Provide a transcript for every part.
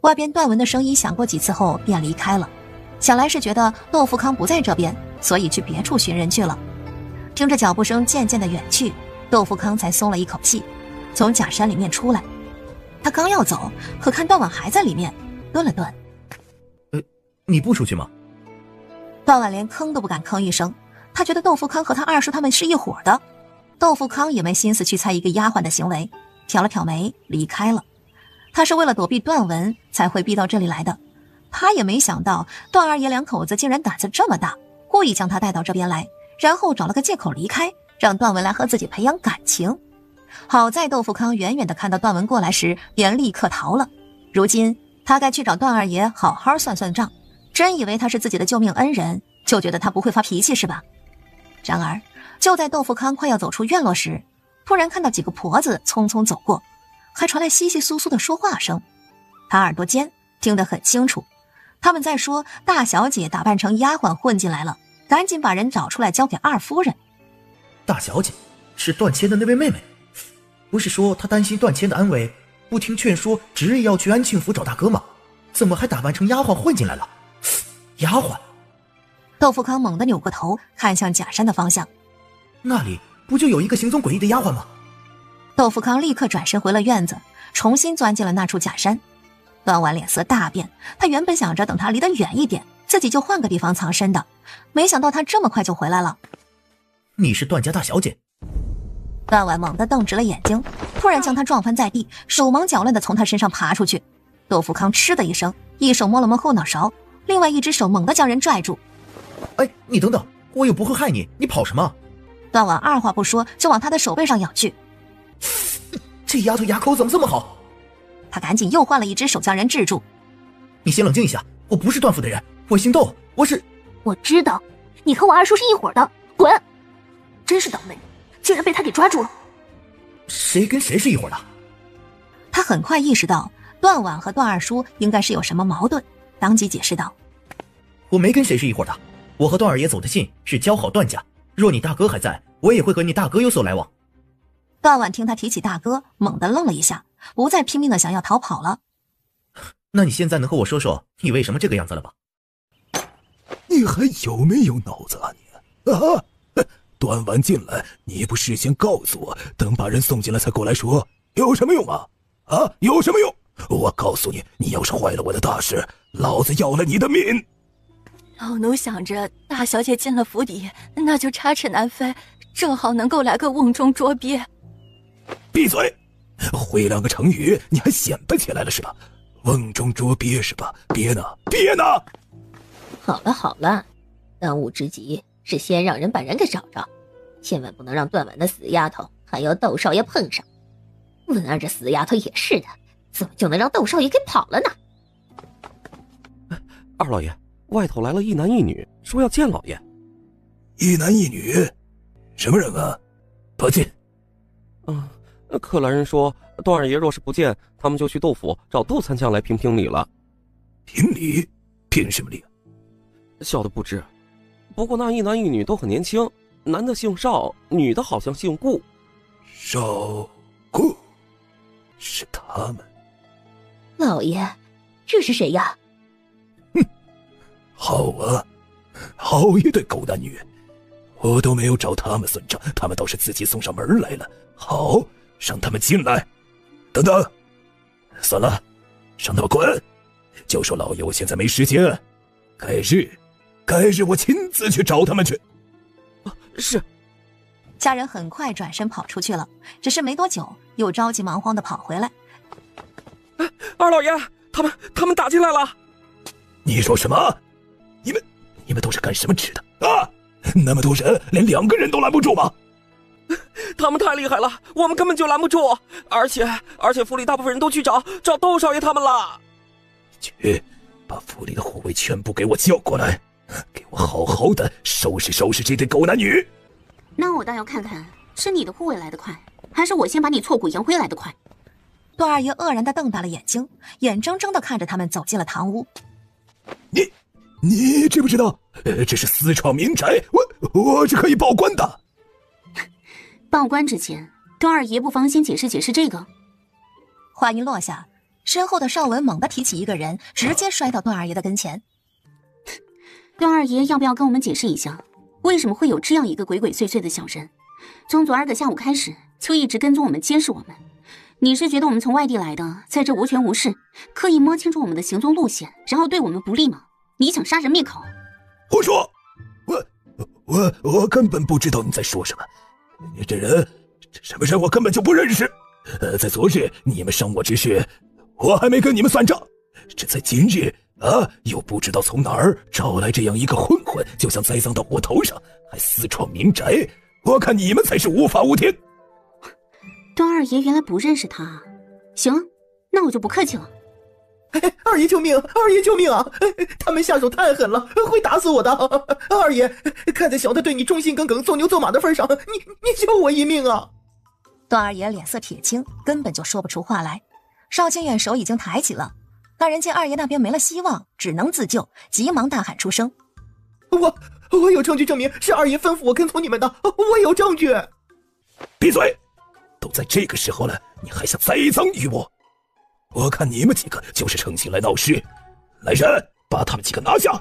外边段文的声音响过几次后便离开了，想来是觉得窦富康不在这边，所以去别处寻人去了。听着脚步声渐渐的远去，窦富康才松了一口气，从假山里面出来。他刚要走，可看段婉还在里面，顿了顿。你不出去吗？段婉连吭都不敢吭一声，他觉得窦富康和他二叔他们是一伙的。窦富康也没心思去猜一个丫鬟的行为，挑了挑眉离开了。他是为了躲避段文才会逼到这里来的，他也没想到段二爷两口子竟然胆子这么大，故意将他带到这边来，然后找了个借口离开，让段文来和自己培养感情。好在窦富康远远的看到段文过来时便立刻逃了，如今他该去找段二爷好好算算账。真以为他是自己的救命恩人，就觉得他不会发脾气是吧？然而就在窦富康快要走出院落时，突然看到几个婆子匆匆走过，还传来窸窸窣窣的说话声。他耳朵尖听得很清楚，他们在说大小姐打扮成丫鬟混进来了，赶紧把人找出来交给二夫人。大小姐是段谦的那位妹妹，不是说她担心段谦的安危，不听劝说，执意要去安庆府找大哥吗？怎么还打扮成丫鬟混进来了？丫鬟！窦富康猛地扭过头看向假山的方向，那里不就有一个行踪诡异的丫鬟吗？窦富康立刻转身回了院子，重新钻进了那处假山。段婉脸色大变，他原本想着等他离得远一点，自己就换个地方藏身的，没想到他这么快就回来了。你是段家大小姐？段婉猛地瞪直了眼睛，突然将他撞翻在地，手忙脚乱地从他身上爬出去。窦富康嗤的一声，一手摸了摸后脑勺，另外一只手猛地将人拽住。哎，你等等，我又不会害你，你跑什么？段婉二话不说就往他的手背上咬去。这丫头牙口怎么这么好？他赶紧又换了一只手将人制住。你先冷静一下，我不是段府的人，我姓窦，我是……我知道，你和我二叔是一伙的，滚！真是倒霉，竟然被他给抓住了。谁跟谁是一伙的？他很快意识到段婉和段二叔应该是有什么矛盾，当即解释道：我没跟谁是一伙的，我和段二爷走的近，是交好段家，若你大哥还在，我也会和你大哥有所来往。段婉听他提起大哥，猛地愣了一下，不再拼命的想要逃跑了。那你现在能和我说说你为什么这个样子了吧？你还有没有脑子啊你？啊！段婉进来，你不事先告诉我，等把人送进来才过来说，有什么用啊？啊，有什么用？我告诉你，你要是坏了我的大事，老子要了你的命！老奴想着大小姐进了府邸，那就插翅难飞，正好能够来个瓮中捉鳖。闭嘴！会两个成语，你还显摆起来了是吧？瓮中捉鳖是吧？鳖呢？鳖呢？好了好了，当务之急是先让人把人给找着，千万不能让段婉的死丫头还有窦少爷碰上。文儿这死丫头也是的，怎么就能让窦少爷给跑了呢？二老爷，外头来了一男一女，说要见老爷。一男一女？什么人啊？不进。可来人说段二爷若是不见，他们就去窦府找窦参将来评评理了。评理？评什么理？小的不知，不过那一男一女都很年轻，男的姓邵，女的好像姓顾。邵顾？是他们？老爷，这是谁呀？哼，好啊，好一对狗男女，我都没有找他们算账，他们倒是自己送上门来了。好，让他们进来。等等，算了，让他们滚。就说老爷我现在没时间，改日我亲自去找他们去。是。家人很快转身跑出去了，只是没多久又着急忙慌地跑回来。二老爷，他们打进来了。你说什么？你们都是干什么吃的啊？那么多人，连2个人都拦不住吗？他们太厉害了，我们根本就拦不住，而且府里大部分人都去找窦少爷他们了。去，把府里的护卫全部给我叫过来，给我好好的收拾收拾这对狗男女。那我倒要看看，是你的护卫来得快，还是我先把你挫骨扬灰来得快。段二爷愕然地瞪大了眼睛，眼睁睁地看着他们走进了堂屋。你知不知道，这是私闯民宅，我是可以报官的。报官之前，段二爷不妨先解释解释这个。话音落下，身后的邵文猛地提起一个人，直接摔到段二爷的跟前。段二爷要不要跟我们解释一下，为什么会有这样一个鬼鬼祟祟的小人？从昨儿个下午开始，就一直跟踪我们，监视我们。你是觉得我们从外地来的，在这无权无势，刻意摸清楚我们的行踪路线，然后对我们不利吗？你想杀人灭口？胡说！我根本不知道你在说什么。你这人，什么人我根本就不认识。在昨日你们伤我之事，我还没跟你们算账。这在今日又不知道从哪儿找来这样一个混混，就想栽赃到我头上，还私闯民宅。我看你们才是无法无天。段二爷原来不认识他，行，那我就不客气了。二爷救命！二爷救命啊！他们下手太狠了，会打死我的。二爷，看在小的对你忠心耿耿、做牛做马的份上，你救我一命啊！段二爷脸色铁青，根本就说不出话来。邵清远手已经抬起了，那人见二爷那边没了希望，只能自救，急忙大喊出声：我有证据证明是二爷吩咐我跟从你们的，我有证据。闭嘴！都在这个时候了，你还想栽赃于我？我看你们几个就是诚心来闹事。来人，把他们几个拿下！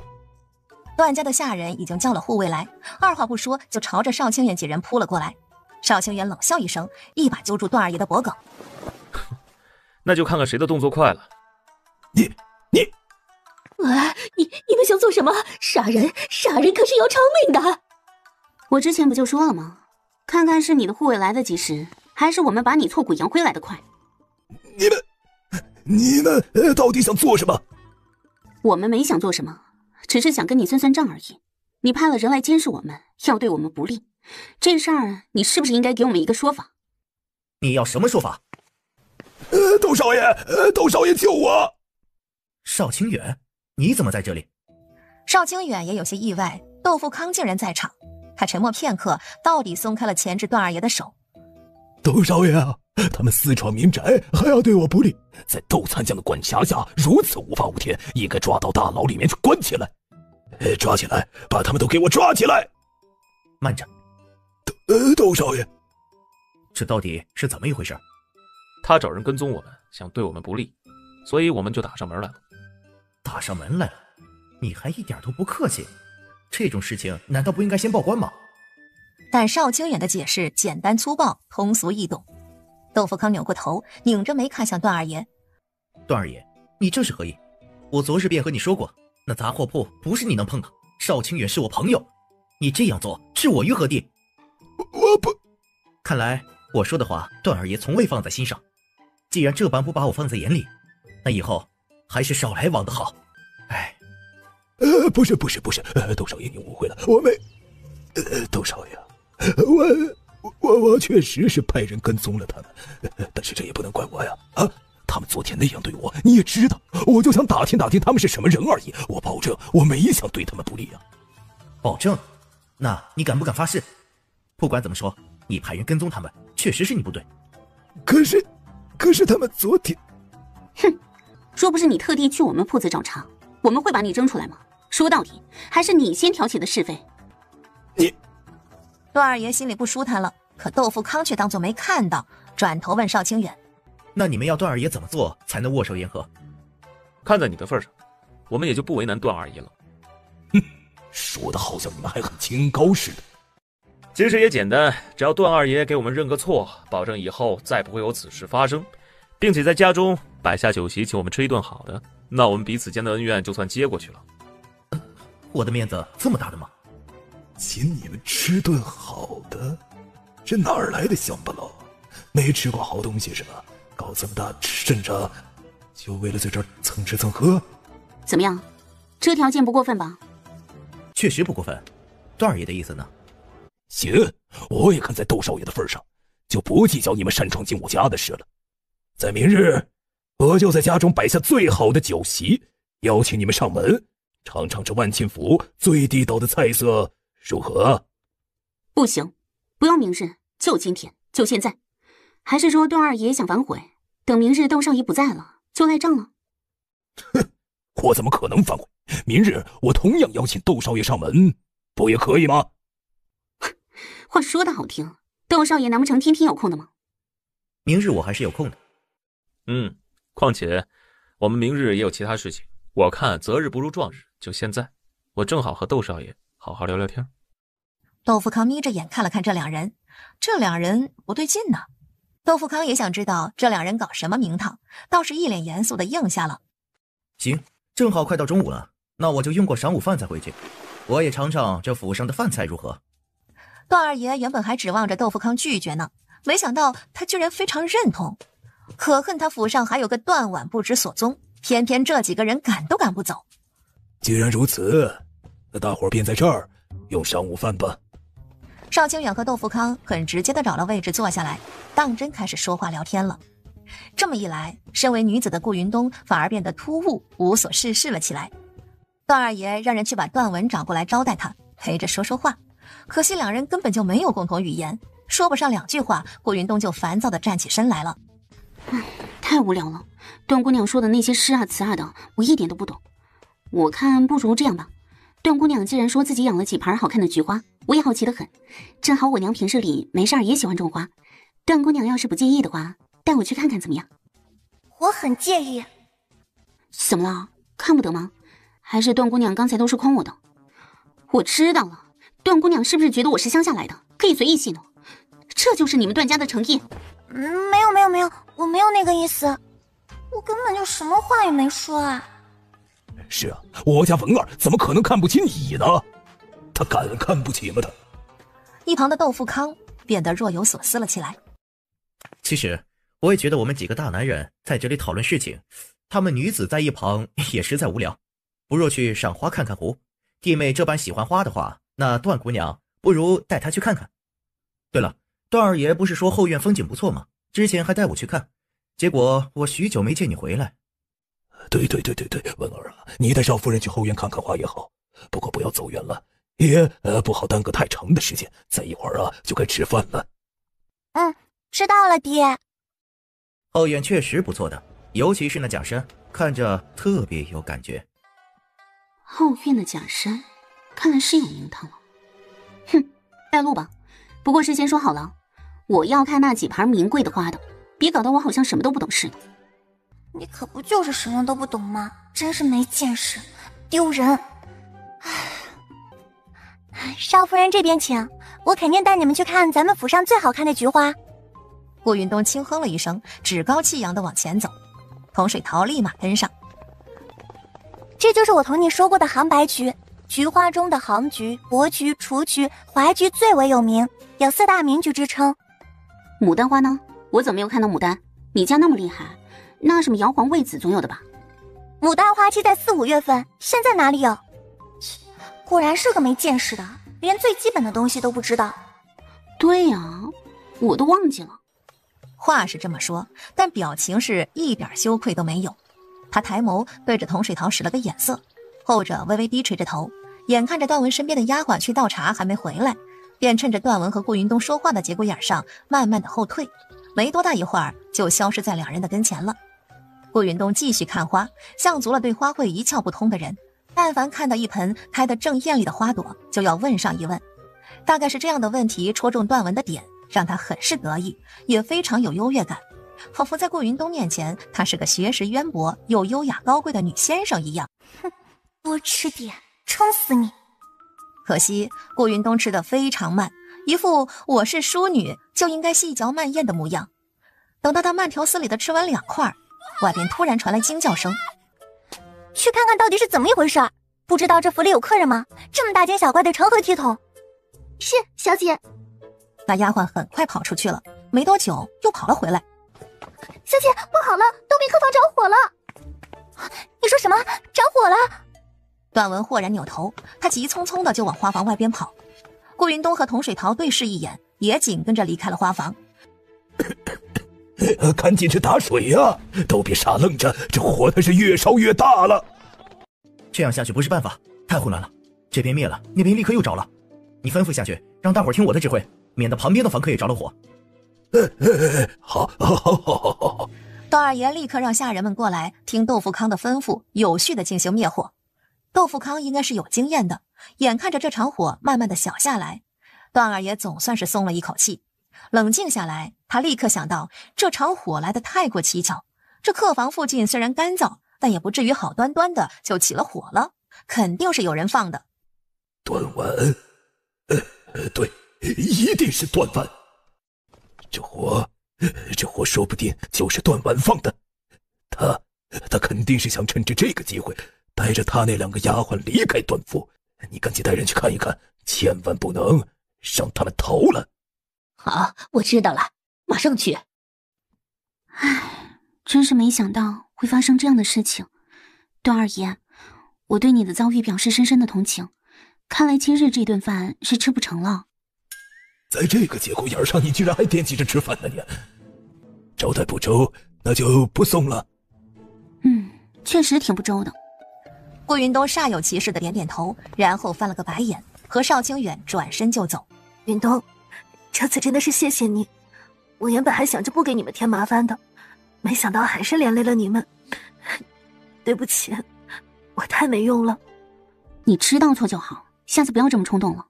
段家的下人已经叫了护卫来，二话不说就朝着邵清远几人扑了过来。邵清远冷笑一声，一把揪住段二爷的脖颈。那就看看谁的动作快了。你们想做什么？杀人可是要偿命的。我之前不就说了吗？看看是你的护卫来得及时，还是我们把你挫骨扬灰来得快。你们到底想做什么？我们没想做什么，只是想跟你算算账而已。你派了人来监视我们，要对我们不利，这事儿你是不是应该给我们一个说法？你要什么说法？窦少爷救我！邵清远，你怎么在这里？邵清远也有些意外，窦富康竟然在场。他沉默片刻，到底松开了钳制段二爷的手。窦少爷啊，他们私闯民宅，还要对我不利，在窦参将的管辖下如此无法无天，应该抓到大牢里面去关起来。抓起来，把他们都给我抓起来！慢着，窦少爷，这到底是怎么一回事？他找人跟踪我们，想对我们不利，所以我们就打上门来了。打上门来了？你还一点都不客气，这种事情难道不应该先报官吗？但邵清远的解释简单粗暴，通俗易懂。窦富康扭过头，拧着眉看向段二爷。段二爷，你这是何意？我昨日便和你说过，那杂货铺不是你能碰的。邵清远是我朋友，你这样做置我于何地？我不……看来我说的话，段二爷从未放在心上。既然这般不把我放在眼里，那以后还是少来往的好。哎，不是，窦少爷你误会了，我没……窦少爷，我确实是派人跟踪了他们，但是这也不能怪我呀！他们昨天那样对我，你也知道，我就想打听打听他们是什么人而已。我保证，我没想对他们不利啊！保证？那你敢不敢发誓？不管怎么说，你派人跟踪他们，确实是你不对。可是他们昨天……哼，若不是你特地去我们铺子找茬，我们会把你扔出来吗？说到底，还是你先挑起的是非。段二爷心里不舒坦了，可窦富康却当作没看到，转头问邵清远：那你们要段二爷怎么做才能握手言和？看在你的份上，我们也就不为难段二爷了。说的好像你们还很清高似的。其实也简单，只要段二爷给我们认个错，保证以后再不会有此事发生，并且在家中摆下酒席请我们吃一顿好的，那我们彼此间的恩怨就算接过去了。我的面子这么大的吗？请你们吃顿好的，这哪儿来的乡巴佬？没吃过好东西是吧？搞这么大阵仗，就为了在这儿蹭吃蹭喝？怎么样，这条件不过分吧？确实不过分。段二爷的意思呢？行，我也看在窦少爷的份上，就不计较你们擅闯进我家的事了。在明日，我就在家中摆下最好的酒席，邀请你们上门，尝尝这万庆府最地道的菜色，如何？不行，不要明日，就今天，就现在。还是说段二爷想反悔，等明日窦少爷不在了，就赖账了？哼，我怎么可能反悔？明日我同样邀请窦少爷上门，不也可以吗？话说的好听，窦少爷难不成天天有空的吗？明日我还是有空的。况且我们明日也有其他事情，我看择日不如撞日，就现在，我正好和窦少爷好好聊聊天。窦富康眯着眼看了看这两人，这两人不对劲呢。窦富康也想知道这两人搞什么名堂，倒是一脸严肃的应下了。行，正好快到中午了，那我就用过晌午饭再回去，我也尝尝这府上的饭菜如何。段二爷原本还指望着窦富康拒绝呢，没想到他居然非常认同。可恨他府上还有个段婉不知所踪，偏偏这几个人赶都赶不走。既然如此，那大伙儿便在这儿用晌午饭吧。邵清远和窦富康很直接的找了位置坐下来，当真开始说话聊天了。这么一来，身为女子的顾云东反而变得突兀，无所事事了起来。段二爷让人去把段文找过来招待他，陪着说说话。可惜两人根本就没有共同语言，说不上两句话，顾云东就烦躁地站起身来了。太无聊了，段姑娘说的那些诗啊词啊的，我一点都不懂。我看不如这样吧，段姑娘既然说自己养了几盆好看的菊花，我也好奇得很。正好我娘平日里没事儿也喜欢种花，段姑娘要是不介意的话，带我去看看怎么样？我很介意。怎么了？看不得吗？还是段姑娘刚才都是诓我的？我知道了，段姑娘是不是觉得我是乡下来的，可以随意戏弄？这就是你们段家的诚意？没有，我没有那个意思，我根本就什么话也没说啊。是啊，我家文儿怎么可能看不起你呢？他敢看不起吗？他。一旁的窦富康变得若有所思了起来。其实我也觉得我们几个大男人在这里讨论事情，他们女子在一旁也实在无聊，不若去赏花看看湖。弟妹这般喜欢花的话，那段姑娘不如带她去看看。对了，段二爷不是说后院风景不错吗？之前还带我去看，结果我许久没见你回来。对，文儿啊，你带少夫人去后院看看花也好，不过不要走远了，也不好耽搁太长的时间，再一会儿啊就该吃饭了。知道了，爹。后院确实不错的，尤其是那假山，看着特别有感觉。后院的假山，看来是有名堂了。哼，带路吧。不过事先说好了，我要看那几盘名贵的花的，别搞得我好像什么都不懂似的。你可不就是什么都不懂吗？真是没见识，丢人。少夫人这边请，我肯定带你们去看咱们府上最好看的菊花。顾云东轻哼了一声，趾高气扬地往前走。童水桃立马跟上。这就是我同你说过的杭白菊，菊花中的杭菊、珀菊、雏菊、怀菊最为有名，有4大名菊之称。牡丹花呢？我怎么没有看到牡丹？你家那么厉害，那什么摇黄魏子总有的吧？牡丹花期在4、5月份，现在哪里有？果然是个没见识的，连最基本的东西都不知道。对呀，我都忘记了。话是这么说，但表情是一点羞愧都没有。他抬眸对着童水桃使了个眼色，后者微微低垂着头，眼看着段文身边的丫鬟去倒茶还没回来，便趁着段文和顾云东说话的节骨眼上慢慢的后退，没多大一会儿就消失在两人的跟前了。顾云东继续看花，像足了对花卉一窍不通的人，但凡看到一盆开得正艳丽的花朵，就要问上一问。大概是这样的问题戳中段文的点，让他很是得意，也非常有优越感，仿佛在顾云东面前，她是个学识渊博又优雅高贵的女先生一样。多吃点，撑死你！可惜顾云东吃得非常慢，一副我是淑女就应该细嚼慢咽的模样。等到他慢条斯理地吃完2块，外边突然传来惊叫声。去看看到底是怎么一回事，不知道这府里有客人吗？这么大惊小怪的成何体统？是，小姐。那丫鬟很快跑出去了，没多久又跑了回来。小姐，不好了，东边客房着火了！你说什么？着火了？段文豁然扭头，他急匆匆的就往花房外边跑。顾云东和童水桃对视一眼，也紧跟着离开了花房。赶紧去打水呀！都别傻愣着，这火它是越烧越大了。这样下去不是办法，太混乱了。这边灭了，那边立刻又着了。你吩咐下去，让大伙儿听我的指挥，免得旁边的房客也着了火。好。段二爷立刻让下人们过来听窦富康的吩咐，有序的进行灭火。窦富康应该是有经验的，眼看着这场火慢慢的小下来，段二爷总算是松了一口气。冷静下来，他立刻想到这场火来得太过蹊跷。这客房附近虽然干燥，但也不至于好端端的就起了火了，肯定是有人放的。段婉，对，一定是段婉。这火说不定就是段婉放的。他肯定是想趁着这个机会，带着他那2个丫鬟离开段府。你赶紧带人去看一看，千万不能让他们逃了。好，我知道了，马上去。唉，真是没想到会发生这样的事情。段二爷，我对你的遭遇表示深深的同情。看来今日这顿饭是吃不成了。在这个节骨眼上，你居然还惦记着吃饭呢你！招待不周，那就不送了。确实挺不周的。顾云东煞有其事的点点头，然后翻了个白眼，和邵清远转身就走。云东，这次真的是谢谢你，我原本还想着不给你们添麻烦的，没想到还是连累了你们。对不起，我太没用了。你知道错就好，下次不要这么冲动了。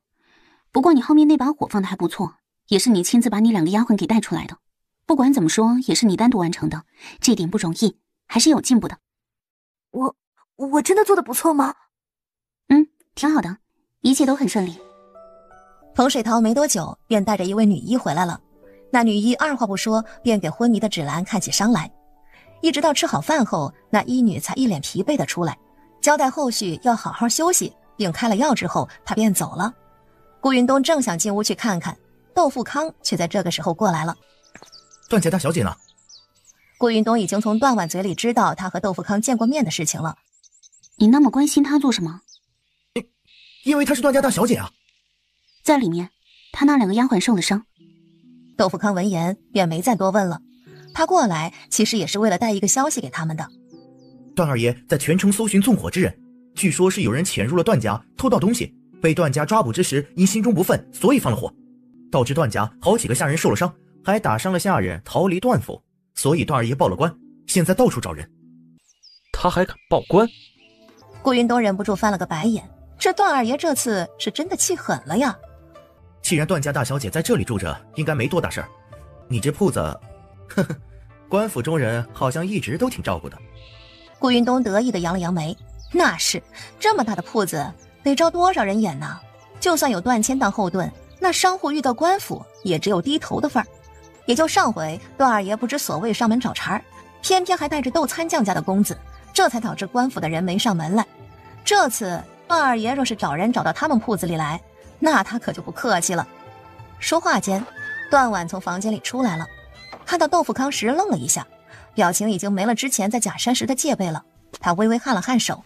不过你后面那把火放的还不错，也是你亲自把你2个丫鬟给带出来的。不管怎么说，也是你单独完成的，这点不容易，还是有进步的。我真的做的不错吗？挺好的，一切都很顺利。彭水涛没多久便带着一位女医回来了，那女医二话不说便给昏迷的芷兰看起伤来，一直到吃好饭后，那医女才一脸疲惫的出来，交代后续要好好休息，并开了药之后，她便走了。顾云东正想进屋去看看，窦富康却在这个时候过来了。段家大小姐呢？顾云东已经从段婉嘴里知道他和窦富康见过面的事情了。你那么关心他做什么？因为她是段家大小姐啊。在里面，他那2个丫鬟受了伤。窦富康闻言便没再多问了，他过来其实也是为了带一个消息给他们的。段二爷在全城搜寻纵火之人，据说是有人潜入了段家偷盗东西，被段家抓捕之时因心中不忿，所以放了火，导致段家好几个下人受了伤，还打伤了下人，逃离段府，所以段二爷报了官，现在到处找人。他还敢报官？顾云东忍不住翻了个白眼，这段二爷这次是真的气狠了呀。既然段家大小姐在这里住着，应该没多大事儿。你这铺子，呵呵，官府中人好像一直都挺照顾的。顾云东得意地扬了扬眉，那是，这么大的铺子得招多少人演呢？就算有段谦当后盾，那商户遇到官府也只有低头的份儿。也就上回段二爷不知所谓上门找茬，偏偏还带着窦参将家的公子，这才导致官府的人没上门来。这次段二爷若是找人找到他们铺子里来，那他可就不客气了。说话间，段婉从房间里出来了，看到窦富康时愣了一下，表情已经没了之前在假山时的戒备了。他微微颔了颔首：“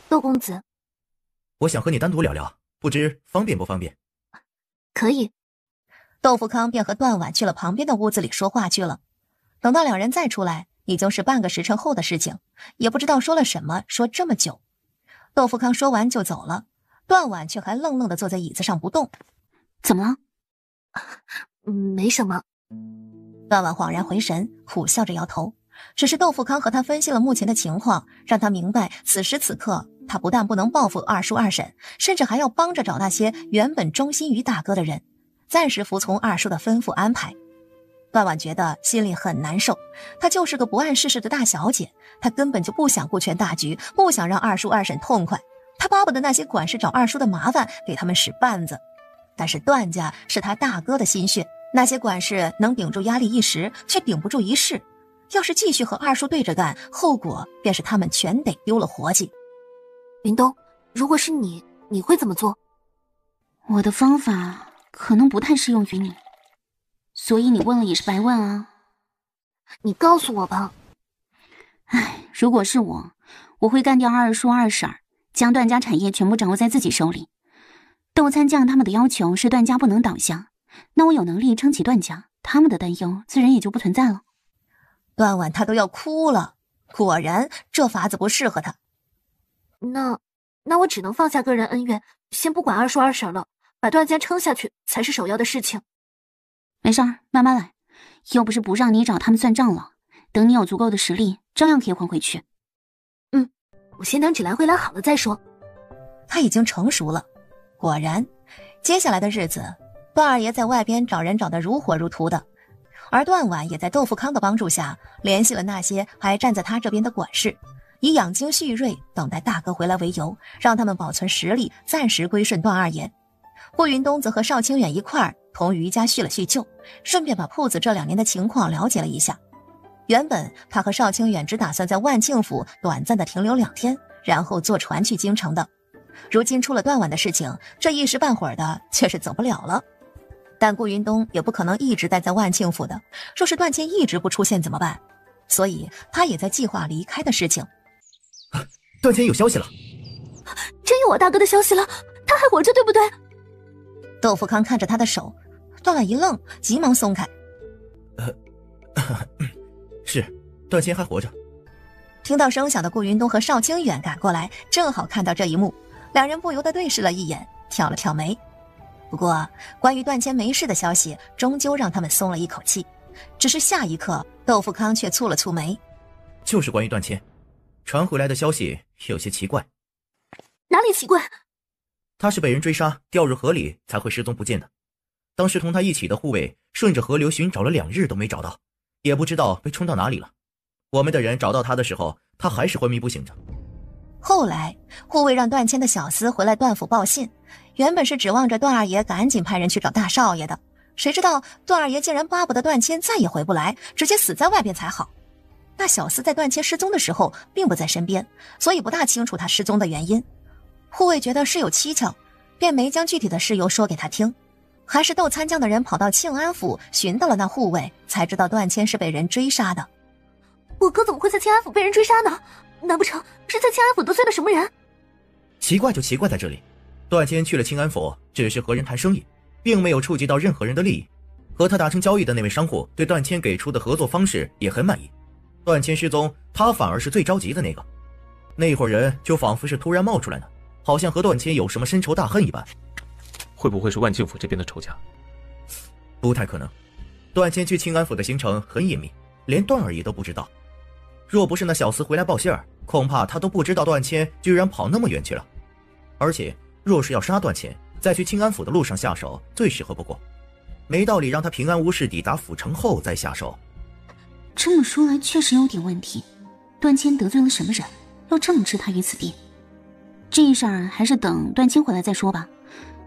窦公子，我想和你单独聊聊，不知方便不方便？”“可以。”窦富康便和段婉去了旁边的屋子里说话去了。等到两人再出来，已经是半个时辰后的事情，也不知道说了什么，说这么久。窦富康说完就走了，段婉却还愣愣地坐在椅子上不动。“怎么了？”“没什么。”段婉恍然回神，苦笑着摇头。只是窦富康和他分析了目前的情况，让他明白此时此刻他不但不能报复二叔二婶，甚至还要帮着找那些原本忠心于大哥的人，暂时服从二叔的吩咐安排。段婉觉得心里很难受，她就是个不谙世事的大小姐，她根本就不想顾全大局，不想让二叔二婶痛快，她巴不得那些管事找二叔的麻烦，给他们使绊子。但是段家是他大哥的心血，那些管事能顶住压力一时，却顶不住一世。要是继续和二叔对着干，后果便是他们全得丢了活计。云东，如果是你会怎么做？我的方法可能不太适用于你，所以你问了也是白问啊。你告诉我吧。如果是我会干掉二叔二婶，将段家产业全部掌握在自己手里。窦参将他们的要求是段家不能倒下，那我有能力撑起段家，他们的担忧自然也就不存在了。段婉他都要哭了，果然这法子不适合他。那我只能放下个人恩怨，先不管二叔二婶了，把段家撑下去才是首要的事情。没事儿，慢慢来，又不是不让你找他们算账了，等你有足够的实力，照样可以还回去。我先等芷兰回来好了再说。他已经成熟了。果然，接下来的日子，段二爷在外边找人找得如火如荼的，而段婉也在窦富康的帮助下联系了那些还站在他这边的管事，以养精蓄锐，等待大哥回来为由，让他们保存实力，暂时归顺段二爷。顾云东则和邵清远一块儿同于家叙了叙旧，顺便把铺子这2年的情况了解了一下。原本他和邵清远只打算在万庆府短暂的停留2天，然后坐船去京城的。如今出了段婉的事情，这一时半会儿的却是走不了了。但顾云东也不可能一直待在万庆府的，若是段谦一直不出现怎么办？所以他也在计划离开的事情。段谦有消息了，真有我大哥的消息了，他还活着对不对？豆腐康看着他的手，段婉一愣，急忙松开。是，段谦还活着。听到声响的顾云东和邵清远赶过来，正好看到这一幕，2人不由得对视了一眼，挑了挑眉。不过关于段谦没事的消息终究让他们松了一口气，只是下一刻豆腐康却蹙了蹙眉。就是关于段谦，传回来的消息有些奇怪。哪里奇怪？他是被人追杀掉入河里才会失踪不见的，当时同他一起的护卫顺着河流寻找了2日都没找到，也不知道被冲到哪里了。我们的人找到他的时候，他还是昏迷不醒着。后来护卫让段谦的小厮回来段府报信，原本是指望着段二爷赶紧派人去找大少爷的，谁知道段二爷竟然巴不得段谦再也回不来，直接死在外边才好。那小厮在段谦失踪的时候并不在身边，所以不大清楚他失踪的原因。护卫觉得事有蹊跷，便没将具体的事由说给他听。还是窦参将的人跑到庆安府寻到了那护卫，才知道段谦是被人追杀的。我哥怎么会在庆安府被人追杀呢？难不成是在庆安府得罪了什么人？奇怪就奇怪在这里，段谦去了庆安府只是和人谈生意，并没有触及到任何人的利益。和他达成交易的那位商户对段谦给出的合作方式也很满意。段谦失踪，他反而是最着急的那个。那伙人就仿佛是突然冒出来的，好像和段谦有什么深仇大恨一般。会不会是万庆府这边的仇家？不太可能，段谦去庆安府的行程很隐秘，连段二爷都不知道。若不是那小厮回来报信儿，恐怕他都不知道段谦居然跑那么远去了。而且若是要杀段谦，在去庆安府的路上下手最适合不过，没道理让他平安无事抵达府城后再下手。这么说来确实有点问题，段谦得罪了什么人，要这么置他于死地？这事儿还是等段谦回来再说吧。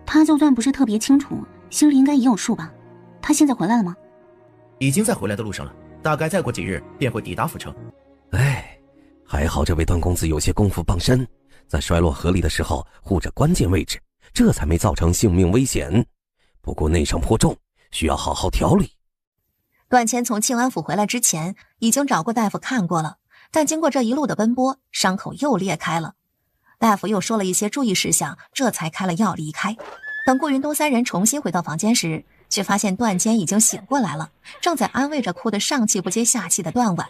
他就算不是特别清楚，心里应该也有数吧。他现在回来了吗？已经在回来的路上了，大概再过几日便会抵达府城。还好这位段公子有些功夫傍身，在摔落河里的时候护着关键位置，这才没造成性命危险。不过内伤颇重，需要好好调理。段谦从庆安府回来之前已经找过大夫看过了，但经过这一路的奔波，伤口又裂开了。大夫又说了一些注意事项，这才开了药离开。等顾云东3人重新回到房间时，却发现段谦已经醒过来了，正在安慰着哭得上气不接下气的段婉。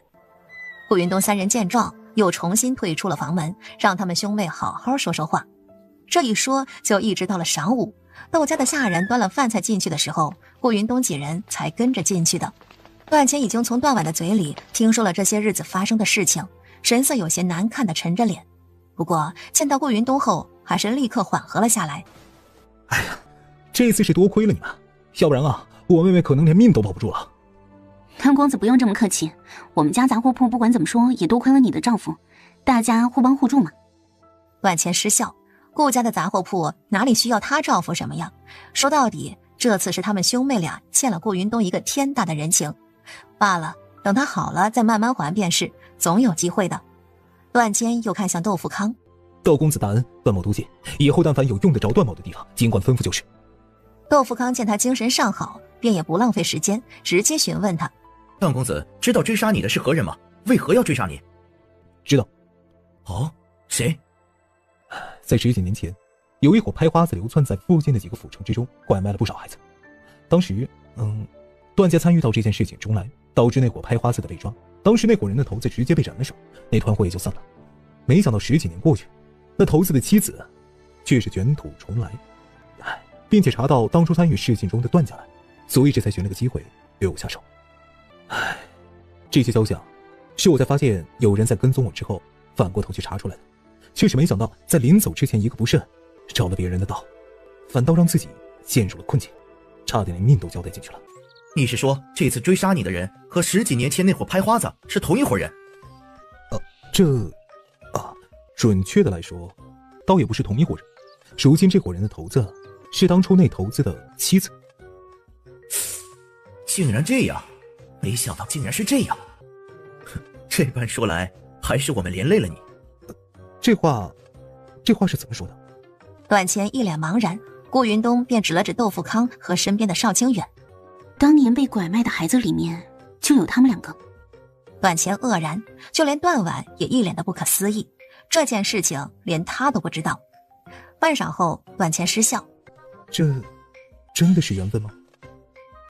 顾云东3人见状，又重新退出了房门，让他们兄妹好好说说话。这一说就一直到了晌午，窦家的下人端了饭菜进去的时候，顾云东几人才跟着进去的。段谦已经从段婉的嘴里听说了这些日子发生的事情，神色有些难看的沉着脸。不过见到顾云东后，还是立刻缓和了下来。哎呀，这次是多亏了你们，要不然啊，我妹妹可能连命都保不住了。段公子不用这么客气，我们家杂货铺不管怎么说也多亏了你的丈夫，大家互帮互助嘛。段谦失笑，顾家的杂货铺哪里需要他照拂什么呀？说到底，这次是他们兄妹俩欠了顾云东一个天大的人情，罢了，等他好了再慢慢还便是，总有机会的。段谦又看向窦富康，窦公子大恩，段某多谢，以后但凡有用得着段某的地方，尽管吩咐就是。窦富康见他精神尚好，便也不浪费时间，直接询问他：段公子知道追杀你的是何人吗？为何要追杀你？知道。哦，谁？在10几年前，有一伙拍花子流窜在附近的几个府城之中，拐卖了不少孩子。当时段家参与到这件事情中来，导致那伙拍花子的被抓。当时那伙人的头子直接被斩了首，那团伙也就散了。没想到10几年过去，那头子的妻子却是卷土重来，并且查到当初参与事件中的段家来，所以这才寻了个机会对我下手。这些肖像是我在发现有人在跟踪我之后反过头去查出来的，却是没想到在临走之前一个不慎，着了别人的道，反倒让自己陷入了困境，差点连命都交代进去了。你是说这次追杀你的人和10几年前那伙拍花子是同一伙人？准确的来说，倒也不是同一伙人。如今这伙人的头子是当初那头子的妻子。竟然这样，没想到竟然是这样。这般说来，还是我们连累了你。这话是怎么说的？段谦一脸茫然，顾云东便指了指窦富康和身边的邵清远。当年被拐卖的孩子里面就有他们2个。段谦愕然，就连段婉也一脸的不可思议，这件事情连他都不知道。半晌后，段谦失笑：这真的是缘分吗？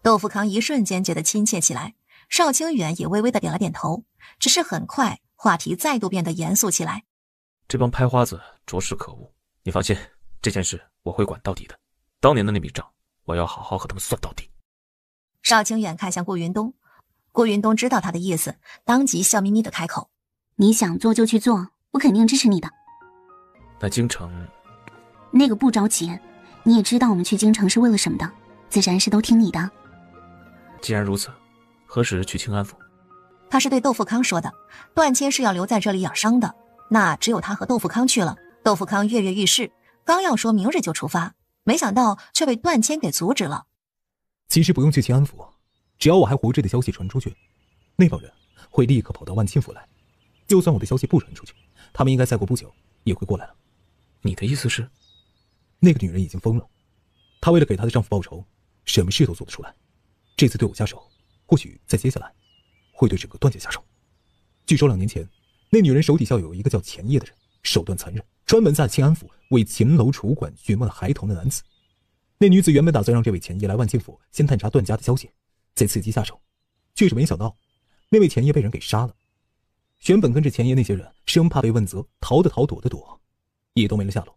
窦富康一瞬间觉得亲切起来，邵清远也微微的点了点头，只是很快话题再度变得严肃起来。这帮拍花子着实可恶，你放心，这件事我会管到底的。当年的那笔账，我要好好和他们算到底。邵清远看向顾云东，顾云东知道他的意思，当即笑眯眯的开口：你想做就去做，我肯定支持你的。那京城那个不着急，你也知道我们去京城是为了什么的，自然是都听你的。既然如此，何时去清安府？他是对窦富康说的，段谦是要留在这里养伤的，那只有他和窦富康去了。窦富康跃跃欲试，刚要说明日就出发，没想到却被段谦给阻止了。其实不用去清安府，只要我还活着的消息传出去，那帮人会立刻跑到万庆府来。就算我的消息不传出去，他们应该再过不久也会过来了。你的意思是，那个女人已经疯了，她为了给她的丈夫报仇，什么事都做得出来。这次对我下手，或许在接下来会对整个段家下手。据说2年前，那女人手底下有一个叫钱叶的人，手段残忍，专门在清安府为秦楼楚馆寻摸了孩童的男子。那女子原本打算让这位钱叶来万庆府先探查段家的消息，再伺机下手，却是没想到那位钱叶被人给杀了。原本跟着钱叶那些人生怕被问责，逃的逃，躲的躲，也都没了下落。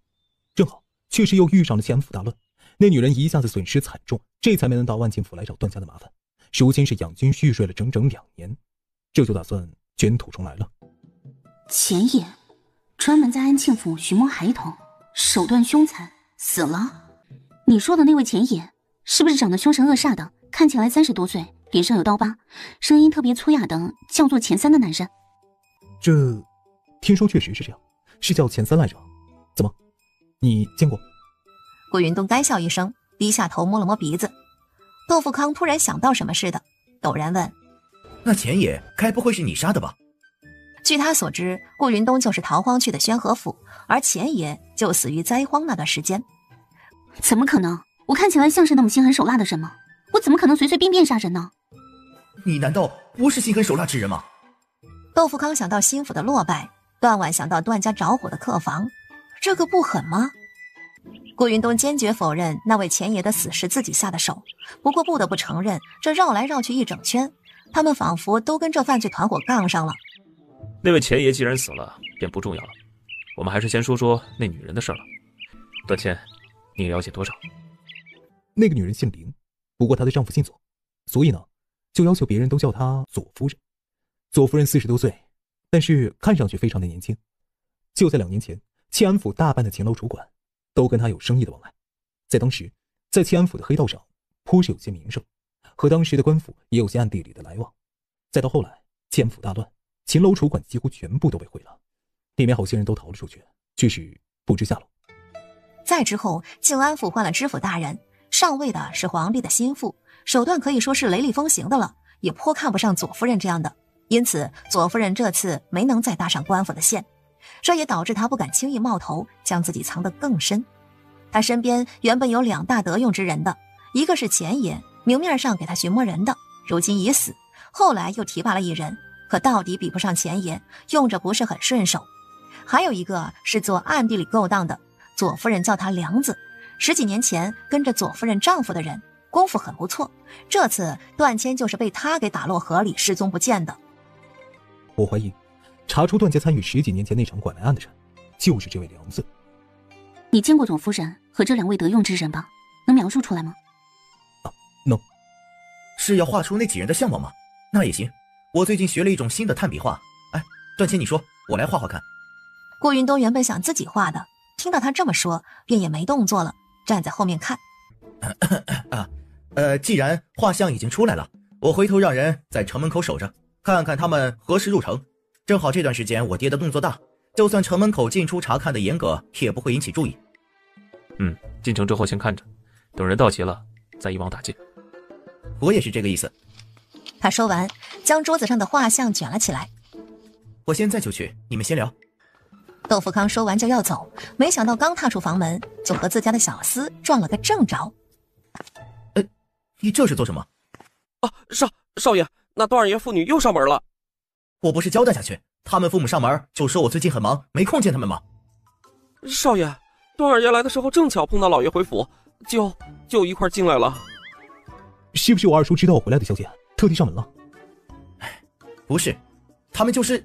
正好确实又遇上了清安府大乱，那女人一下子损失惨重，这才没能到万庆府来找段家的麻烦。如今是养精蓄锐了整整2年，这就打算卷土重来了。钱野专门在安庆府寻摸孩童，手段凶残，死了。你说的那位钱野是不是长得凶神恶煞的，看起来30多岁，脸上有刀疤，声音特别粗哑的，叫做钱三的男人？这听说确实是这样，是叫钱三来着。怎么，你见过？顾云东干笑一声，低下头摸了摸鼻子。窦富康突然想到什么似的，陡然问：那钱野该不会是你杀的吧？据他所知，顾云东就是逃荒去的宣和府，而钱野就死于灾荒那段时间。怎么可能？我看起来像是那么心狠手辣的人吗？我怎么可能随随便便杀人呢？你难道不是心狠手辣之人吗？窦富康想到心腹的落败，段婉想到段家着火的客房，这个不狠吗？顾云东坚决否认那位钱爷的死是自己下的手，不过不得不承认，这绕来绕去一整圈，他们仿佛都跟这犯罪团伙杠上了。那位钱爷既然死了，便不重要了，我们还是先说说那女人的事了。段谦，你了解多少？那个女人姓林，不过她的丈夫姓左，所以呢，就要求别人都叫她左夫人。左夫人40多岁，但是看上去非常的年轻。就在2年前，契安府大半的秦楼楚馆都跟她有生意的往来，在当时，在契安府的黑道上颇是有些名声，和当时的官府也有些暗地里的来往。再到后来，契安府大乱，秦楼楚馆几乎全部都被毁了，里面好些人都逃了出去，却是不知下落。再之后，靖安府换了知府大人，上位的是皇帝的心腹，手段可以说是雷厉风行的了，也颇看不上左夫人这样的，因此左夫人这次没能再搭上官府的线，这也导致她不敢轻易冒头，将自己藏得更深。她身边原本有2大得用之人的，一个是钱爷，明面上给她寻摸人的，如今已死，后来又提拔了一人，可到底比不上钱爷，用着不是很顺手。还有一个是做暗地里勾当的，左夫人叫他梁子，10几年前跟着左夫人丈夫的人，功夫很不错，这次段谦就是被他给打落河里失踪不见的。我怀疑查出段家参与10几年前那场拐卖案的人就是这位梁子。你见过左夫人和这2位得用之人吧？能描述出来吗？能。是要画出那几人的相貌吗？那也行，我最近学了一种新的炭笔画。哎，段谦你说，我来画画看。顾云东原本想自己画的，听到他这么说，便也没动作了，站在后面看。既然画像已经出来了，我回头让人在城门口守着，看看他们何时入城。正好这段时间我爹的动作大，就算城门口进出查看的严格，也不会引起注意。进城之后先看着，等人到齐了再一网打尽。我也是这个意思。他说完，将桌子上的画像卷了起来。我现在就去，你们先聊。豆腐康说完就要走，没想到刚踏出房门，就和自家的小厮撞了个正着。你这是做什么？少爷，那段二爷父女又上门了。我不是交代下去，他们父母上门就说我最近很忙，没空见他们吗？少爷，段二爷来的时候正巧碰到老爷回府，就一块进来了。是不是我二叔知道我回来的消息，特地上门了？不是，他们就是。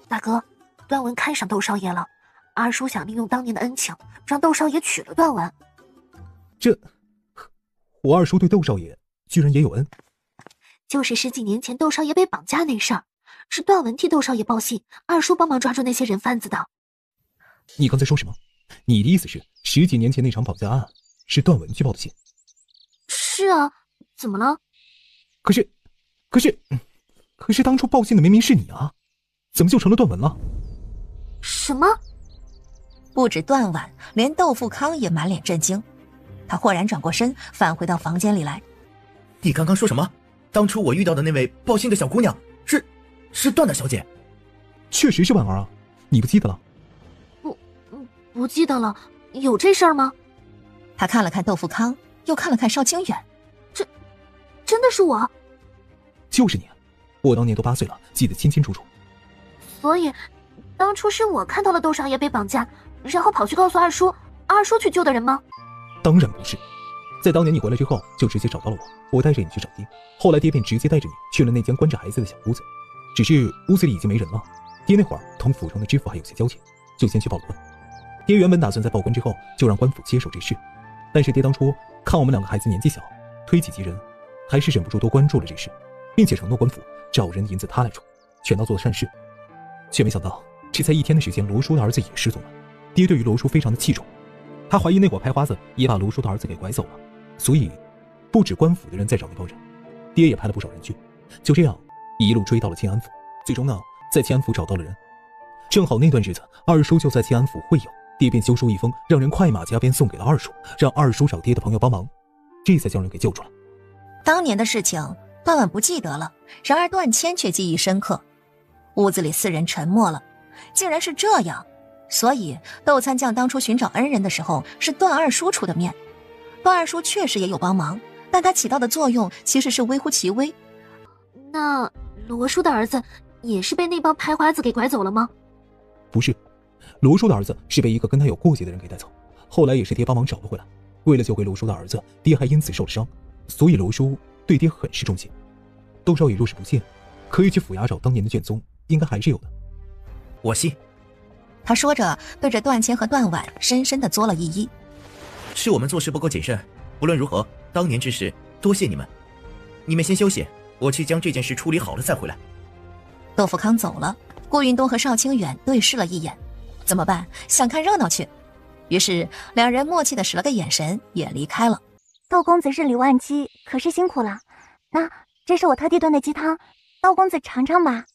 大哥，段文看上窦少爷了，二叔想利用当年的恩情，让窦少爷娶了段文。我二叔对窦少爷居然也有恩？就是10几年前窦少爷被绑架那事儿，是段文替窦少爷报信，二叔帮忙抓住那些人贩子的。你刚才说什么？你的意思是10几年前那场绑架案是段文去报的信？是啊，怎么了？可是当初报信的明明是你啊，怎么就成了段文了？什么？不止段婉，连豆腐康也满脸震惊。他豁然转过身，返回到房间里来。你刚刚说什么？当初我遇到的那位报信的小姑娘是段大小姐？确实是婉儿啊，你不记得了？不记得了，有这事儿吗？他看了看豆腐康，又看了看邵清远。真的是我？就是你，我当年都8岁了，记得清清楚楚。所以当初是我看到了窦少爷被绑架，然后跑去告诉二叔，二叔去救的人吗？当然不是，在当年你回来之后就直接找到了我带着你去找爹，后来爹便直接带着你去了那间关着孩子的小屋子，只是屋子里已经没人了。爹那会儿同府上的知府还有些交情，就先去报了官。爹原本打算在报官之后就让官府接手这事，但是爹当初看我们2个孩子年纪小，推己及人，还是忍不住多关注了这事，并且承诺官府找人银子他来出，全当做善事。却没想到这才1天的时间，罗叔的儿子也失踪了。爹对于罗叔非常的器重，他怀疑那伙拍花子也把罗叔的儿子给拐走了，所以不止官府的人在找那帮人，爹也派了不少人去，就这样一路追到了庆安府。最终呢，在庆安府找到了人，正好那段日子二叔就在庆安府会友，爹便修书一封，让人快马加鞭送给了二叔，让二叔找爹的朋友帮忙，这才将人给救出来。当年的事情段婉不记得了，然而段谦却记忆深刻。屋子里4人沉默了，竟然是这样。所以窦参将当初寻找恩人的时候是段二叔出的面。段二叔确实也有帮忙，但他起到的作用其实是微乎其微。那罗叔的儿子也是被那帮拍花子给拐走了吗？不是，罗叔的儿子是被一个跟他有过节的人给带走，后来也是爹帮忙找了回来。为了救回罗叔的儿子，爹还因此受了伤，所以罗叔对爹很是重情。窦少爷若是不信，可以去府衙找当年的卷宗，应该还是有的。我信。他说着对着段谦和段婉深深地作了一揖。是我们做事不够谨慎，无论如何当年之事多谢你们。你们先休息，我去将这件事处理好了再回来。豆腐康走了，顾云东和邵清远对视了一眼，怎么办？想看热闹去。于是2人默契地使了个眼神，也离开了。窦公子日理万机，可是辛苦了。那这是我特地炖的鸡汤，窦公子尝尝吧。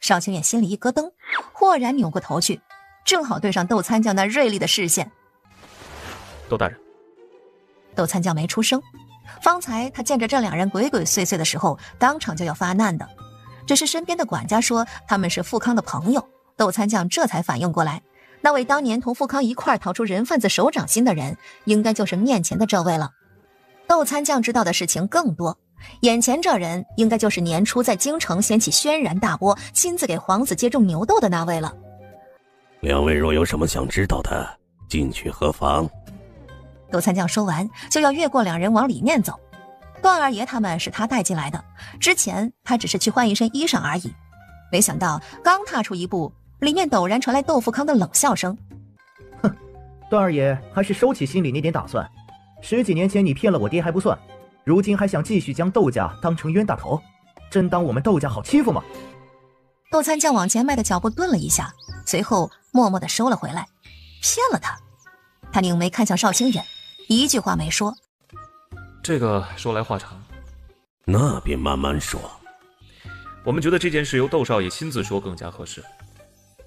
邵清远心里一咯噔，豁然扭过头去，正好对上窦参将那锐利的视线。窦大人。窦参将没出声，方才他见着这2人鬼鬼祟祟的时候，当场就要发难的。只是身边的管家说他们是富康的朋友，窦参将这才反应过来，那位当年同富康一块逃出人贩子手掌心的人，应该就是面前的这位了。窦参将知道的事情更多，眼前这人应该就是年初在京城掀起轩然大波，亲自给皇子接种牛痘的那位了。2位若有什么想知道的，进去何妨？窦参将说完就要越过2人往里面走。段二爷他们是他带进来的，之前他只是去换一身衣裳而已。没想到刚踏出一步，里面陡然传来窦富康的冷笑声。哼，段二爷还是收起心里那点打算。10几年前你骗了我爹还不算，如今还想继续将窦家当成冤大头，真当我们窦家好欺负吗？窦参将往前迈的脚步顿了一下，随后默默地收了回来。骗了他。他拧眉看向邵清远，一句话没说。这个说来话长，那便慢慢说。我们觉得这件事由窦少爷亲自说更加合适。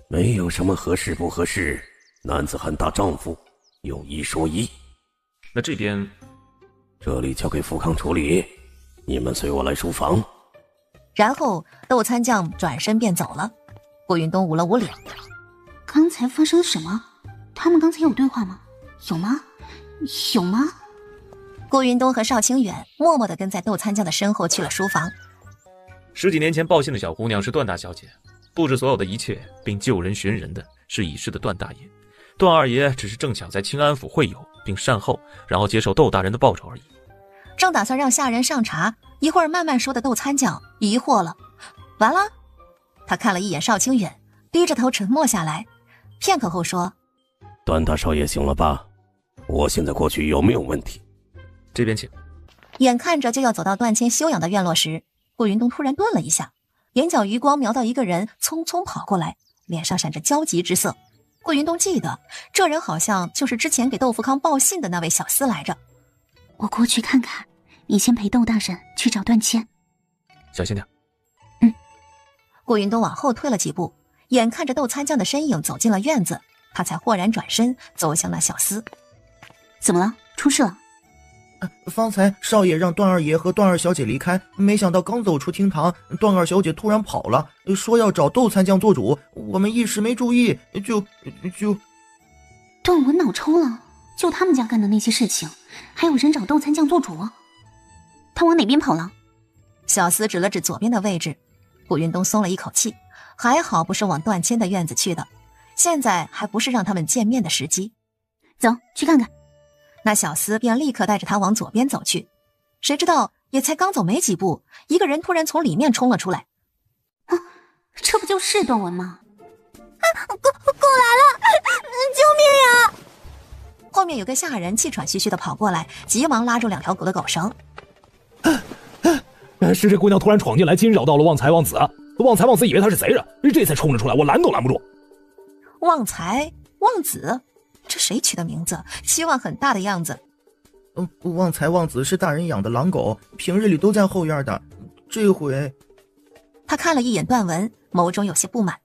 没有什么合适不合适，男子汉大丈夫，有一说一。那这边，这里交给富康处理，你们随我来书房。然后窦参将转身便走了。顾云东捂了捂脸，刚才发生了什么？他们刚才有对话吗？有吗？有吗？顾云东和邵清远默默地跟在窦参将的身后去了书房。10几年前报信的小姑娘是段大小姐，布置所有的一切并救人寻人的是已逝的段大爷。段二爷只是正巧在清安府会友并善后，然后接受窦大人的报酬而已。正打算让下人上茶，一会儿慢慢说的窦参将疑惑了，完了。他看了一眼邵清远，低着头沉默下来，片刻后说：段大少爷醒了吧？我现在过去有没有问题？这边请。眼看着就要走到段谦休养的院落时，顾云东突然顿了一下，眼角余光瞄到一个人匆匆跑过来，脸上闪着焦急之色。顾云东记得这人好像就是之前给窦富康报信的那位小厮来着。我过去看看，你先陪窦大人去找段谦。小心点。顾云东往后退了几步，眼看着窦参将的身影走进了院子，他才豁然转身走向那小厮。怎么了？出事了？方才少爷让段二爷和段二小姐离开，没想到刚走出厅堂，段二小姐突然跑了，说要找窦参将做主，我们一时没注意，就段文脑抽了，就他们家干的那些事情，还有人找窦参将做主？他往哪边跑了？小厮指了指左边的位置。顾云东松了一口气，还好不是往段谦的院子去的，现在还不是让他们见面的时机。走，去看看。那小厮便立刻带着他往左边走去，谁知道也才刚走没几步，一个人突然从里面冲了出来。这不就是段文吗？狗来了，救命呀！后面有个下人气喘吁吁的跑过来，急忙拉住2条狗的狗绳。是这姑娘突然闯进来，惊扰到了旺财王子。旺财王子以为他是贼人，这才冲了出来，我拦都拦不住。旺财旺子，这谁取的名字？希望很大的样子。旺财旺子是大人养的狼狗，平日里都在后院的。这回，他看了一眼段文，眸中有些不满。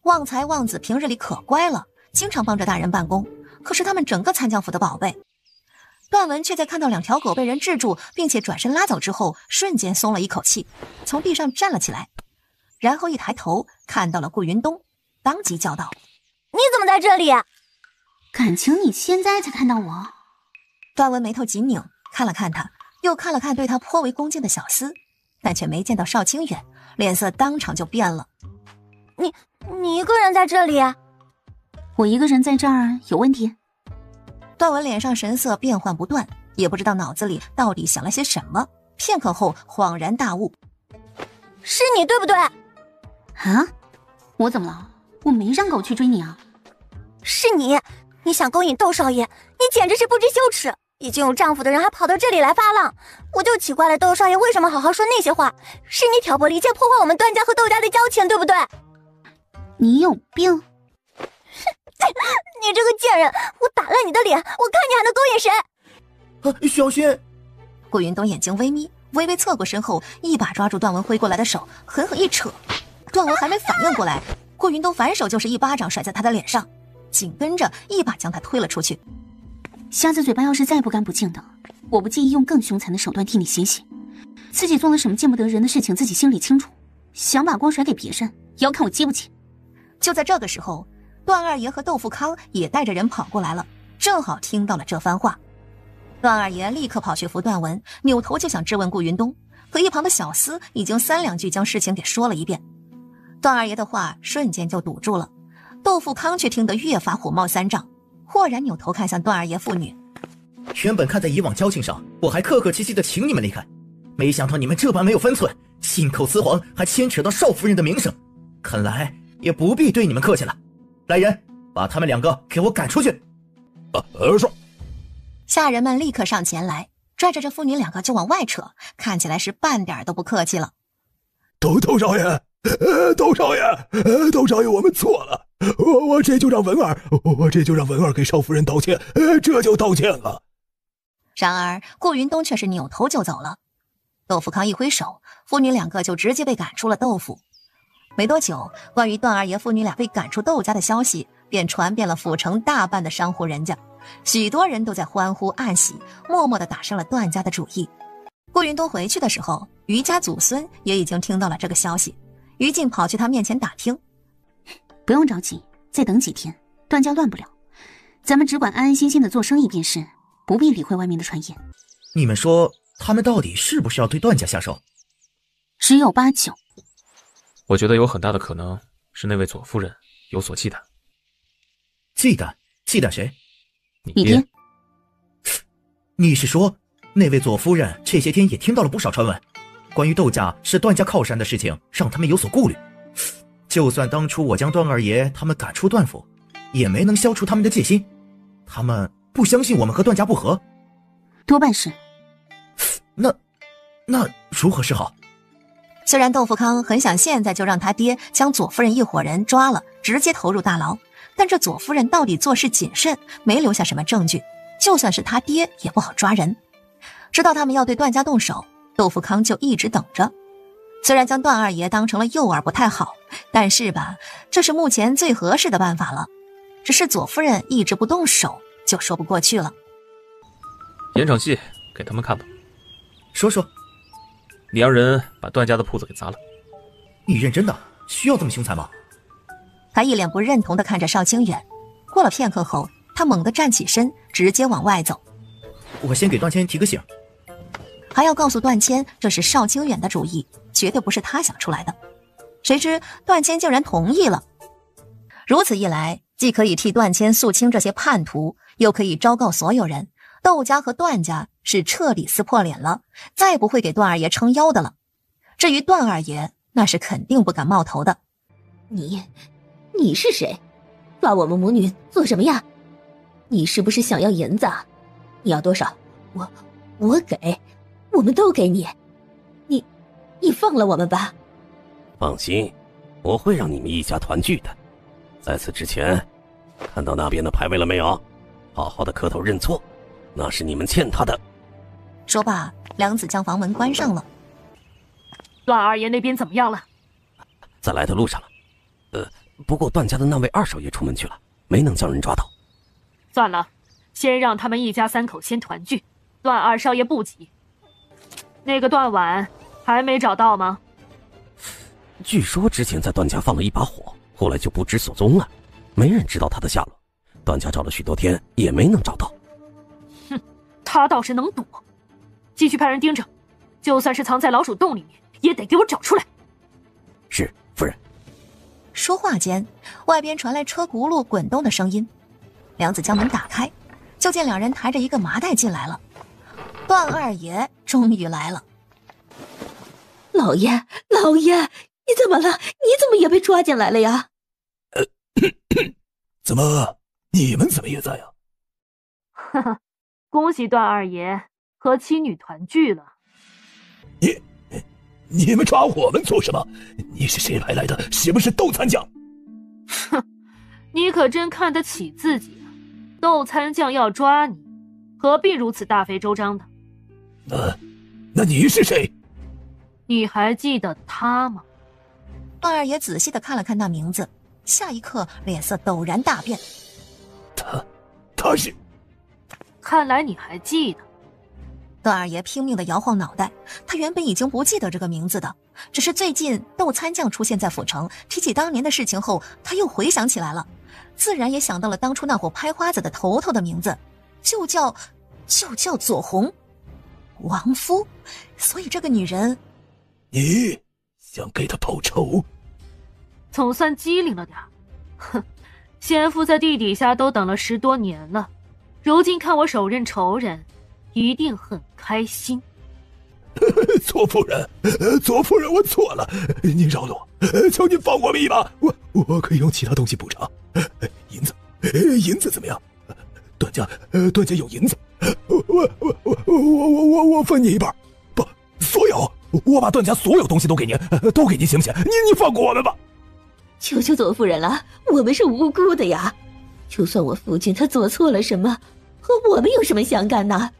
旺财旺子平日里可乖了，经常帮着大人办公，可是他们整个参将府的宝贝。段文却在看到2条狗被人制住，并且转身拉走之后，瞬间松了一口气，从地上站了起来，然后一抬头看到了顾云东，当即叫道：你怎么在这里？感情你现在才看到我？段文眉头紧拧，看了看他，又看了看对他颇为恭敬的小厮，但却没见到邵清远，脸色当场就变了。你一个人在这里？我一个人在这儿有问题？段文脸上神色变幻不断，也不知道脑子里到底想了些什么，片刻后恍然大悟：是你对不对？啊？我怎么了？我没让狗去追你啊。是你想勾引窦少爷，你简直是不知羞耻！已经有丈夫的人还跑到这里来发浪，我就奇怪了，窦少爷为什么好好说那些话？是你挑拨离间，破坏我们段家和窦家的交情，对不对？你有病！你这个贱人，我打烂你的脸，我看你还能勾引谁？小心！顾云东眼睛微眯，微微侧过身后，一把抓住段文挥过来的手，狠狠一扯。段文还没反应过来，顾云东反手就是一巴掌甩在他的脸上，紧跟着一把将他推了出去。瞎子嘴巴要是再不干不净的，我不介意用更凶残的手段替你洗洗。自己做了什么见不得人的事情，自己心里清楚，想把锅甩给别人，也要看我接不接。就在这个时候，段二爷和窦富康也带着人跑过来了，正好听到了这番话。段二爷立刻跑去扶段文，扭头就想质问顾云东，可一旁的小厮已经3两句将事情给说了一遍。段二爷的话瞬间就堵住了，窦富康却听得越发火冒三丈，豁然扭头看向段二爷父女。原本看在以往交情上，我还客客气气的请你们离开，没想到你们这般没有分寸，信口雌黄，还牵扯到邵夫人的名声，看来也不必对你们客气了。来人，把他们2个给我赶出去！是。下人们立刻上前来，拽着这父女2个就往外扯，看起来是半点都不客气了。窦少爷，窦少爷，我们错了，我这就让文儿给邵夫人道歉，这就道歉了。然而顾云东却是扭头就走了。豆腐康一挥手，父女两个就直接被赶出了豆腐。没多久，关于段二爷父女俩被赶出窦家的消息便传遍了府城大半的商户人家，许多人都在欢呼暗喜，默默地打上了段家的主意。顾云东回去的时候，于家祖孙也已经听到了这个消息。于禁跑去他面前打听，不用着急，再等几天，段家乱不了，咱们只管安安心心的做生意便是，不必理会外面的传言。你们说他们到底是不是要对段家下手？十有八九。我觉得有很大的可能是那位左夫人有所忌惮。忌惮？忌惮谁？你爹。你是说那位左夫人这些天也听到了不少传闻，关于窦家是段家靠山的事情，让他们有所顾虑。就算当初我将段二爷他们赶出段府，也没能消除他们的戒心。他们不相信我们和段家不和？多半是。那如何是好？虽然窦富康很想现在就让他爹将左夫人一伙人抓了，直接投入大牢，但这左夫人到底做事谨慎，没留下什么证据，就算是他爹也不好抓人。知道他们要对段家动手，窦富康就一直等着。虽然将段二爷当成了诱饵不太好，但是吧，这是目前最合适的办法了。只是左夫人一直不动手，就说不过去了。演场戏给他们看吧。说说。你让人把段家的铺子给砸了。你认真的？需要这么凶残吗？他一脸不认同地看着邵清远。过了片刻后，他猛地站起身，直接往外走。我先给段谦提个醒。还要告诉段谦这是邵清远的主意，绝对不是他想出来的。谁知段谦竟然同意了。如此一来，既可以替段谦肃清这些叛徒，又可以昭告所有人，窦家和段家是彻底撕破脸了，再不会给段二爷撑腰的了。至于段二爷，那是肯定不敢冒头的。你是谁？抓我们母女做什么呀？你是不是想要银子啊？你要多少？我给，我们都给你。你放了我们吧。放心，我会让你们一家团聚的。在此之前，看到那边的牌位了没有？好好的磕头认错，那是你们欠他的。说罢，梁子将房门关上了。段二爷那边怎么样了？在来的路上了。不过段家的那位二少爷出门去了，没能将人抓到。算了，先让他们一家三口先团聚，段二少爷不急。那个段婉还没找到吗？据说之前在段家放了一把火，后来就不知所踪了，没人知道他的下落。段家找了许多天也没能找到。哼，他倒是能躲。继续派人盯着，就算是藏在老鼠洞里面，也得给我找出来。是，夫人。说话间，外边传来车轱辘滚动的声音。梁子将门打开，就见两人抬着一个麻袋进来了。段二爷终于来了。老爷，你怎么了？你怎么也被抓进来了呀？怎么，你们怎么也在呀？呵呵，恭喜段二爷和妻女团聚了。你们抓我们做什么？你是谁派来的？是不是窦参将？哼，你可真看得起自己啊！窦参将要抓你，何必如此大费周章的？那你是谁？你还记得他吗？段二爷仔细地看了看那名字，下一刻脸色陡然大变。他是……看来你还记得。段二爷拼命地摇晃脑袋，他原本已经不记得这个名字的，只是最近窦参将出现在府城，提起当年的事情后，他又回想起来了，自然也想到了当初那伙拍花子的头头的名字，就叫左红，王夫。所以这个女人，你想给她报仇？总算机灵了点。哼，先父在地底下都等了10多年了，如今看我手刃仇人，一定很开心。左夫人，我错了，您饶了我，求您放我们一马，我可以用其他东西补偿。银子怎么样？段家有银子，我分你一半，不，所有，我把段家所有东西都给您，行不行？你放过我们吧。求求左夫人了，我们是无辜的呀！就算我父亲他做错了什么，和我们有什么相干呢？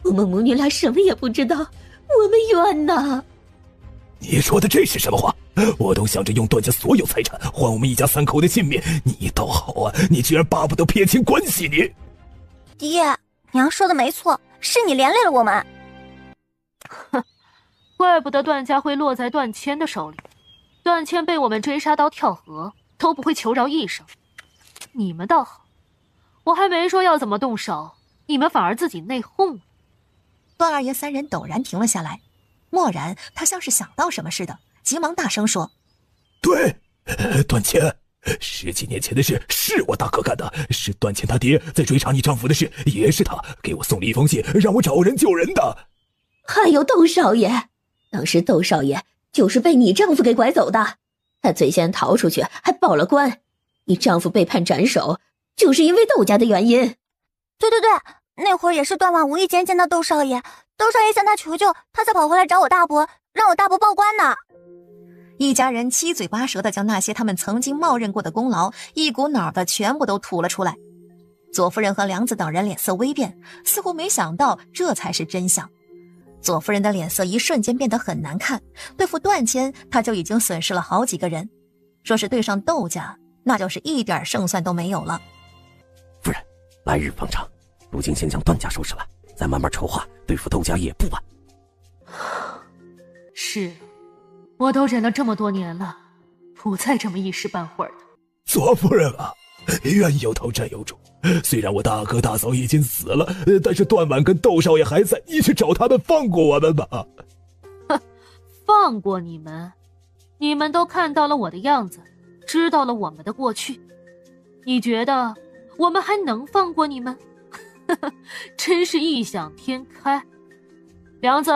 我们母女俩什么也不知道，我们冤呐！你说的这是什么话？我都想着用段家所有财产换我们一家3口的性命，你倒好啊，你居然巴不得撇清关系！你爹，娘说的没错，是你连累了我们。哼，怪不得段家会落在段谦的手里，段谦被我们追杀到跳河都不会求饶一声。你们倒好，我还没说要怎么动手，你们反而自己内讧了。段二爷3人陡然停了下来，蓦然他像是想到什么似的，急忙大声说：对，段谦，10几年前的事是我大哥干的，是段谦他爹在追查你丈夫的事，也是他给我送了一封信，让我找人救人的。还有窦少爷，当时窦少爷就是被你丈夫给拐走的，他最先逃出去，还报了官。你丈夫被判斩首，就是因为窦家的原因。对，那会儿也是段婉无意间见到窦少爷，窦少爷向他求救，他才跑回来找我大伯，让我大伯报官呢。一家人七嘴八舌地将那些他们曾经冒认过的功劳一股脑的全部都吐了出来。左夫人和梁子等人脸色微变，似乎没想到这才是真相。左夫人的脸色一瞬间变得很难看，对付段谦，他就已经损失了好几个人，说是对上窦家，那就是一点胜算都没有了。夫人，来日方长，如今先将段家收拾了，再慢慢筹划对付窦家也不晚。是，我都忍了这么多年了，不再这么一时半会儿的。左夫人啊，冤有头债有主，虽然我大哥大嫂已经死了，但是段婉跟窦少爷还在，你去找他们放过我们吧。哼，放过你们？你们都看到了我的样子，知道了我们的过去，你觉得我们还能放过你们？真是异想天开。梁子。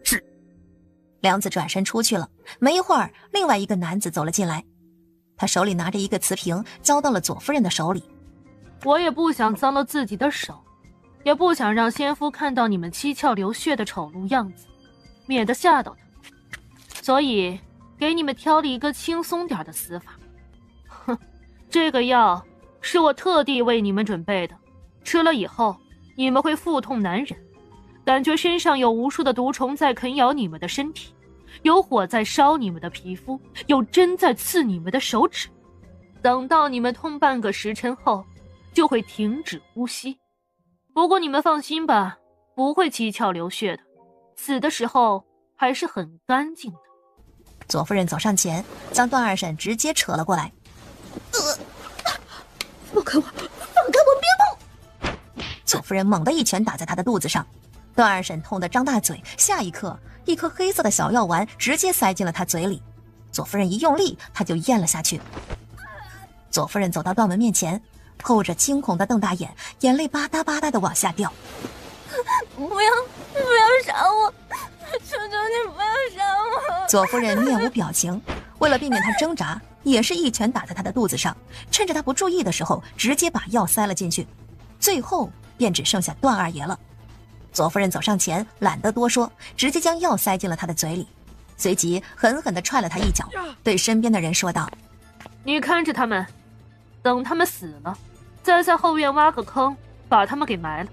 是。梁子转身出去了，没一会儿，另外一个男子走了进来，他手里拿着一个瓷瓶，交到了左夫人的手里。我也不想脏了自己的手，也不想让先夫看到你们七窍流血的丑陋样子，免得吓到他，所以给你们挑了一个轻松点的死法。哼，这个药是我特地为你们准备的，吃了以后你们会腹痛难忍，感觉身上有无数的毒虫在啃咬你们的身体，有火在烧你们的皮肤，有针在刺你们的手指。等到你们痛半个时辰后，就会停止呼吸。不过你们放心吧，不会七窍流血的，死的时候还是很干净的。左夫人走上前，将段二婶直接扯了过来。放开我，放开我，别碰！左夫人猛地一拳打在他的肚子上，段二婶痛得张大嘴，下一刻一颗黑色的小药丸直接塞进了他嘴里，左夫人一用力，他就咽了下去。左夫人走到段文面前，透着惊恐的瞪大眼，眼泪吧嗒吧嗒的往下掉。不要杀我，求求你不要杀我！左夫人面无表情，为了避免他挣扎，也是一拳打在他的肚子上，趁着他不注意的时候，直接把药塞了进去。最后便只剩下段二爷了。左夫人走上前，懒得多说，直接将药塞进了他的嘴里，随即狠狠地踹了他一脚，对身边的人说道：你看着他们，等他们死了，再在后院挖个坑，把他们给埋了。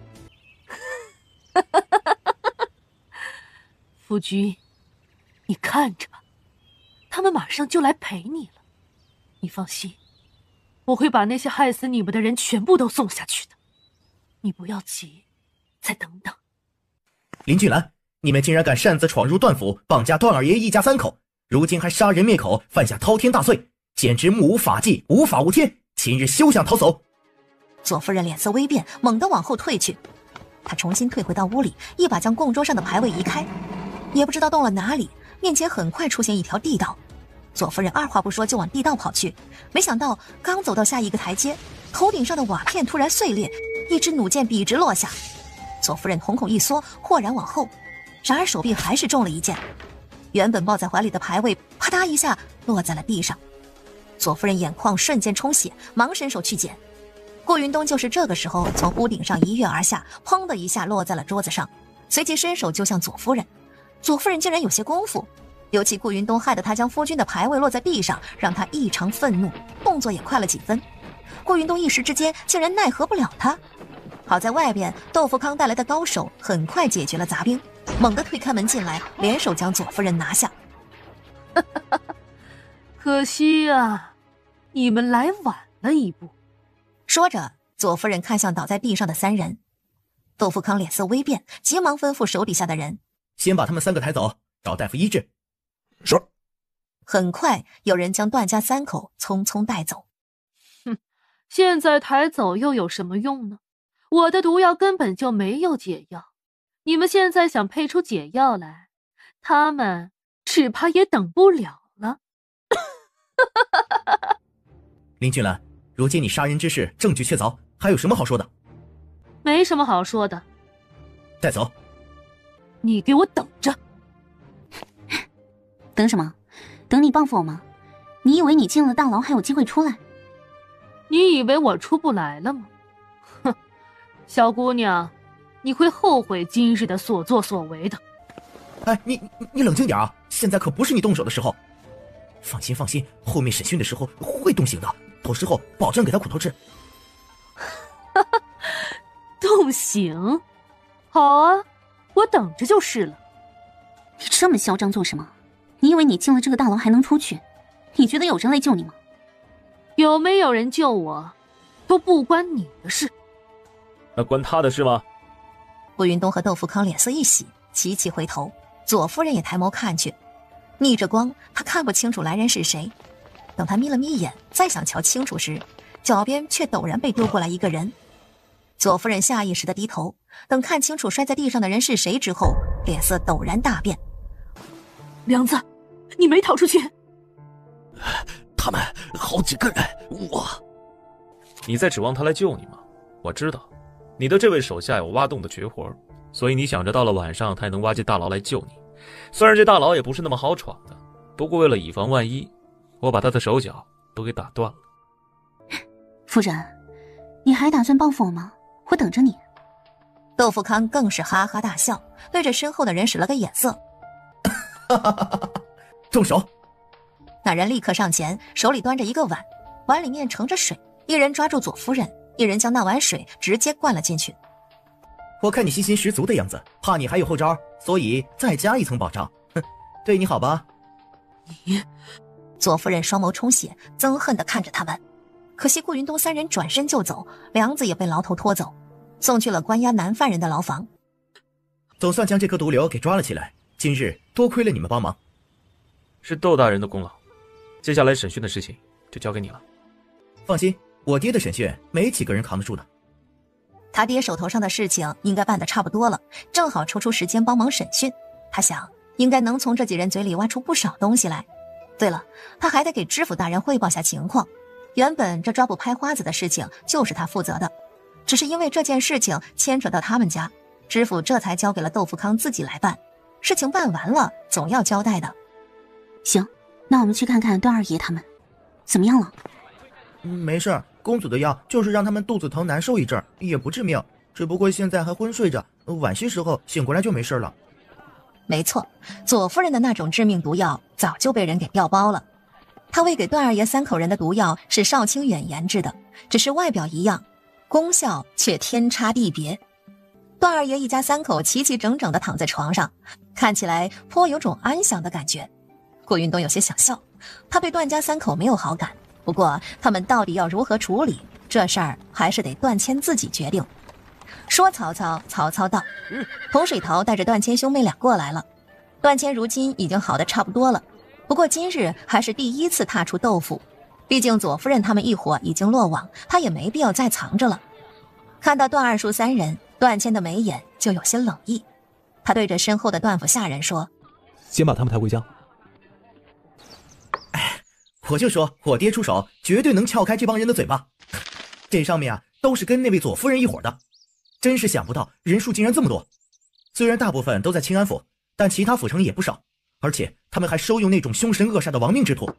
夫君，你看着吧，他们马上就来陪你了。你放心，我会把那些害死你们的人全部都送下去的。你不要急，再等等。林俊兰，你们竟然敢擅自闯入段府，绑架段二爷一家3口，如今还杀人灭口，犯下滔天大罪，简直目无法纪，无法无天，今日休想逃走！左夫人脸色微变，猛地往后退去。她重新退回到屋里，一把将供桌上的牌位移开，也不知道动了哪里，面前很快出现一条地道。左夫人二话不说就往地道跑去，没想到刚走到下一个台阶，头顶上的瓦片突然碎裂，一支弩箭笔直落下。左夫人瞳孔一缩，豁然往后，然而手臂还是中了一箭，原本抱在怀里的牌位啪嗒一下落在了地上。左夫人眼眶瞬间充血，忙伸手去捡。顾云东就是这个时候从屋顶上一跃而下，砰的一下落在了桌子上，随即伸手就向左夫人。左夫人竟然有些功夫，尤其顾云东害得他将夫君的牌位落在地上，让他异常愤怒，动作也快了几分。顾云东一时之间竟然奈何不了他。好在外边豆腐康带来的高手很快解决了杂兵，猛地推开门进来，联手将左夫人拿下。可惜啊，你们来晚了一步。说着，左夫人看向倒在地上的3人。窦富康脸色微变，急忙吩咐手底下的人：先把他们3个抬走，找大夫医治。是。很快，有人将段家3口匆匆带走。哼，现在抬走又有什么用呢？我的毒药根本就没有解药，你们现在想配出解药来，他们只怕也等不了了。林俊兰，如今你杀人之事证据确凿，还有什么好说的？没什么好说的。带走。你给我等着。等什么？等你报复我吗？你以为你进了大牢还有机会出来？你以为我出不来了吗？哼，小姑娘，你会后悔今日的所作所为的。哎，你冷静点啊！现在可不是你动手的时候。放心，后面审讯的时候会动刑的，到时候保证给他苦头吃。动刑？好啊，我等着就是了。你这么嚣张做什么？你以为你进了这个大牢还能出去？你觉得有人来救你吗？有没有人救我，都不关你的事。那关他的事吗？顾云东和窦富康脸色一喜，齐齐回头。左夫人也抬眸看去，逆着光，她看不清楚来人是谁。等她眯了眯眼，再想瞧清楚时，脚边却陡然被丢过来一个人。左夫人下意识地低头，等看清楚摔在地上的人是谁之后，脸色陡然大变。梁子，你没逃出去？他们好几个人，你在指望他来救你吗？我知道，你的这位手下有挖洞的绝活，所以你想着到了晚上他也能挖进大牢来救你。虽然这大牢也不是那么好闯的，不过为了以防万一，我把他的手脚都给打断了。夫人，你还打算报复我吗？我等着你。窦富康更是哈哈大笑，对着身后的人使了个眼色。动手！那人立刻上前，手里端着一个碗，碗里面盛着水，一人抓住左夫人，一人将那碗水直接灌了进去。我看你信心十足的样子，怕你还有后招，所以再加一层保障。哼，对你好吧？你……左夫人双眸充血，憎恨地看着他们。可惜顾云东3人转身就走，梁子也被牢头拖走，送去了关押男犯人的牢房。总算将这颗毒瘤给抓了起来，今日多亏了你们帮忙。是窦大人的功劳，接下来审讯的事情就交给你了。放心，我爹的审讯没几个人扛得住的。他爹手头上的事情应该办得差不多了，正好抽出时间帮忙审讯。他想应该能从这几人嘴里挖出不少东西来。对了，他还得给知府大人汇报下情况。原本这抓捕拍花子的事情就是他负责的，只是因为这件事情牵扯到他们家，知府这才交给了窦富康自己来办。事情办完了，总要交代的。行，那我们去看看段二爷他们怎么样了。没事，公主的药就是让他们肚子疼难受一阵，也不致命，只不过现在还昏睡着，晚些时候醒过来就没事了。没错，左夫人的那种致命毒药早就被人给调包了。他喂给段二爷3口人的毒药是邵清远研制的，只是外表一样，功效却天差地别。段二爷一家3口齐齐整整地躺在床上，看起来颇有种安详的感觉。顾云东有些想笑，他对段家3口没有好感，不过他们到底要如何处理，这事儿还是得段谦自己决定。说曹操，曹操到。洪水桃带着段谦兄妹俩过来了。段谦如今已经好得差不多了，不过今日还是第一次踏出窦府，毕竟左夫人他们一伙已经落网，他也没必要再藏着了。看到段二叔3人，段谦的眉眼就有些冷意。他对着身后的段府下人说：先把他们抬回家。我就说我爹出手绝对能撬开这帮人的嘴巴。这上面都是跟那位左夫人一伙的，真是想不到人数竟然这么多。虽然大部分都在清安府，但其他府城也不少，而且他们还收用那种凶神恶煞的亡命之徒。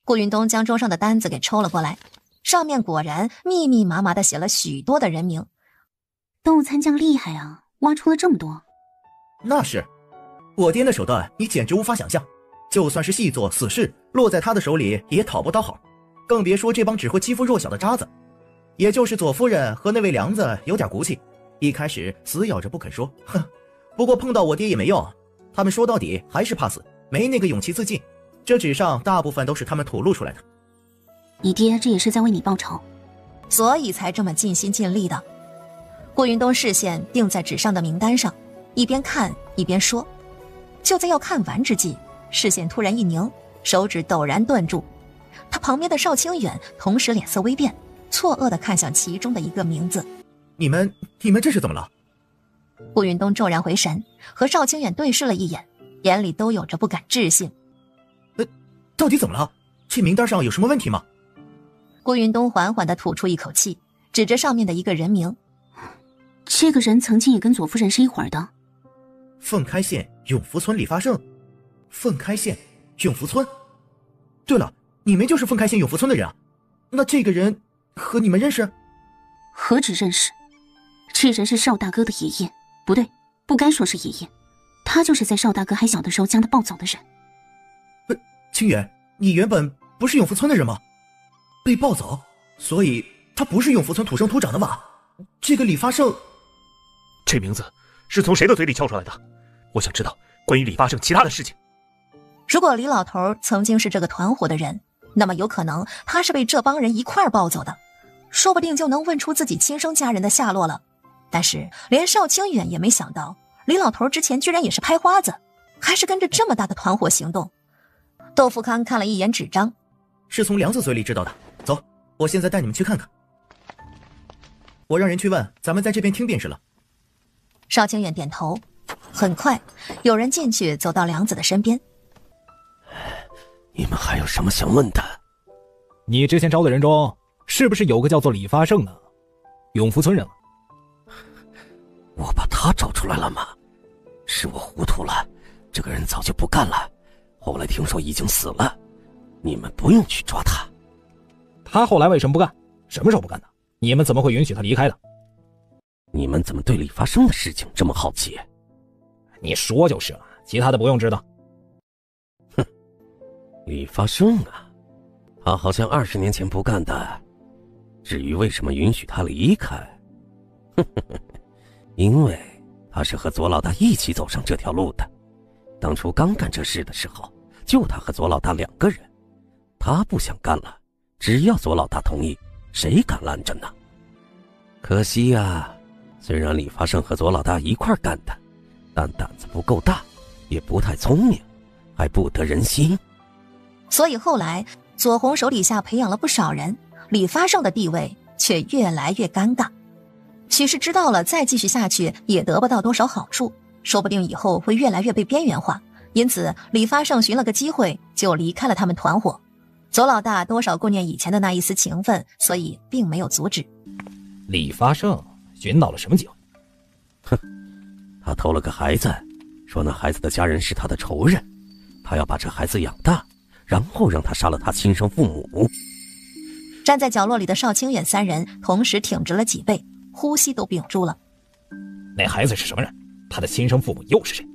顾云东将桌上的单子给抽了过来，上面果然密密麻麻地写了许多的人名。窦参将厉害啊，挖出了这么多。那是，我爹的手段你简直无法想象，就算是细作死士落在他的手里也讨不到好，更别说这帮只会欺负弱小的渣子。也就是左夫人和那位梁子有点骨气，一开始死咬着不肯说，哼，不过碰到我爹也没用，他们说到底还是怕死，没那个勇气自尽。这纸上大部分都是他们吐露出来的。你爹这也是在为你报仇，所以才这么尽心尽力的。顾云东视线定在纸上的名单上，一边看一边说。就在要看完之际，视线突然一凝，手指陡然顿住。他旁边的邵清远同时脸色微变，错愕地看向其中的一个名字。你们这是怎么了？顾云东骤然回神，和邵清远对视了一眼，眼里都有着不敢置信。到底怎么了？这名单上有什么问题吗？顾云东缓缓地吐出一口气，指着上面的一个人名。这个人曾经也跟左夫人是一伙的。凤开县永福村李发胜。凤开县永福村。对了，你们就是凤开县永福村的人啊？那这个人和你们认识？何止认识，这人是邵大哥的爷爷，不对，不该说是爷爷，他就是在邵大哥还小的时候将他抱走的人。清远，你原本不是永福村的人吗？被抱走，所以他不是永福村土生土长的吧？这个李发胜，这名字是从谁的嘴里撬出来的？我想知道关于李发胜其他的事情。如果李老头曾经是这个团伙的人，那么有可能他是被这帮人一块儿抱走的，说不定就能问出自己亲生家人的下落了。但是连邵清远也没想到，李老头之前居然也是拍花子，还是跟着这么大的团伙行动。窦富康看了一眼纸张，是从梁子嘴里知道的。走，我现在带你们去看看。我让人去问，咱们在这边听便是了。邵清远点头。很快有人进去，走到梁子的身边。你们还有什么想问的？你之前招的人中是不是有个叫做李发胜的永福村人了？我把他找出来了吗？是我糊涂了，这个人早就不干了，后来听说已经死了，你们不用去抓他。他后来为什么不干？什么时候不干的？你们怎么会允许他离开的？你们怎么对李发生的事情这么好奇？你说就是了，其他的不用知道。哼，李发生啊，他好像20年前不干的。至于为什么允许他离开，因为他是和左老大一起走上这条路的。当初刚干这事的时候，就他和左老大2个人，他不想干了，只要左老大同意，谁敢拦着呢？可惜呀，虽然李发胜和左老大一块干的，但胆子不够大，也不太聪明，还不得人心。所以后来左红手底下培养了不少人，李发胜的地位却越来越尴尬。许是知道了再继续下去也得不到多少好处，说不定以后会越来越被边缘化，因此李发胜寻了个机会就离开了他们团伙。左老大多少顾念以前的那一丝情分，所以并没有阻止。李发胜寻到了什么机会？哼，他偷了个孩子，说那孩子的家人是他的仇人，他要把这孩子养大，然后让他杀了他亲生父母。站在角落里的邵清远3人同时挺直了脊背，呼吸都屏住了。那孩子是什么人？他的亲生父母又是谁？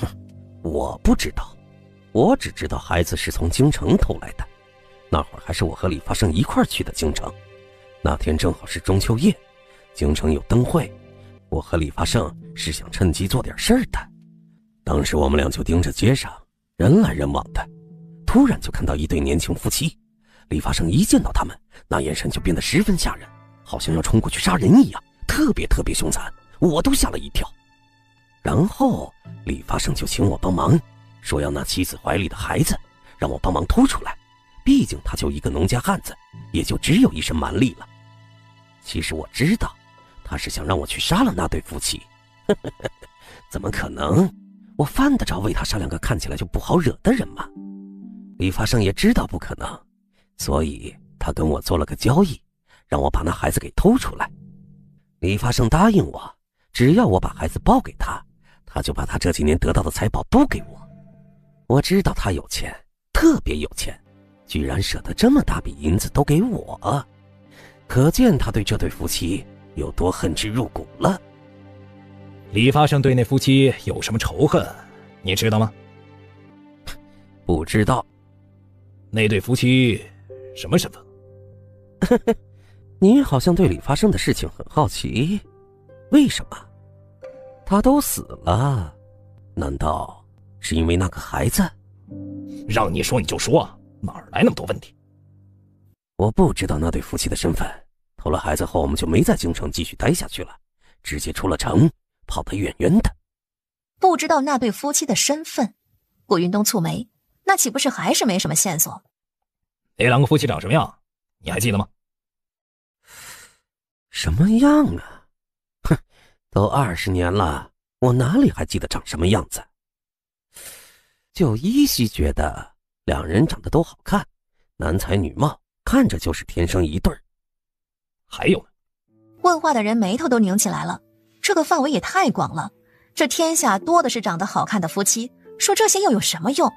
哼，我不知道，我只知道孩子是从京城偷来的。那会儿还是我和李发胜一块去的京城，那天正好是中秋夜，京城有灯会，我和李发胜是想趁机做点事儿的。当时我们俩就盯着街上人来人往的，突然就看到一对年轻夫妻。李发胜一见到他们，那眼神就变得十分吓人，好像要冲过去杀人一样，特别凶残，我都吓了一跳。然后李发胜就请我帮忙，说要拿妻子怀里的孩子，让我帮忙偷出来，毕竟他就一个农家汉子，也就只有一身蛮力了。其实我知道他是想让我去杀了那对夫妻，怎么可能？我犯得着为他杀2个看起来就不好惹的人吗？李发胜也知道不可能，所以他跟我做了个交易，让我把那孩子给偷出来。李发胜答应我，只要我把孩子抱给他，他就把他这几年得到的财宝都给我。我知道他有钱，特别有钱，居然舍得这么大笔银子都给我，可见他对这对夫妻有多恨之入骨了。李发胜对那夫妻有什么仇恨，你知道吗？不知道。那对夫妻什么身份？你好像对李发胜的事情很好奇，为什么？他都死了，难道是因为那个孩子？让你说你就说，哪儿来那么多问题？我不知道那对夫妻的身份，偷了孩子后我们就没在京城继续待下去了，直接出了城，跑得远远的。不知道那对夫妻的身份，顾云东蹙眉，那岂不是还是没什么线索？那两个夫妻长什么样，你还记得吗？什么样啊？哼，都20年了，我哪里还记得长什么样子？就依稀觉得两人长得都好看，男才女貌，看着就是天生一对儿。还有呢？问话的人眉头都拧起来了，这个范围也太广了，这天下多的是长得好看的夫妻，说这些又有什么用？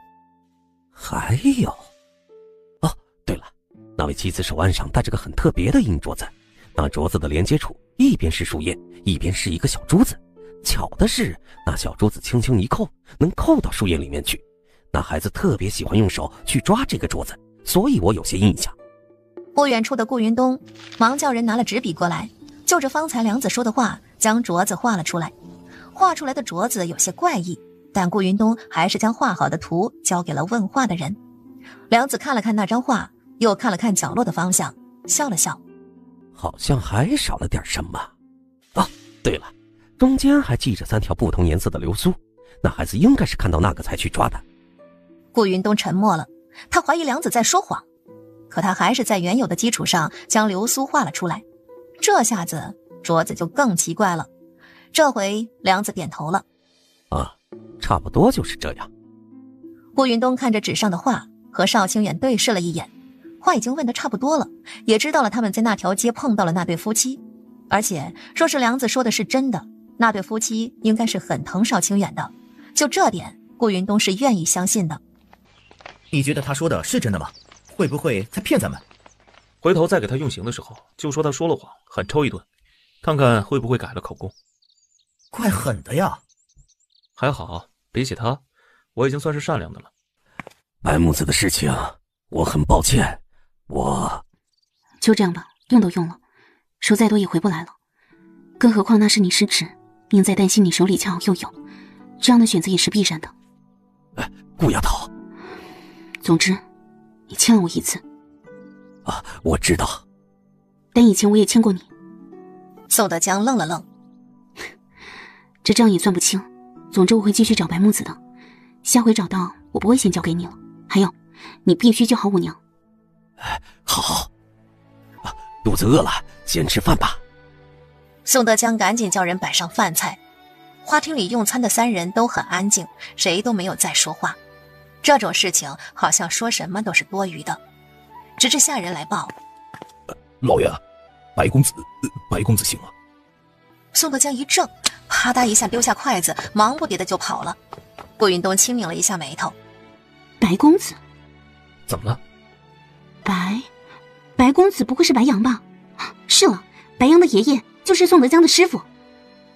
还有，哦，对了，那位妻子手腕上戴着个很特别的银镯子，那镯子的连接处一边是树叶，一边是一个小珠子，巧的是那小珠子轻轻一扣，能扣到树叶里面去。那孩子特别喜欢用手去抓这个镯子，所以我有些印象。不远处的顾云东忙叫人拿了纸笔过来，就着方才梁子说的话将镯子画了出来。画出来的镯子有些怪异，但顾云东还是将画好的图交给了问话的人。梁子看了看那张画，又看了看角落的方向，笑了笑，好像还少了点什么。哦，对了，中间还系着3条不同颜色的流苏，那孩子应该是看到那个才去抓的。顾云东沉默了，他怀疑梁子在说谎，可他还是在原有的基础上将流苏画了出来。这下子镯子就更奇怪了。这回梁子点头了，啊，差不多就是这样。顾云东看着纸上的画，和邵清远对视了一眼，话已经问得差不多了，也知道了他们在那条街碰到了那对夫妻，而且说是梁子说的是真的，那对夫妻应该是很疼邵清远的，就这点顾云东是愿意相信的。你觉得他说的是真的吗？会不会在骗咱们？回头再给他用刑的时候，就说他说了谎，狠抽一顿，看看会不会改了口供。怪狠的呀！还好，比起他，我已经算是善良的了。白木子的事情，我很抱歉，就这样吧，用都用了，说再多也回不来了。更何况那是你失职，宁在担心你手里恰好又有，这样的选择也是必然的。顾丫头，总之，你欠了我一次。啊，我知道。但以前我也欠过你。宋德江愣了愣，这账也算不清。总之我会继续找白木子的，下回找到我不会先交给你了。还有，你必须救好我娘。好。肚子饿了，先吃饭吧。宋德江赶紧叫人摆上饭菜。花厅里用餐的3人都很安静，谁都没有再说话。这种事情好像说什么都是多余的。直至下人来报，老爷，白公子醒了。宋德江一怔，啪嗒一下丢下筷子，忙不迭的就跑了。顾云东轻拧了一下眉头，白公子怎么了？白公子不会是白杨吧？是了，白杨的爷爷就是宋德江的师傅。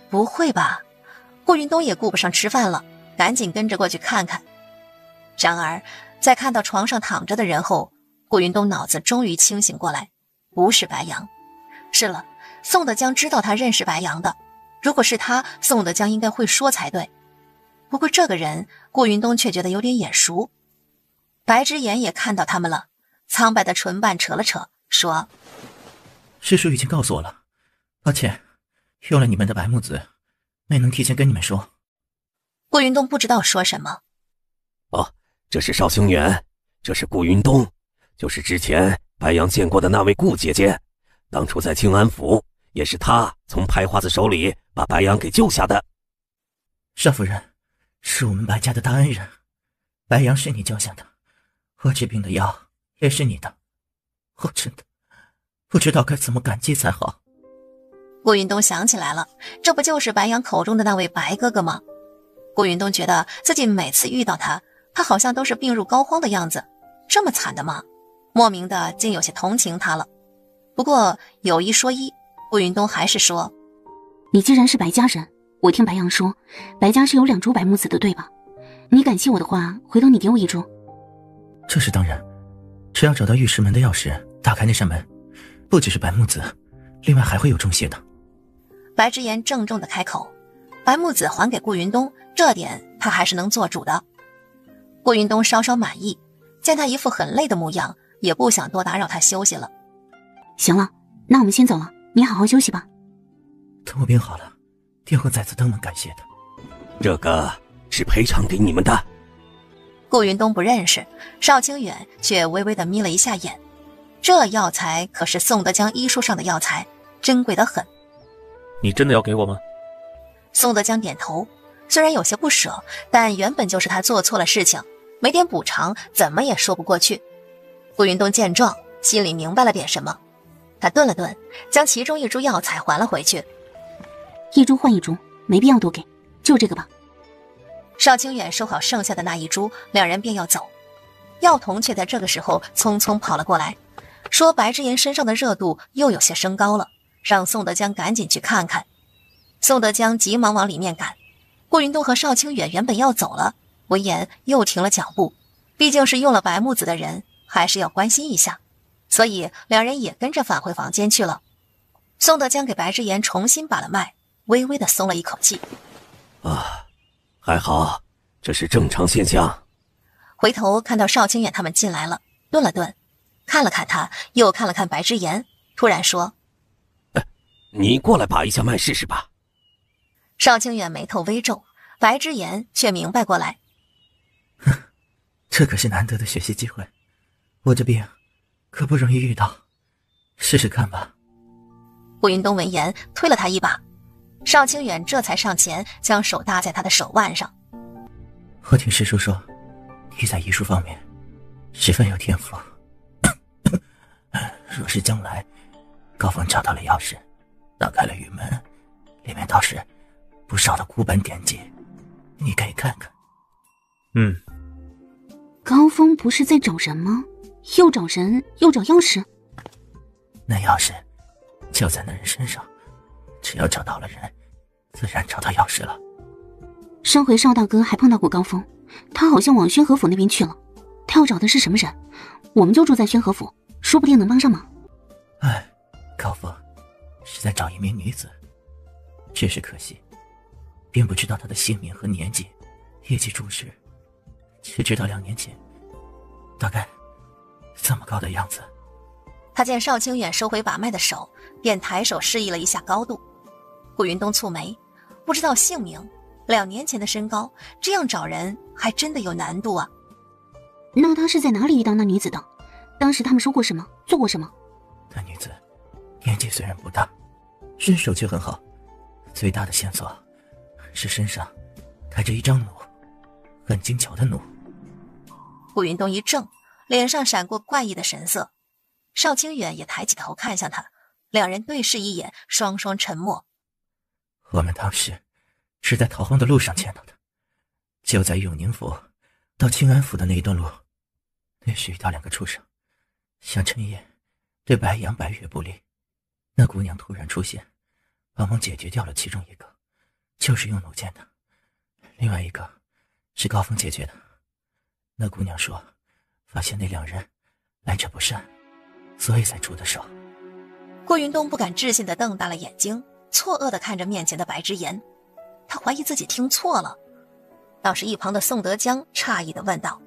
不会吧？顾云东也顾不上吃饭了，赶紧跟着过去看看。然而在看到床上躺着的人后，顾云东脑子终于清醒过来，不是白杨。是了，宋德江知道他认识白杨的，如果是他，宋德江应该会说才对。不过这个人，顾云东却觉得有点眼熟。白之言也看到他们了，苍白的唇瓣扯了扯，说：师叔已经告诉我了，抱歉，用了你们的白木子，没能提前跟你们说。顾云东不知道说什么。哦，这是邵清远，这是顾云东，就是之前白杨见过的那位顾姐姐，当初在静安府也是她从拍花子手里把白杨给救下的。邵夫人是我们白家的大恩人，白杨是你救下的，我治病的药也是你的，我真的不知道该怎么感激才好。顾云东想起来了，这不就是白杨口中的那位白哥哥吗？顾云东觉得自己每次遇到他好像都是病入膏肓的样子，这么惨的吗？莫名的竟有些同情他了。不过有一说一，顾云东还是说：你既然是白家人，我听白杨说白家是有2株白木子的，对吧？你感谢我的话，回头你给我1株。这是当然，只要找到御石门的钥匙，打开那扇门，不只是白木子，另外还会有重谢的。白之言郑重的开口。白木子还给顾云东，这点他还是能做主的。顾云东稍稍满意，见他一副很累的模样，也不想多打扰他休息了。行了，那我们先走了，你好好休息吧。等我病好了，定会再次登门感谢的。这个是赔偿给你们的。顾云东不认识，邵清远却微微地眯了一下眼。这药材可是宋德江医书上的药材，珍贵得很。你真的要给我吗？宋德江点头，虽然有些不舍，但原本就是他做错了事情，没点补偿怎么也说不过去。顾云东见状，心里明白了点什么，他顿了顿，将其中一株药材还了回去。一株换一株，没必要多给，就这个吧。邵清远收好剩下的那一株，两人便要走。药童却在这个时候匆匆跑了过来，说白之言身上的热度又有些升高了，让宋德江赶紧去看看。宋德江急忙往里面赶，顾云东和邵清远原本要走了，闻言又停了脚步，毕竟是用了白木子的人，还是要关心一下，所以两人也跟着返回房间去了。宋德江给白之言重新把了脉，微微的松了一口气。还好，这是正常现象。回头看到邵清远他们进来了，顿了顿，看了看他，又看了看白之言，突然说：你过来把一下脉试试吧。邵清远眉头微皱，白之言却明白过来。这可是难得的学习机会，我这病可不容易遇到，试试看吧。顾云东闻言推了他一把，邵清远这才上前将手搭在他的手腕上。我听师叔说，你在医术方面十分有天赋。若是将来高峰找到了钥匙，打开了玉门，里面倒是不少的古本典籍，你可以看看。高峰不是在找人吗？又找人又找钥匙？那钥匙就在那人身上，只要找到了人，自然找到钥匙了。上回邵大哥还碰到过高峰，他好像往宣和府那边去了。他要找的是什么人？我们就住在宣和府，说不定能帮上忙。高峰是在找一名女子，只是可惜并不知道她的姓名和年纪以及住址，只知道2年前大概这么高的样子。他见邵清远收回把脉的手，便抬手示意了一下高度。顾云东蹙眉，不知道姓名，2年前的身高，这样找人还真的有难度啊。那他是在哪里遇到那女子的？当时他们说过什么，做过什么？那女子年纪虽然不大，身手却很好，最大的线索是身上带着一张弩，很精巧的弩。顾云东一怔，脸上闪过怪异的神色。邵清远也抬起头看向他，两人对视一眼，双双沉默。我们当时是在逃荒的路上见到的，就在永宁府到清安府的那一段路。那时遇到2个畜生，想趁夜对白杨白月不利，那姑娘突然出现，帮忙解决掉了其中一个，就是用弩箭的。另外一个是高峰解决的。那姑娘说发现那2人来者不善，所以才出的手。顾云东不敢置信地瞪大了眼睛，错愕地看着面前的白之言，他怀疑自己听错了。倒是一旁的宋德江诧异地问道：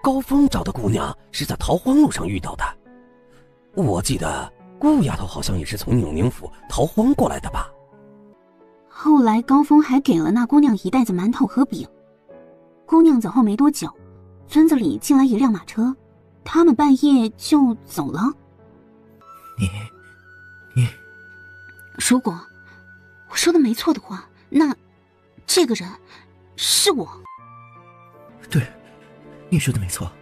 高峰找的姑娘是在逃荒路上遇到的，我记得顾丫头好像也是从永宁府逃荒过来的吧？后来高峰还给了那姑娘一袋子馒头和饼。姑娘走后没多久，村子里进来一辆马车，他们半夜就走了。你如果我说的没错的话，那这个人是我。对，你说的没错，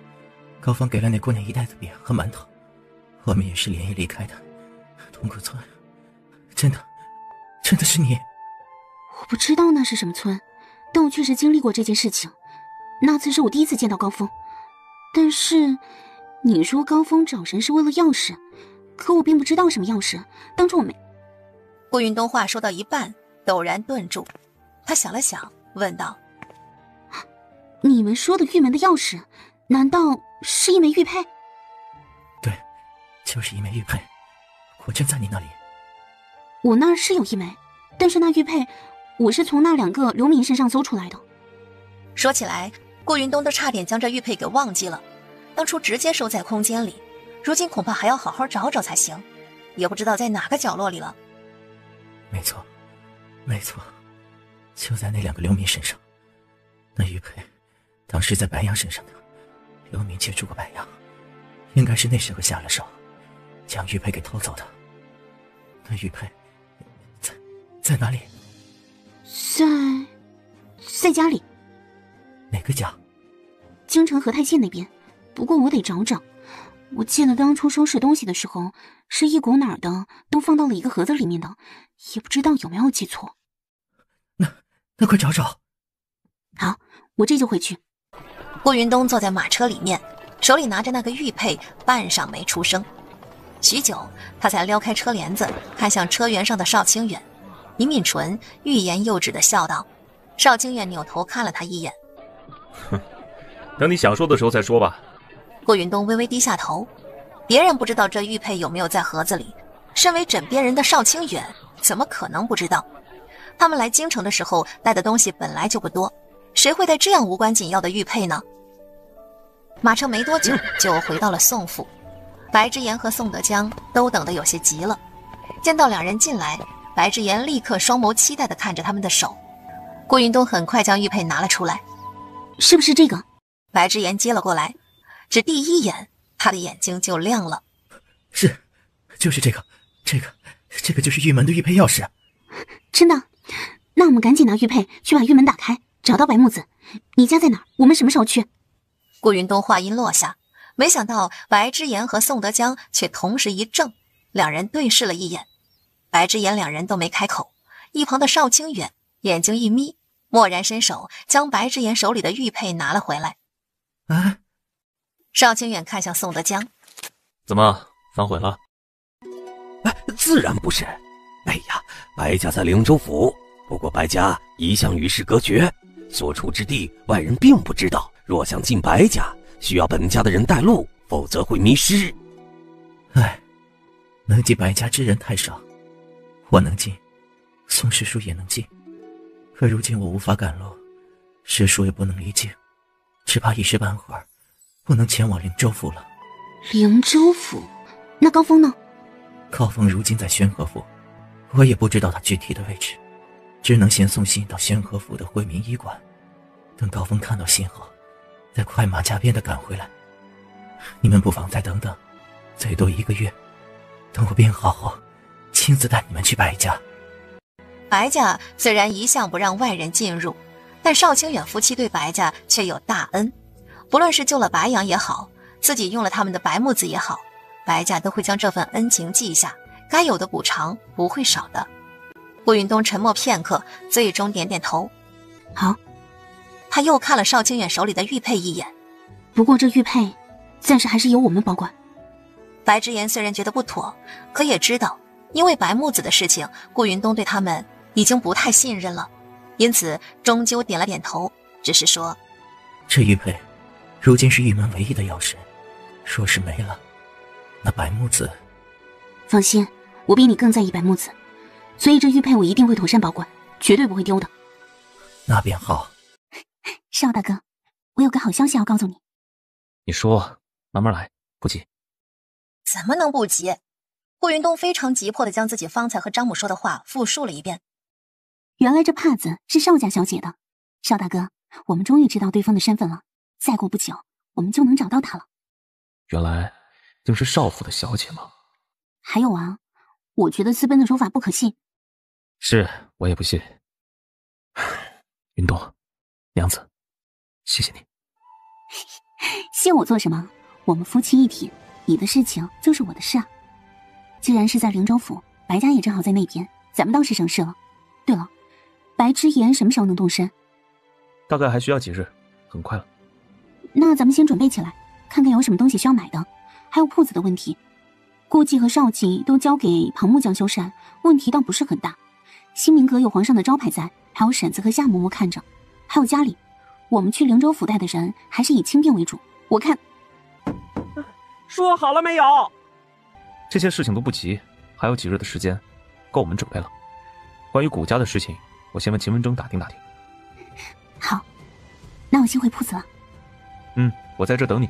高峰给了那姑娘一袋子饼和馒头，我们也是连夜离开的铜鼓村。真的是你。我不知道那是什么村，但我确实经历过这件事情。那次是我第一次见到高峰，但是你说高峰找人是为了钥匙，可我并不知道什么钥匙，当初我没。顾云东话说到一半陡然顿住，他想了想问道：你们说的玉门的钥匙难道是一枚玉佩？对，就是一枚玉佩，我正在你那里。我那儿是有一枚，但是那玉佩我是从那2个流民身上搜出来的。说起来，顾云东都差点将这玉佩给忘记了，当初直接收在空间里，如今恐怕还要好好找找才行，也不知道在哪个角落里了。没错，没错，就在那2个流民身上。那玉佩当时在白羊身上的，流民接触过白羊，应该是那时候下了手，将玉佩给偷走的。那玉佩在哪里？在家里。哪个家？京城和泰县那边，不过我得找找。我记得当初收拾东西的时候，是一股哪儿的都放到了一个盒子里面的，也不知道有没有记错。那快找找。好，我这就回去。顾云东坐在马车里面，手里拿着那个玉佩，半晌没出声。许久，他才撩开车帘子，看向车辕上的邵清远，抿抿唇，欲言又止地笑道。邵清远扭头看了他一眼，哼，等你想说的时候再说吧。顾云东微微低下头，别人不知道这玉佩有没有在盒子里，身为枕边人的邵清远怎么可能不知道？他们来京城的时候带的东西本来就不多，谁会带这样无关紧要的玉佩呢？马车没多久就回到了宋府，白之言和宋德江都等得有些急了。见到2人进来，白之言立刻双眸期待地看着他们的手。顾云东很快将玉佩拿了出来。是不是这个？白之言接了过来，只第一眼他的眼睛就亮了。是，就是这个就是玉门的玉佩钥匙。真的？那我们赶紧拿玉佩去把玉门打开，找到白木子。你家在哪儿？我们什么时候去？顾云东话音落下，没想到白之言和宋德江却同时一怔，2人对视了一眼。白之言2人都没开口，一旁的邵清远眼睛一眯，蓦然伸手将白之言手里的玉佩拿了回来。啊！邵清远看向宋德江，怎么反悔了？自然不是。哎呀，白家在灵州府，不过白家一向与世隔绝，所处之地外人并不知道。若想进白家，需要本家的人带路，否则会迷失。唉，能进白家之人太少，我能进，宋师叔也能进，可如今我无法赶路，师叔也不能离境，只怕一时半会儿不能前往灵州府了。灵州府？那高峰呢？高峰如今在宣和府，我也不知道他具体的位置，只能先送信到宣和府的惠民医馆，等高峰看到信后，再快马加鞭地赶回来。你们不妨再等等，最多1个月，等我病好后，亲自带你们去白家。白家虽然一向不让外人进入，但邵清远夫妻对白家却有大恩，不论是救了白羊也好，自己用了他们的白木子也好，白家都会将这份恩情记下，该有的补偿不会少的。顾云东沉默片刻，最终点点头。好。他又看了邵清远手里的玉佩一眼。不过这玉佩暂时还是由我们保管。白之言虽然觉得不妥，可也知道因为白木子的事情，顾云东对他们已经不太信任了，因此终究点了点头，只是说，这玉佩如今是玉门唯一的钥匙，若是没了，那白木子……放心，我比你更在意白木子，所以这玉佩我一定会妥善保管，绝对不会丢的。那便好。邵大哥，我有个好消息要告诉你。你说，慢慢来，不急。怎么能不急？顾云东非常急迫地将自己方才和张母说的话复述了一遍。原来这帕子是邵家小姐的。邵大哥，我们终于知道对方的身份了，再过不久我们就能找到她了。原来竟是少府的小姐吗？还有啊，我觉得私奔的说法不可信。是，我也不信。云东，娘子，谢谢你。谢我做什么？我们夫妻一体，你的事情就是我的事啊。既然是在灵州府，白家也正好在那边，咱们倒是省事了。对了，白之言什么时候能动身？大概还需要几日，很快了。那咱们先准备起来，看看有什么东西需要买的，还有铺子的问题。顾忌和少忌都交给庞木匠修缮，问题倒不是很大。新明阁有皇上的招牌在，还有婶子和夏嬷嬷看着，还有家里，我们去灵州府带的人还是以轻便为主。我看，说好了没有？这些事情都不急，还有几日的时间，够我们准备了。关于谷家的事情，我先问秦文征打听打听。好，那我先回铺子了。我在这等你，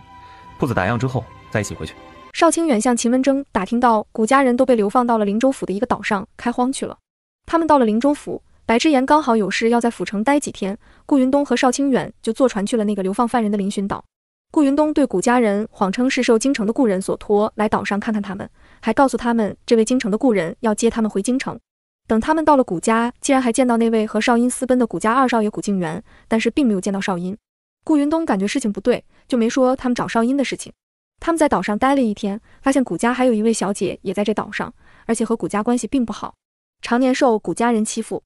铺子打烊之后再一起回去。邵清远向秦文征打听到谷家人都被流放到了灵州府的一个岛上开荒去了。他们到了灵州府，白之言刚好有事要在府城待几天，顾云东和邵清远就坐船去了那个流放犯人的嶙峋岛。顾云东对谷家人谎称是受京城的故人所托来岛上看看他们，还告诉他们这位京城的故人要接他们回京城。等他们到了谷家，竟然还见到那位和邵音私奔的谷家二少爷谷敬元，但是并没有见到邵音。顾云东感觉事情不对，就没说他们找邵音的事情。他们在岛上待了一天，发现谷家还有一位小姐也在这岛上，而且和谷家关系并不好，常年受谷家人欺负。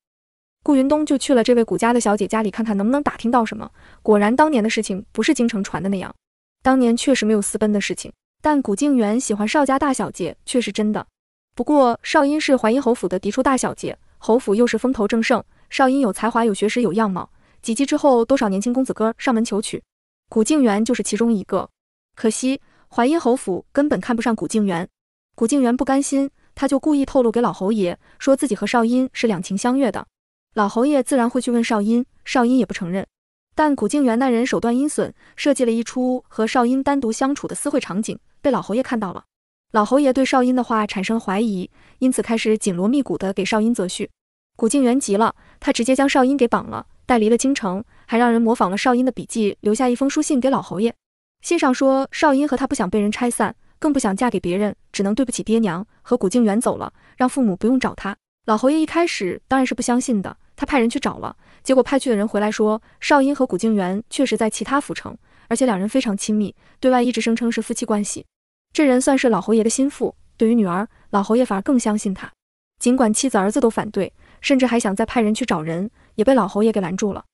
顾云东就去了这位谷家的小姐家里，看看能不能打听到什么。果然当年的事情不是京城传的那样，当年确实没有私奔的事情，但谷敬元喜欢邵家大小姐却是真的。不过邵音是淮阴侯府的嫡出大小姐，侯府又是风头正盛，邵音有才华有学识有样貌，几季之后多少年轻公子哥上门求娶，谷敬元就是其中一个。可惜淮阴侯府根本看不上谷敬元，谷敬元不甘心，他就故意透露给老侯爷，说自己和邵音是两情相悦的。老侯爷自然会去问邵音，邵音也不承认。但谷敬元那人手段阴损，设计了一出和邵音单独相处的私会场景，被老侯爷看到了。老侯爷对邵音的话产生怀疑，因此开始紧锣密鼓地给邵音择婿。谷敬元急了，他直接将邵音给绑了，带离了京城，还让人模仿了邵音的笔记，留下一封书信给老侯爷。信上说邵音和他不想被人拆散，更不想嫁给别人，只能对不起爹娘，和谷敬元走了，让父母不用找他。老侯爷一开始当然是不相信的，他派人去找了，结果派去的人回来说邵音和谷敬元确实在其他府城，而且两人非常亲密，对外一直声称是夫妻关系。这人算是老侯爷的心腹，对于女儿，老侯爷反而更相信他。尽管妻子儿子都反对，甚至还想再派人去找人，也被老侯爷给拦住了。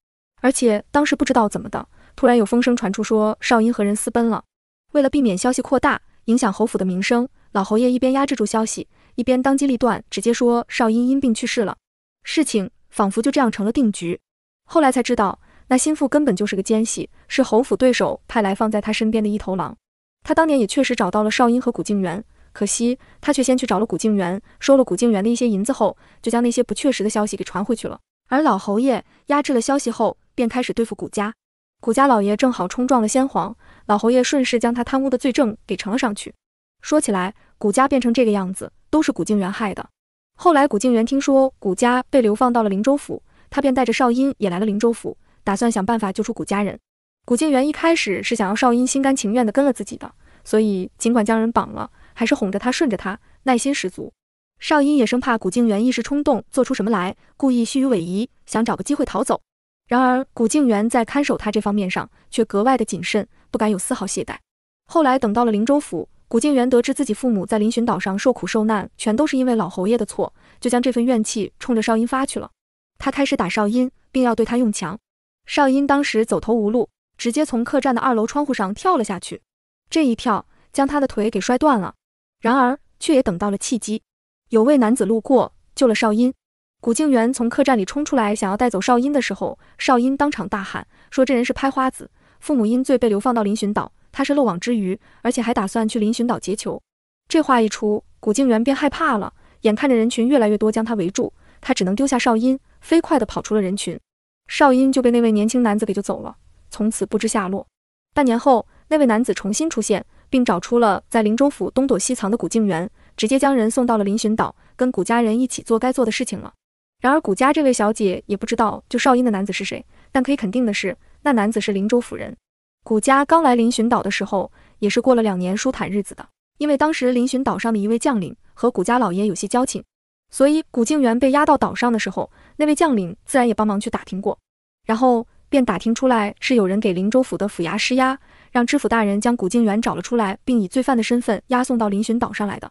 而且当时不知道怎么的，突然有风声传出说邵音和人私奔了。为了避免消息扩大，影响侯府的名声，老侯爷一边压制住消息，一边当机立断，直接说邵音因病去世了。事情仿佛就这样成了定局。后来才知道，那心腹根本就是个奸细，是侯府对手派来放在他身边的一头狼。他当年也确实找到了邵音和谷敬元，可惜他却先去找了谷敬元，收了谷敬元的一些银子后，就将那些不确实的消息给传回去了。而老侯爷压制了消息后，便开始对付谷家。谷家老爷正好冲撞了先皇，老侯爷顺势将他贪污的罪证给呈了上去。说起来，谷家变成这个样子，都是谷敬元害的。后来谷敬元听说谷家被流放到了灵州府，他便带着邵音也来了灵州府，打算想办法救出谷家人。谷敬元一开始是想要邵音心甘情愿地跟了自己的，所以尽管将人绑了，还是哄着他顺着他，耐心十足。邵音也生怕谷敬元一时冲动做出什么来，故意虚与委蛇，想找个机会逃走。然而谷敬元在看守他这方面上却格外的谨慎，不敢有丝毫懈怠。后来等到了灵州府，谷敬元得知自己父母在嶙峋岛上受苦受难，全都是因为老侯爷的错，就将这份怨气冲着邵音发去了。他开始打邵音，并要对他用强。邵音当时走投无路，直接从客栈的2楼窗户上跳了下去，这一跳将他的腿给摔断了。然而却也等到了契机，有位男子路过救了邵音。谷敬元从客栈里冲出来想要带走邵音的时候，邵音当场大喊说这人是拍花子，父母因罪被流放到嶙峋岛，他是漏网之鱼，而且还打算去嶙峋岛劫囚。这话一出，谷敬元便害怕了，眼看着人群越来越多将他围住，他只能丢下邵音，飞快地跑出了人群。邵音就被那位年轻男子给救走了，从此不知下落。半年后，那位男子重新出现，并找出了在灵州府东躲西藏的谷敬元，直接将人送到了嶙峋岛，跟谷家人一起做该做的事情了。然而谷家这位小姐也不知道救邵音的男子是谁，但可以肯定的是，那男子是灵州府人。谷家刚来嶙峋岛的时候，也是过了2年舒坦日子的，因为当时嶙峋岛上的一位将领和谷家老爷有些交情，所以谷敬元被押到岛上的时候，那位将领自然也帮忙去打听过，然后便打听出来是有人给灵州府的府衙施压，让知府大人将谷敬元找了出来，并以罪犯的身份押送到嶙峋岛上来的。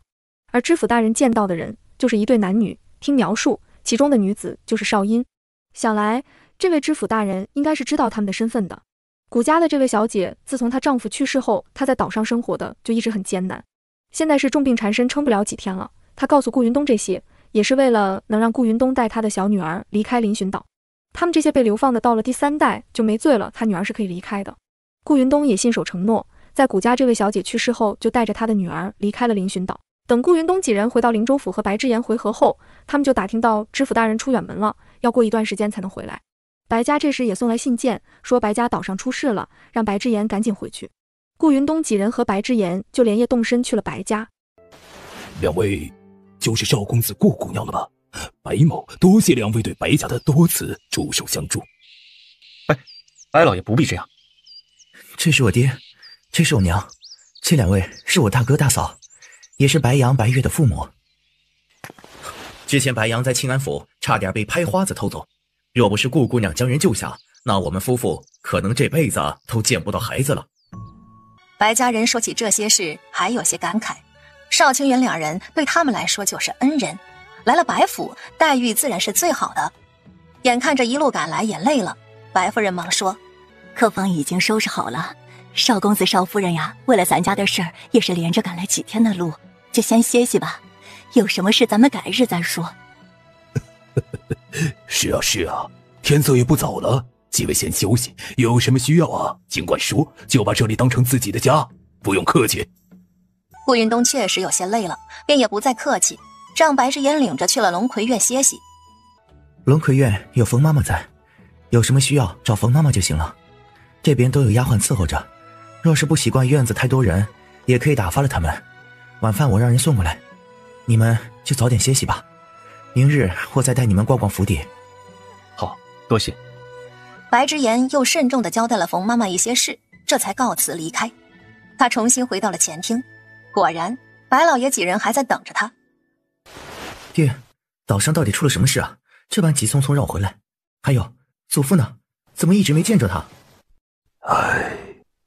而知府大人见到的人就是一对男女，听描述其中的女子就是邵音。想来这位知府大人应该是知道他们的身份的。谷家的这位小姐自从她丈夫去世后，她在岛上生活的就一直很艰难，现在是重病缠身，撑不了几天了。她告诉顾云东这些，也是为了能让顾云东带她的小女儿离开嶙峋岛。他们这些被流放的到了第3代就没罪了，她女儿是可以离开的。顾云东也信守承诺，在谷家这位小姐去世后，就带着她的女儿离开了嶙峋岛。等顾云东几人回到灵州府和白之言回合后，他们就打听到知府大人出远门了，要过一段时间才能回来。白家这时也送来信件，说白家岛上出事了，让白之言赶紧回去。顾云东几人和白之言就连夜动身去了白家。两位就是少公子顾姑娘了吧？白某多谢两位对白家的多次出手相助。白老爷不必这样。这是我爹，这是我娘，这两位是我大哥大嫂，也是白杨白月的父母。之前白杨在庆安府差点被拍花子偷走，若不是顾姑娘将人救下，那我们夫妇可能这辈子都见不到孩子了。白家人说起这些事还有些感慨，邵清远两人对他们来说就是恩人，来了白府待遇自然是最好的。眼看着一路赶来也累了，白夫人忙说：客房已经收拾好了，少公子少夫人呀，为了咱家的事儿也是连着赶来几天的路，就先歇息吧，有什么事咱们改日再说。是啊，天色也不早了，几位先休息，有什么需要啊尽管说，就把这里当成自己的家，不用客气。顾云东确实有些累了，便也不再客气，让白之言领着去了龙葵院歇息。龙葵院有冯妈妈在，有什么需要找冯妈妈就行了，这边都有丫鬟伺候着，若是不习惯院子太多人，也可以打发了他们。晚饭我让人送过来，你们就早点歇息吧，明日我再带你们逛逛府邸。好，多谢。白之言又慎重地交代了冯妈妈一些事，这才告辞离开。他重新回到了前厅，果然白老爷几人还在等着他。爹，岛上到底出了什么事啊？这般急匆匆让我回来。还有祖父呢？怎么一直没见着他？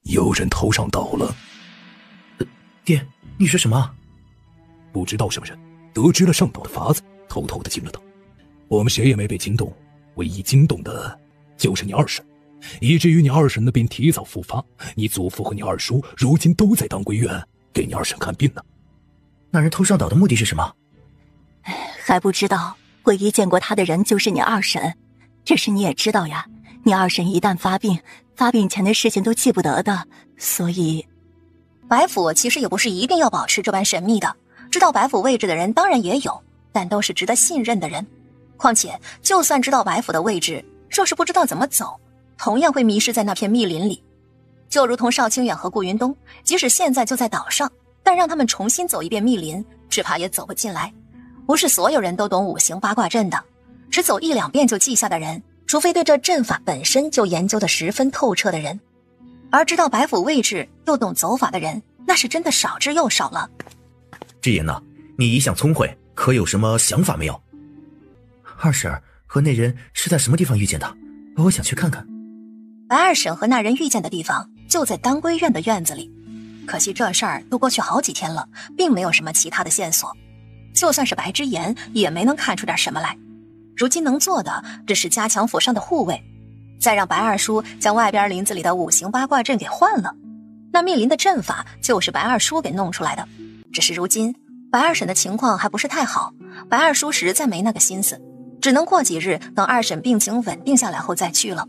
有人头上倒了。爹，你说什么？不知道什么人得知了上岛的法子，偷偷的进了岛。我们谁也没被惊动，唯一惊动的就是你二婶，以至于你二婶的病提早复发。你祖父和你二叔如今都在当归院给你二婶看病呢。那人偷上岛的目的是什么？还不知道，唯一见过他的人就是你二婶。这事你也知道呀，你二婶一旦发病，发病前的事情都记不得的，所以白府其实也不是一定要保持这般神秘的，知道白府位置的人当然也有，但都是值得信任的人。况且就算知道白府的位置，若是不知道怎么走，同样会迷失在那片密林里。就如同邵清远和顾云东，即使现在就在岛上，但让他们重新走一遍密林，只怕也走不进来。不是所有人都懂五行八卦阵的，只走一两遍就记下的人，除非对这阵法本身就研究得十分透彻的人，而知道白府位置又懂走法的人，那是真的少之又少了。之言呐，你一向聪慧，可有什么想法没有？二婶和那人是在什么地方遇见的？我想去看看。白二婶和那人遇见的地方就在当归院的院子里，可惜这事儿都过去好几天了，并没有什么其他的线索。就算是白之言也没能看出点什么来，如今能做的只是加强府上的护卫，再让白二叔将外边林子里的五行八卦阵给换了。那密林的阵法就是白二叔给弄出来的，只是如今白二婶的情况还不是太好，白二叔实在没那个心思，只能过几日等二婶病情稳定下来后再去了。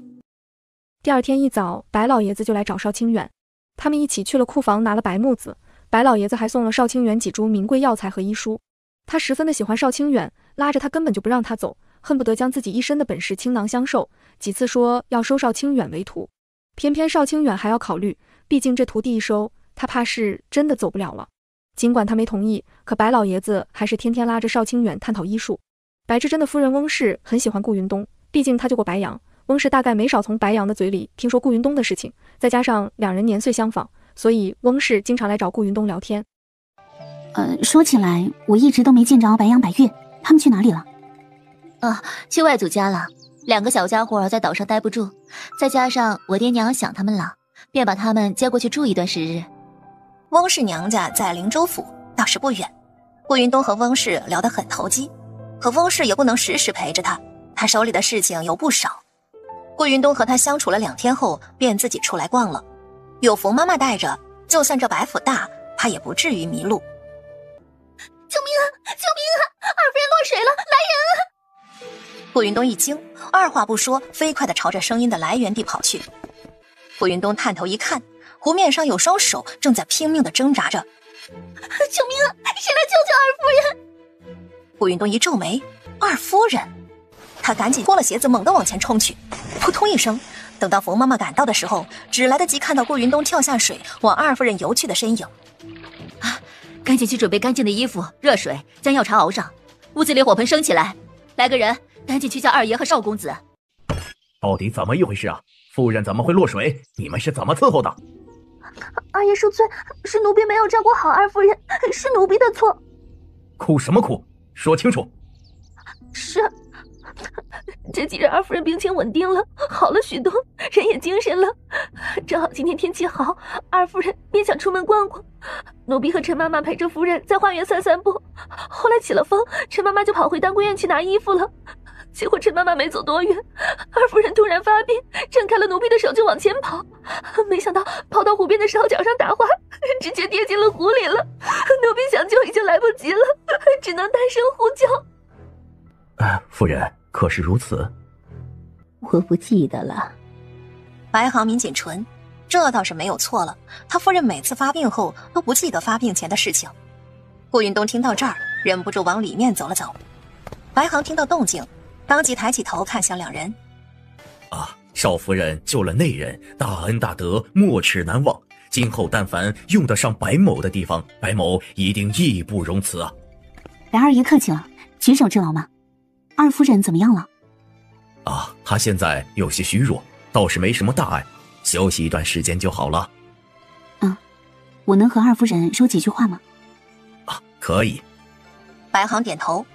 第二天一早，白老爷子就来找邵清远，他们一起去了库房拿了白木子，白老爷子还送了邵清远几株名贵药材和医书。他十分的喜欢邵清远，拉着他根本就不让他走，恨不得将自己一身的本事倾囊相授，几次说要收邵清远为徒。偏偏邵清远还要考虑，毕竟这徒弟一收，他怕是真的走不了了。尽管他没同意，可白老爷子还是天天拉着邵清远探讨医术。白之真的夫人翁氏很喜欢顾云东，毕竟他救过白杨，翁氏大概没少从白杨的嘴里听说顾云东的事情，再加上两人年岁相仿，所以翁氏经常来找顾云东聊天。说起来，我一直都没见着白杨白月，他们去哪里了？去外祖家了。两个小家伙在岛上待不住，再加上我爹娘想他们了，便把他们接过去住一段时日。翁氏娘家在灵州府，倒是不远。顾云东和翁氏聊得很投机，可翁氏也不能时时陪着他，他手里的事情有不少。顾云东和他相处了2天后，便自己出来逛了。有冯妈妈带着，就算这白府大，他也不至于迷路。救命啊！救命啊！二夫人落水了，来人啊！顾云东一惊，二话不说，飞快地朝着声音的来源地跑去。顾云东探头一看，湖面上有双手正在拼命地挣扎着。救命啊！谁来救救二夫人？顾云东一皱眉，二夫人，他赶紧脱了鞋子，猛地往前冲去，扑通一声。等到冯妈妈赶到的时候，只来得及看到顾云东跳下水往二夫人游去的身影。啊，赶紧去准备干净的衣服、热水，将药茶熬上。屋子里火盆升起来，来个人，赶紧去叫二爷和少公子。到底怎么一回事啊？夫人怎么会落水？你们是怎么伺候的？二爷恕罪，是奴婢没有照顾好二夫人，是奴婢的错。哭什么哭？说清楚。是。这几日二夫人病情稳定了，好了许多，人也精神了。正好今天天气好，二夫人便想出门逛逛。奴婢和陈妈妈陪着夫人在花园散散步，后来起了风，陈妈妈就跑回当归院去拿衣服了。结果陈妈妈没走多远，二夫人突然发病，挣开了奴婢的手就往前跑，没想到跑到湖边的时候脚上打滑，直接跌进了湖里了。奴婢想救已经来不及了，只能大声呼救。夫人，可是如此？我不记得了。白航抿紧唇，这倒是没有错了。他夫人每次发病后都不记得发病前的事情。顾云东听到这儿，忍不住往里面走了走。白航听到动静，当即抬起头看向两人。少夫人救了内人，大恩大德，没齿难忘。今后但凡用得上白某的地方，白某一定义不容辞啊！白二爷客气了，举手之劳嘛。二夫人怎么样了？她现在有些虚弱，倒是没什么大碍，休息一段时间就好了。我能和二夫人说几句话吗？可以。白航点头。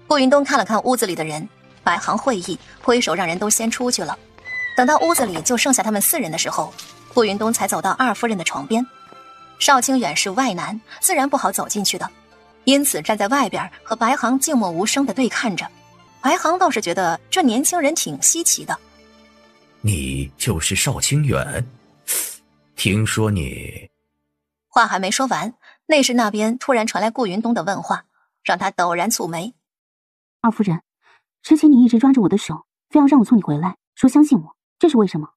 顾云东看了看屋子里的人，白航会意，挥手让人都先出去了。等到屋子里就剩下他们4人的时候，顾云东才走到二夫人的床边。邵清远是外男，自然不好走进去的，因此站在外边和白航静默无声地对看着。白航倒是觉得这年轻人挺稀奇的。你就是邵清远？听说你……话还没说完，内室那边突然传来顾云东的问话，让他陡然蹙眉。二夫人，之前你一直抓着我的手，非要让我送你回来，说相信我，这是为什么？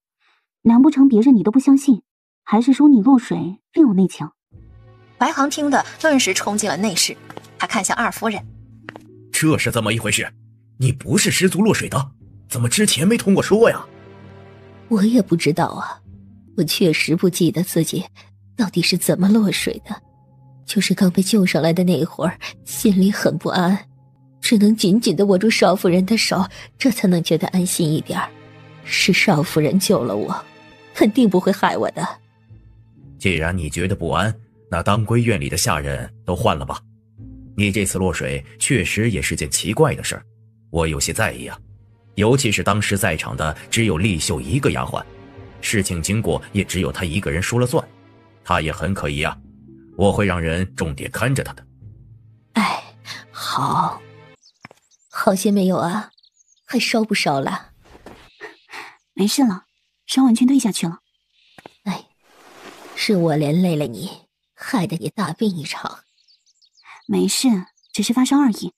难不成别人你都不相信？还是说你落水另有内情？白航听得顿时冲进了内室，他看向二夫人。这是怎么一回事？你不是失足落水的，怎么之前没同我说呀？我也不知道啊，我确实不记得自己到底是怎么落水的，就是刚被救上来的那会儿，心里很不安，只能紧紧地握住少夫人的手，这才能觉得安心一点。是少夫人救了我，肯定不会害我的。既然你觉得不安，那当归院里的下人都换了吧。你这次落水确实也是件奇怪的事儿，我有些在意啊。尤其是当时在场的只有丽秀一个丫鬟，事情经过也只有她一个人说了算，她也很可疑啊。我会让人重点看着她的。好些没有啊？还烧不烧了？没事了，烧完全退下去了。是我连累了你，害得你大病一场。没事，只是发烧而已。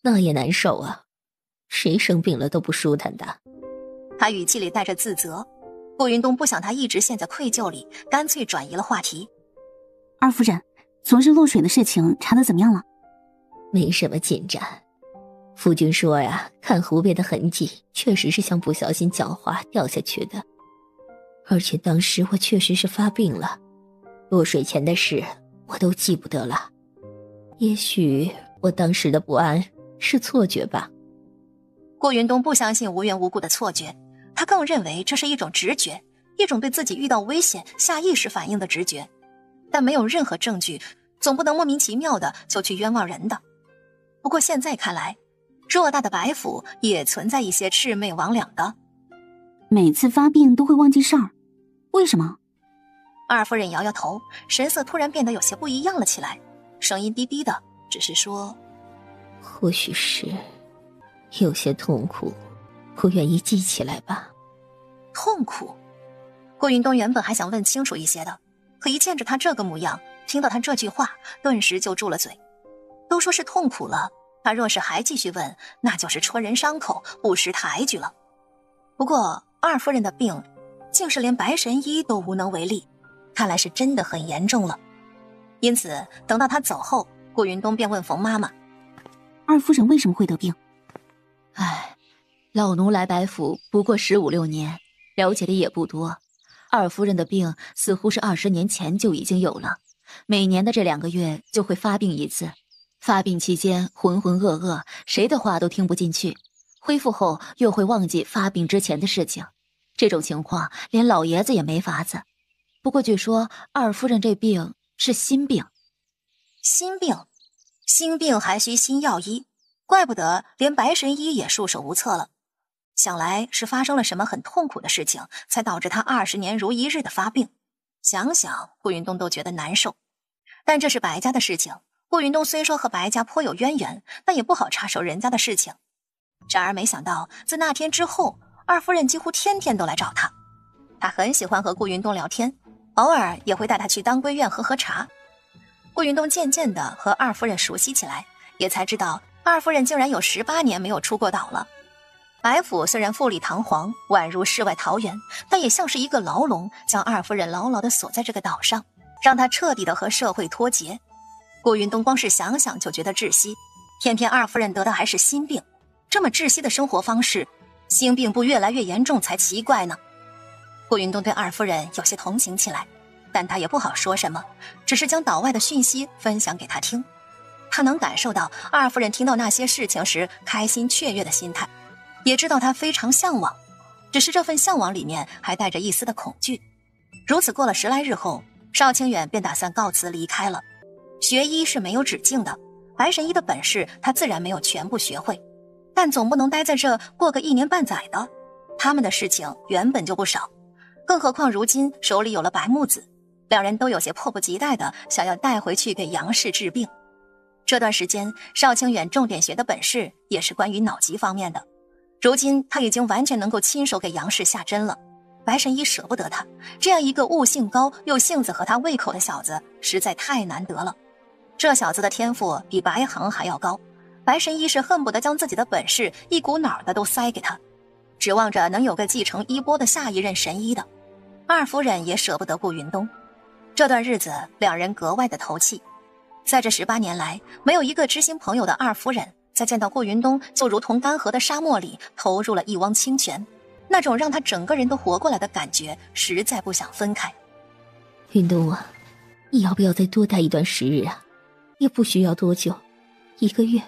那也难受啊，谁生病了都不舒坦的。他语气里带着自责。顾云东不想他一直陷在愧疚里，干脆转移了话题。二夫人，昨日落水的事情查得怎么样了？没什么进展。夫君说呀，看湖边的痕迹，确实是像不小心脚滑掉下去的。而且当时我确实是发病了，落水前的事我都记不得了。也许我当时的不安是错觉吧。顾云东不相信无缘无故的错觉，他更认为这是一种直觉，一种对自己遇到危险下意识反应的直觉。但没有任何证据，总不能莫名其妙的就去冤枉人的。不过现在看来，偌大的白府也存在一些魑魅魍魉的。每次发病都会忘记事儿，为什么？二夫人摇摇头，神色突然变得有些不一样了起来，声音低低的，只是说：或许是有些痛苦，我愿意记起来吧。痛苦？顾云东原本还想问清楚一些的，可一见着他这个模样，听到他这句话，顿时就住了嘴。都说是痛苦了，他若是还继续问，那就是戳人伤口，不识抬举了。不过二夫人的病竟是连白神医都无能为力，看来是真的很严重了。因此等到他走后，顾云东便问冯妈妈：二夫人为什么会得病？唉，老奴来白府不过15、16年，了解的也不多。二夫人的病似乎是20年前就已经有了，每年的这2个月就会发病一次。发病期间浑浑噩噩，谁的话都听不进去，恢复后又会忘记发病之前的事情。这种情况连老爷子也没法子。不过据说二夫人这病是心病。心病？心病还需心药医，怪不得连白神医也束手无策了。想来是发生了什么很痛苦的事情，才导致他20年如一日的发病。想想顾云东都觉得难受。但这是白家的事情，顾云东虽说和白家颇有渊源，但也不好插手人家的事情。然而没想到自那天之后，二夫人几乎天天都来找他。他很喜欢和顾云东聊天，偶尔也会带他去当归院喝茶。顾云东渐渐地和二夫人熟悉起来，也才知道二夫人竟然有18年没有出过岛了。白府虽然富丽堂皇，宛如世外桃源，但也像是一个牢笼，将二夫人牢牢地锁在这个岛上，让她彻底地和社会脱节。顾云东光是想想就觉得窒息，偏偏二夫人得的还是心病，这么窒息的生活方式，心病不越来越严重才奇怪呢。顾云东对二夫人有些同情起来，但他也不好说什么，只是将岛外的讯息分享给他听。他能感受到二夫人听到那些事情时开心雀跃的心态，也知道他非常向往，只是这份向往里面还带着一丝的恐惧。如此过了10来日后，邵清远便打算告辞离开了。学医是没有止境的，白神医的本事他自然没有全部学会，但总不能待在这过个1年半载的。他们的事情原本就不少，更何况如今手里有了白木子，两人都有些迫不及待的想要带回去给杨氏治病。这段时间邵清远重点学的本事也是关于脑疾方面的，如今他已经完全能够亲手给杨氏下针了。白神医舍不得他，这样一个悟性高又性子合他胃口的小子实在太难得了。这小子的天赋比白航还要高，白神医是恨不得将自己的本事一股脑的都塞给他，指望着能有个继承衣钵的下一任神医的。二夫人也舍不得顾云东，这段日子两人格外的投契。在这18年来，没有一个知心朋友的二夫人，在见到顾云东就如同干涸的沙漠里投入了一汪清泉，那种让他整个人都活过来的感觉，实在不想分开。云东啊，你要不要再多待一段时日啊？也不需要多久，1个月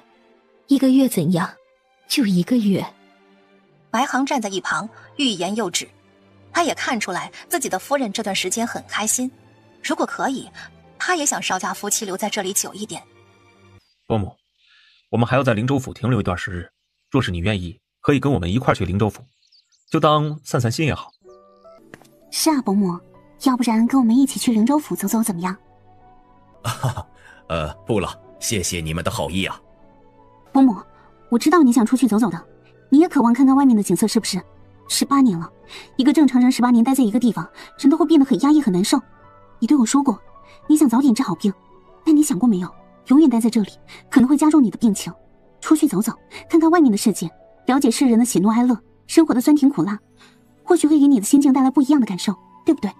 ，1个月怎样？就1个月。白航站在一旁，欲言又止。他也看出来自己的夫人这段时间很开心，如果可以，他也想邵家夫妻留在这里久一点。伯母，我们还要在灵州府停留一段时日，若是你愿意，可以跟我们一块去灵州府，就当散散心也好。是啊，伯母，要不然跟我们一起去灵州府走走怎么样？不了，谢谢你们的好意啊。伯母，我知道你想出去走走的，你也渴望看看外面的景色是不是？18年了，一个正常人18年待在一个地方，人都会变得很压抑很难受。你对我说过，你想早点治好病，但你想过没有，永远待在这里可能会加重你的病情。出去走走，看看外面的世界，了解世人的喜怒哀乐，生活的酸甜苦辣，或许会给你的心境带来不一样的感受，对不对？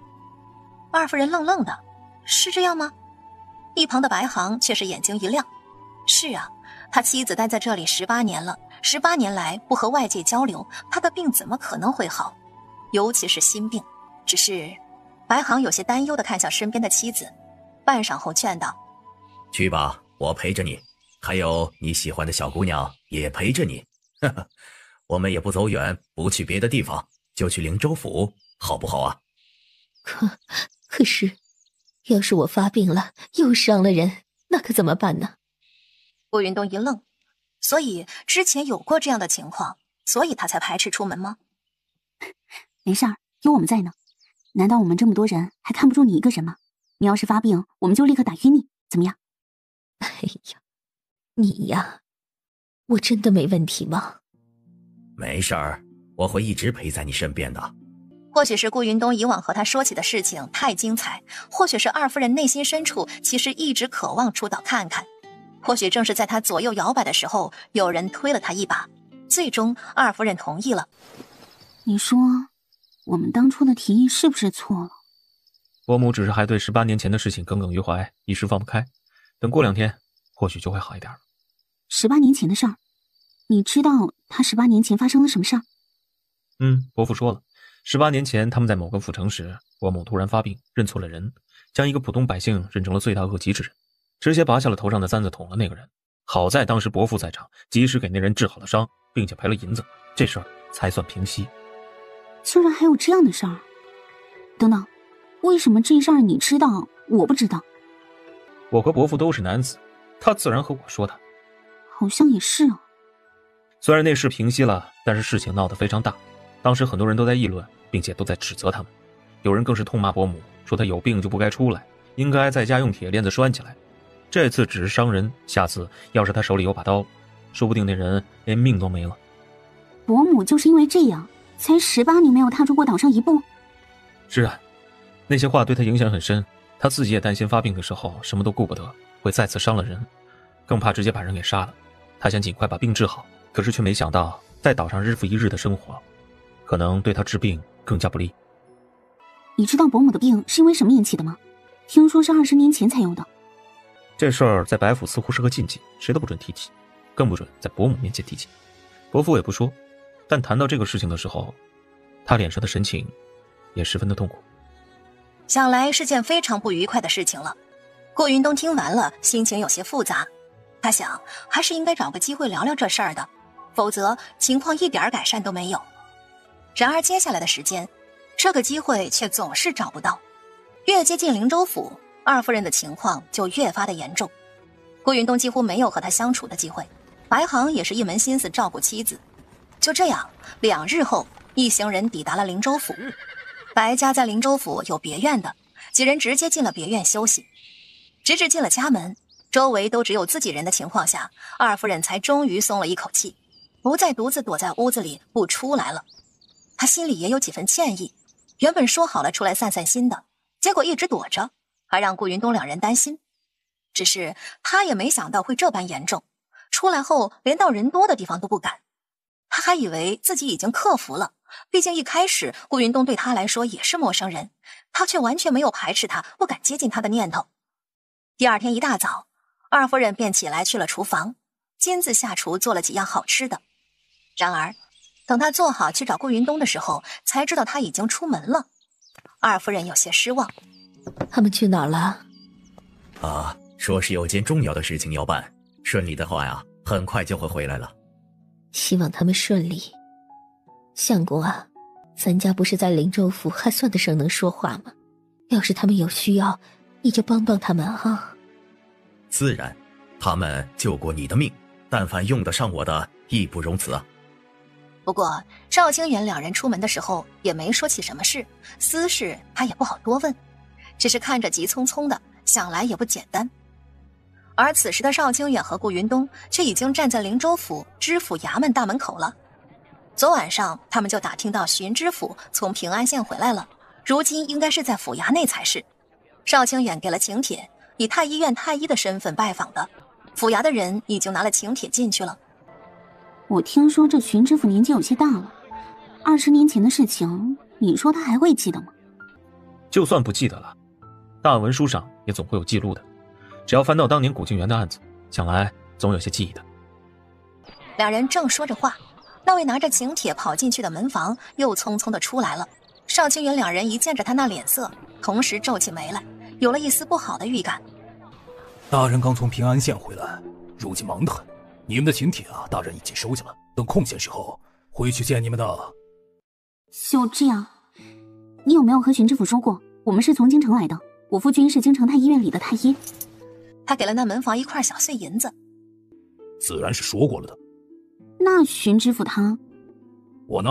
二夫人愣愣的，是这样吗？一旁的白航却是眼睛一亮，是啊，他妻子待在这里18年了，18年来不和外界交流，他的病怎么可能会好？尤其是心病。只是白航有些担忧地看向身边的妻子，半晌后劝道：去吧，我陪着你，还有你喜欢的小姑娘也陪着你。呵呵，我们也不走远，不去别的地方，就去灵州府，好不好啊？可是要是我发病了又伤了人，那可怎么办呢？顾云东一愣，所以之前有过这样的情况，所以他才排斥出门吗？没事儿，有我们在呢。难道我们这么多人还看不住你一个人吗？你要是发病，我们就立刻打晕你，怎么样？哎呀，你呀，我真的没问题吗？没事儿，我会一直陪在你身边的。或许是顾云东以往和他说起的事情太精彩，或许是二夫人内心深处其实一直渴望出岛看看，或许正是在他左右摇摆的时候，有人推了他一把，最终二夫人同意了。你说我们当初的提议是不是错了？伯母只是还对18年前的事情耿耿于怀，一时放不开。等过2天，或许就会好一点了。18年前的事儿，你知道他18年前发生了什么事儿？伯父说了，18年前他们在某个府城时，伯母突然发病，认错了人，将一个普通百姓认成了罪大恶极之人，直接拔下了头上的簪子捅了那个人。好在当时伯父在场，及时给那人治好了伤，并且赔了银子，这事儿才算平息。居然还有这样的事儿！等等，为什么这事儿你知道，我不知道？我和伯父都是男子，他自然和我说的。好像也是啊。虽然那事平息了，但是事情闹得非常大，当时很多人都在议论，并且都在指责他们。有人更是痛骂伯母，说他有病就不该出来，应该在家用铁链子拴起来。这次只是伤人，下次要是他手里有把刀，说不定那人连命都没了。伯母就是因为这样，才18年没有踏出过岛上一步。是啊，那些话对他影响很深，他自己也担心发病的时候什么都顾不得，会再次伤了人，更怕直接把人给杀了。他想尽快把病治好，可是却没想到在岛上日复一日的生活，可能对他治病更加不利。你知道伯母的病是因为什么引起的吗？听说是20年前才有的。这事儿在白府似乎是个禁忌，谁都不准提起，更不准在伯母面前提起。伯父也不说，但谈到这个事情的时候，他脸上的神情也十分的痛苦。想来是件非常不愉快的事情了。顾云东听完了，心情有些复杂。他想，还是应该找个机会聊聊这事儿的，否则情况一点改善都没有。然而接下来的时间，这个机会却总是找不到。越接近灵州府，二夫人的情况就越发的严重。顾云东几乎没有和她相处的机会，白航也是一门心思照顾妻子。就这样，2日后，一行人抵达了灵州府。白家在灵州府有别院的，几人直接进了别院休息。直至进了家门，周围都只有自己人的情况下，二夫人才终于松了一口气，不再独自躲在屋子里不出来了。她心里也有几分歉意，原本说好了出来散散心的，结果一直躲着，还让顾云东2人担心。只是她也没想到会这般严重，出来后连到人多的地方都不敢。她还以为自己已经克服了，毕竟一开始顾云东对她来说也是陌生人，她却完全没有排斥他，不敢接近他的念头。第2天一大早，二夫人便起来去了厨房，亲自下厨做了几样好吃的。然而等她做好去找顾云东的时候，才知道他已经出门了。二夫人有些失望。他们去哪儿了？说是有件重要的事情要办，顺利的话呀，很快就会回来了。希望他们顺利。相公啊，咱家不是在灵州府还算得上能说话吗？要是他们有需要，你就帮帮他们啊。自然，他们救过你的命，但凡用得上我的，义不容辞啊。不过邵清远2人出门的时候也没说起什么事，私事他也不好多问，只是看着急匆匆的，想来也不简单。而此时的邵清远和顾云东却已经站在灵州府知府衙门大门口了。昨晚上他们就打听到巡知府从平安县回来了，如今应该是在府衙内才是。邵清远给了请帖，以太医院太医的身份拜访的，府衙的人已经拿了请帖进去了。我听说这巡知府年纪有些大了，20年前的事情，你说他还会记得吗？就算不记得了，档案文书上也总会有记录的。只要翻到当年古静园的案子，想来总有些记忆的。2人正说着话，那位拿着请帖跑进去的门房又匆匆的出来了。邵清远2人一见着他那脸色，同时皱起眉来，有了一丝不好的预感。大人刚从平安县回来，如今忙得很。你们的请帖啊，大人已经收下了，等空闲时候回去见你们的。就这样，你有没有和巡知府说过，我们是从京城来的？我夫君是京城太医院里的太医。他给了那门房一块小碎银子。自然是说过了的。那巡知府他，我呢，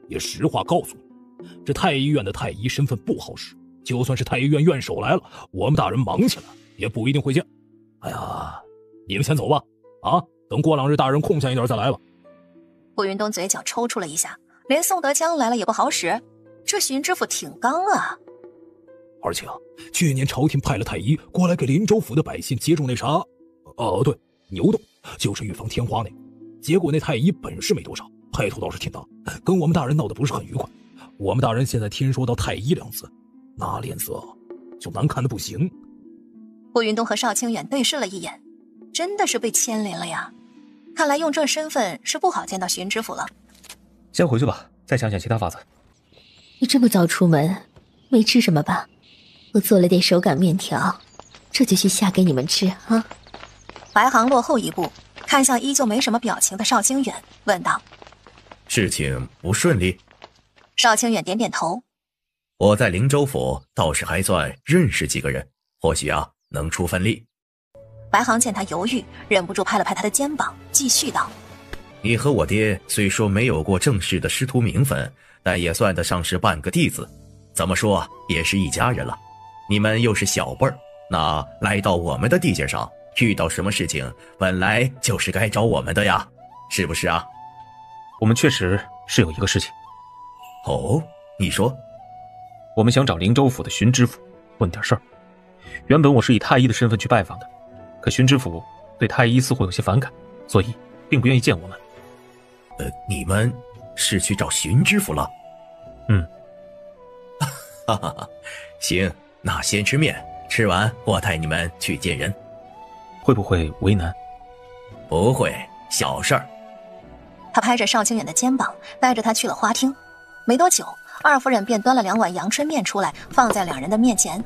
也实话告诉你，这太医院的太医身份不好使，就算是太医院院首来了，我们大人忙起来也不一定会见。哎呀，你们先走吧，等过2日大人空闲一点再来吧。顾云东嘴角抽搐了一下，连宋德江来了也不好使，这巡知府挺刚啊。而且去年朝廷派了太医过来给灵州府的百姓接种那啥，对，牛痘，就是预防天花那个。结果那太医本事没多少，派头倒是挺大，跟我们大人闹得不是很愉快。我们大人现在听说到太医2字，那脸色就难看的不行。顾云东和邵清远对视了一眼，真的是被牵连了呀。看来用这身份是不好见到荀知府了。先回去吧，再想想其他法子。你这么早出门，没吃什么吧？我做了点手擀面条，这就去下给你们吃啊。白航落后一步，看向依旧没什么表情的邵清远，问道：事情不顺利？邵清远点点头。我在灵州府倒是还算认识几个人，或许能出份力。白航见他犹豫，忍不住拍了拍他的肩膀，继续道：你和我爹虽说没有过正式的师徒名分，但也算得上是半个弟子，怎么说也是一家人了。你们又是小辈儿，那来到我们的地界上，遇到什么事情本来就是该找我们的呀，是不是啊？我们确实是有一个事情。哦，你说。我们想找灵州府的荀知府问点事儿。原本我是以太医的身份去拜访的，可荀知府对太医似乎有些反感，所以并不愿意见我们。你们是去找荀知府了？哈哈哈，行，那先吃面，吃完我带你们去见人。会不会为难？不会，小事儿。他拍着邵清远的肩膀，带着他去了花厅。没多久，二夫人便端了2碗阳春面出来，放在2人的面前。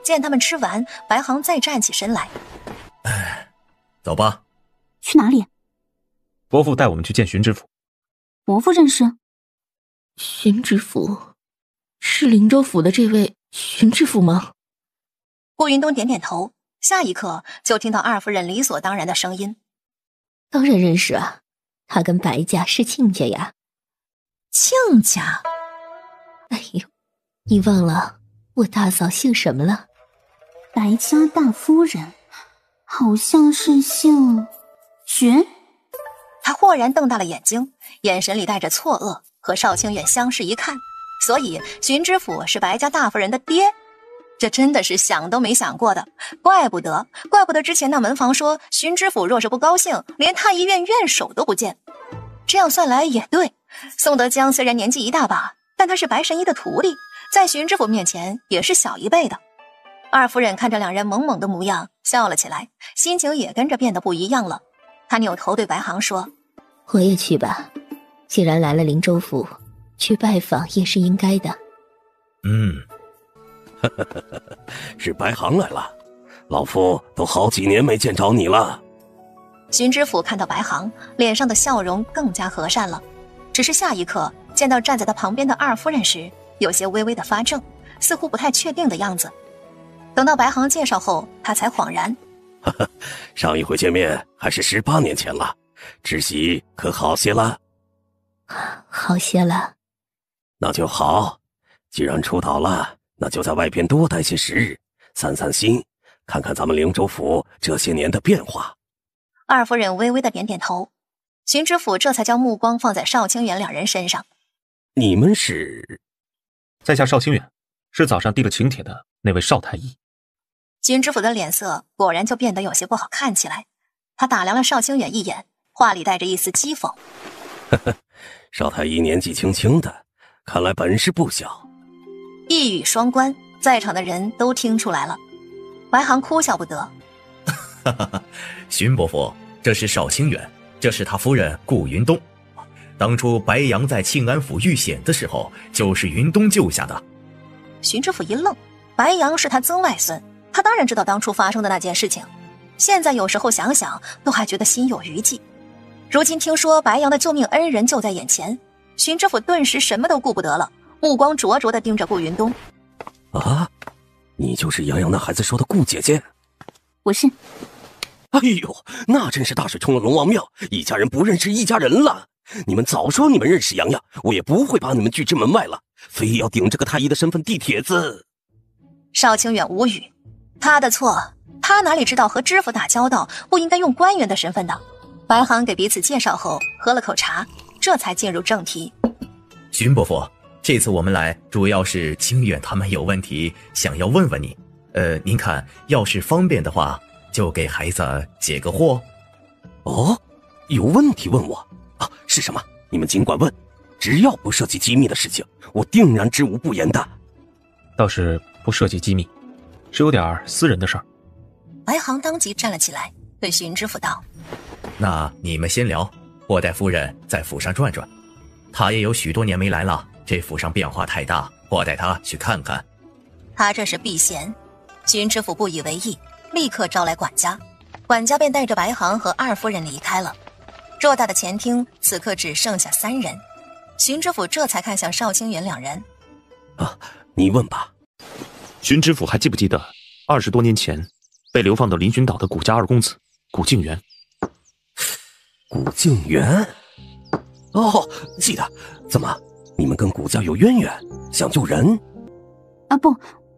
见他们吃完，白航再站起身来。走吧。去哪里？伯父带我们去见荀知府。伯父认识？荀知府是灵州府的这位荀知府吗？顾云东点点头，下一刻就听到二夫人理所当然的声音：当然认识啊，他跟白家是亲家呀。亲家？哎呦，你忘了我大嫂姓什么了？白家大夫人好像是姓荀。他豁然瞪大了眼睛，眼神里带着错愕，和邵清远相视一看，所以荀知府是白家大夫人的爹，这真的是想都没想过的。怪不得之前那门房说荀知府若是不高兴，连太医院院首都不见。这样算来也对，宋德江虽然年纪一大把，但他是白神医的徒弟，在荀知府面前也是小一辈的。二夫人看着2人懵懵的模样，笑了起来，心情也跟着变得不一样了。她扭头对白航说：我也去吧，既然来了灵州府，去拜访也是应该的。是白航来了，老夫都好几年没见着你了。荀知府看到白航，脸上的笑容更加和善了，只是下一刻见到站在他旁边的二夫人时，有些微微的发怔，似乎不太确定的样子。等到白航介绍后，他才恍然：上一回见面还是18年前了，知悉可好些了？好些了。那就好，既然出岛了，那就在外边多待些时日，散散心，看看咱们灵州府这些年的变化。二夫人微微的点点头，荀知府这才将目光放在邵清远2人身上。你们是？在下邵清远，是早上递了请帖的那位邵太医。荀知府的脸色果然就变得有些不好看起来，他打量了邵清远一眼，话里带着一丝讥讽：邵太医年纪轻轻的，看来本事不小。一语双关，在场的人都听出来了。白航哭笑不得：荀伯父，这是邵清远，这是他夫人顾云东。当初白杨在庆安府遇险的时候，就是云东救下的。荀知府一愣，白杨是他曾外孙，他当然知道当初发生的那件事情，现在有时候想想都还觉得心有余悸。如今听说白杨的救命恩人就在眼前，荀知府顿时什么都顾不得了，目光灼灼地盯着顾云东。啊，你就是洋洋那孩子说的顾姐姐？我是。哎呦，那真是大水冲了龙王庙，一家人不认识一家人了。你们早说你们认识洋洋，我也不会把你们拒之门外了，非要顶着个太医的身份递帖子。邵清远无语，他的错，他哪里知道和知府打交道不应该用官员的身份的。白航给彼此介绍后，喝了口茶，这才进入正题。荀伯父，这次我们来主要是清远他们有问题想要问问你，您看要是方便的话，就给孩子解个惑。哦，有问题问我啊？是什么？你们尽管问，只要不涉及机密的事情，我定然知无不言的。倒是不涉及机密，是有点私人的事儿。白航当即站了起来，对荀知府道：“那你们先聊，我带夫人在府上转转。她也有许多年没来了，这府上变化太大，我带她去看看。”他这是避嫌。荀知府不以为意，立刻招来管家，管家便带着白航和二夫人离开了。偌大的前厅此刻只剩下3人，荀知府这才看向邵清远2人。你问吧。荀知府还记不记得20多年前被流放到临洵岛的古家二公子古静园？古静园？哦，记得。怎么，你们跟古家有渊源，想救人？不，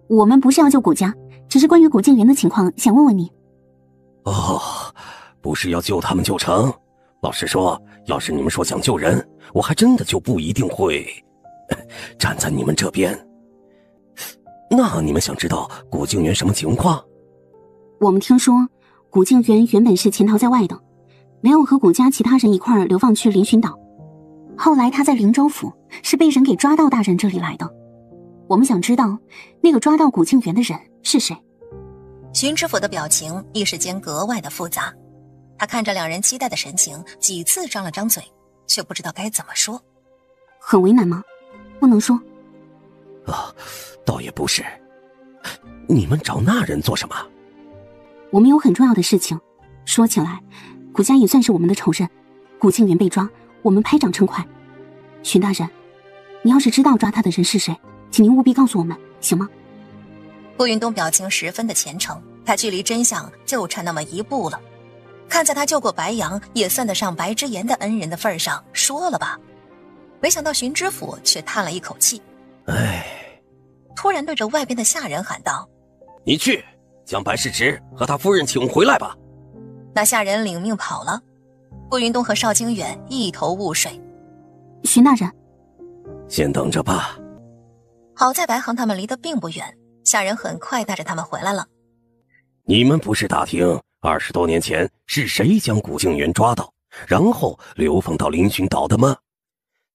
我们不是要救古家，只是关于古静园的情况想问问你。不是要救他们就成。老实说，要是你们说想救人，我还真的就不一定会站在你们这边。那你们想知道古静园什么情况？我们听说古静园原本是潜逃在外的，没有和古家其他人一块儿流放去临洵岛，后来他在灵州府是被人给抓到大人这里来的。我们想知道那个抓到古静园的人是谁。荀知府的表情一时间格外的复杂，他看着2人期待的神情，几次张了张嘴，却不知道该怎么说。很为难吗？不能说？倒也不是。你们找那人做什么？我们有很重要的事情。说起来，古家也算是我们的仇人，古静园被抓，我们拍掌称快。荀大人，你要是知道抓他的人是谁，请您务必告诉我们，行吗？顾云东表情十分的虔诚，他距离真相就差那么一步了。看在他救过白杨，也算得上白之言的恩人的份上，说了吧。没想到荀知府却叹了一口气，突然对着外边的下人喊道：“你去将白世直和他夫人请回来吧。”那下人领命跑了。顾云东和邵清远一头雾水。荀大人，先等着吧。好在白航他们离得并不远，下人很快带着他们回来了。你们不是打听20多年前是谁将古静园抓到，然后流放到临洵岛的吗？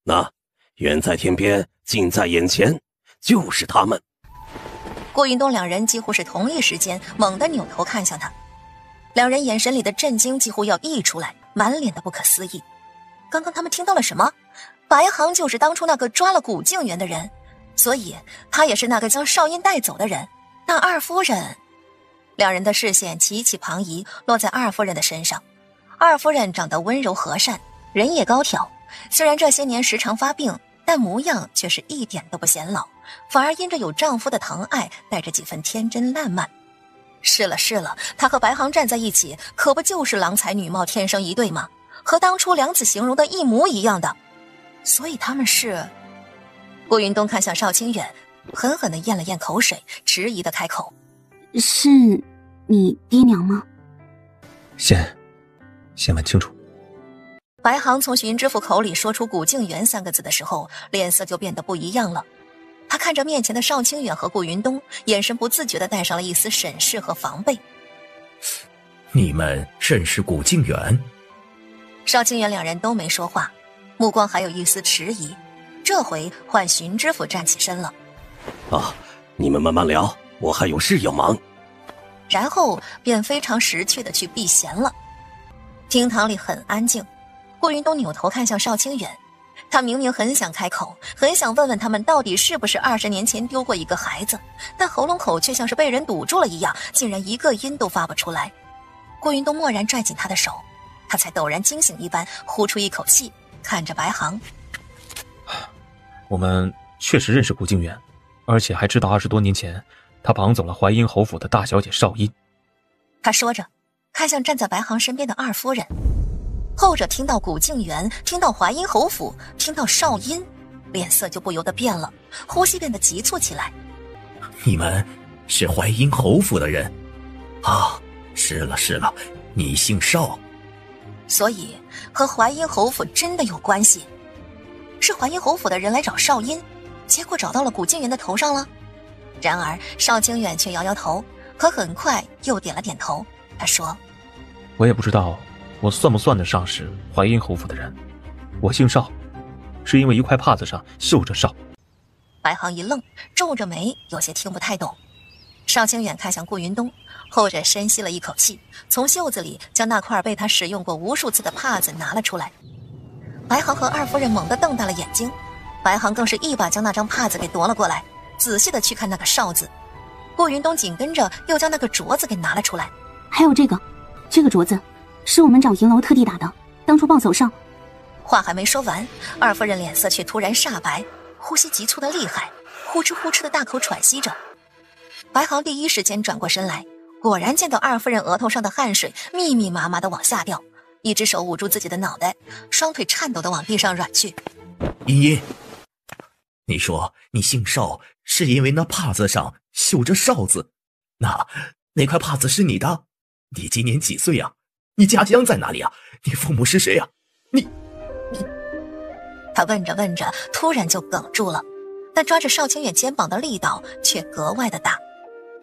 那远在天边，近在眼前，就是他们。顾云东2人几乎是同一时间猛地扭头看向他，2人眼神里的震惊几乎要溢出来，满脸的不可思议。刚刚他们听到了什么？白航就是当初那个抓了古静园的人，所以他也是那个将少英带走的人。那二夫人，2人的视线齐齐旁移，落在二夫人的身上。二夫人长得温柔和善，人也高挑，虽然这些年时常发病，但模样却是一点都不显老，反而因着有丈夫的疼爱，带着几分天真烂漫。是了，她和白航站在一起，可不就是郎才女貌，天生一对吗？和当初梁子形容的一模一样的。所以他们是……顾云东看向邵清远，狠狠地咽了咽口水，迟疑地开口：“是你爹娘吗？”先问清楚。白航从荀知府口里说出古静园3个字的时候，脸色就变得不一样了。他看着面前的邵清远和顾云东，眼神不自觉地带上了一丝审视和防备。你们认识古静园？邵清远2人都没说话，目光还有一丝迟疑。这回换荀知府站起身了。你们慢慢聊，我还有事要忙。然后便非常识趣地去避嫌了。厅堂里很安静，顾云东扭头看向邵清远，他明明很想开口，很想问问他们到底是不是20年前丢过一个孩子，但喉咙口却像是被人堵住了一样，竟然一个音都发不出来。顾云东蓦然拽紧他的手，他才陡然惊醒一般，呼出一口气，看着白航：“我们确实认识古静园，而且还知道20多年前他绑走了淮阴侯府的大小姐邵音。”他说着看向站在白航身边的二夫人，后者听到古静园，听到淮阴侯府，听到邵音，脸色就不由得变了，呼吸变得急促起来。“你们是淮阴侯府的人？是了，你姓邵。所以和淮阴侯府真的有关系？是淮阴侯府的人来找邵音，结果找到了古静园的头上了？”然而邵清远却摇摇头，可很快又点了点头。他说：“我也不知道我算不算得上是淮阴侯府的人，我姓邵，是因为一块帕子上绣着邵。”白航一愣，皱着眉，有些听不太懂。邵清远看向顾云东，后者深吸了一口气，从袖子里将那块被他使用过无数次的帕子拿了出来。白航和二夫人猛地瞪大了眼睛，白航更是一把将那张帕子给夺了过来，仔细的去看那个邵字。顾云东紧跟着又将那个镯子给拿了出来。还有这个镯子是我们找银楼特地打的，当初抱走上。话还没说完，二夫人脸色却突然煞白，呼吸急促的厉害，呼哧呼哧的大口喘息着。白航第一时间转过身来，果然见到二夫人额头上的汗水密密麻麻的往下掉，一只手捂住自己的脑袋，双腿颤抖的往地上软去。茵茵，你说你姓邵是因为那帕子上绣着邵字，那块帕子是你的？你今年几岁呀？你家乡在哪里呀？你父母是谁呀？你他问着问着突然就哽住了，但抓着邵清远肩膀的力道却格外的大。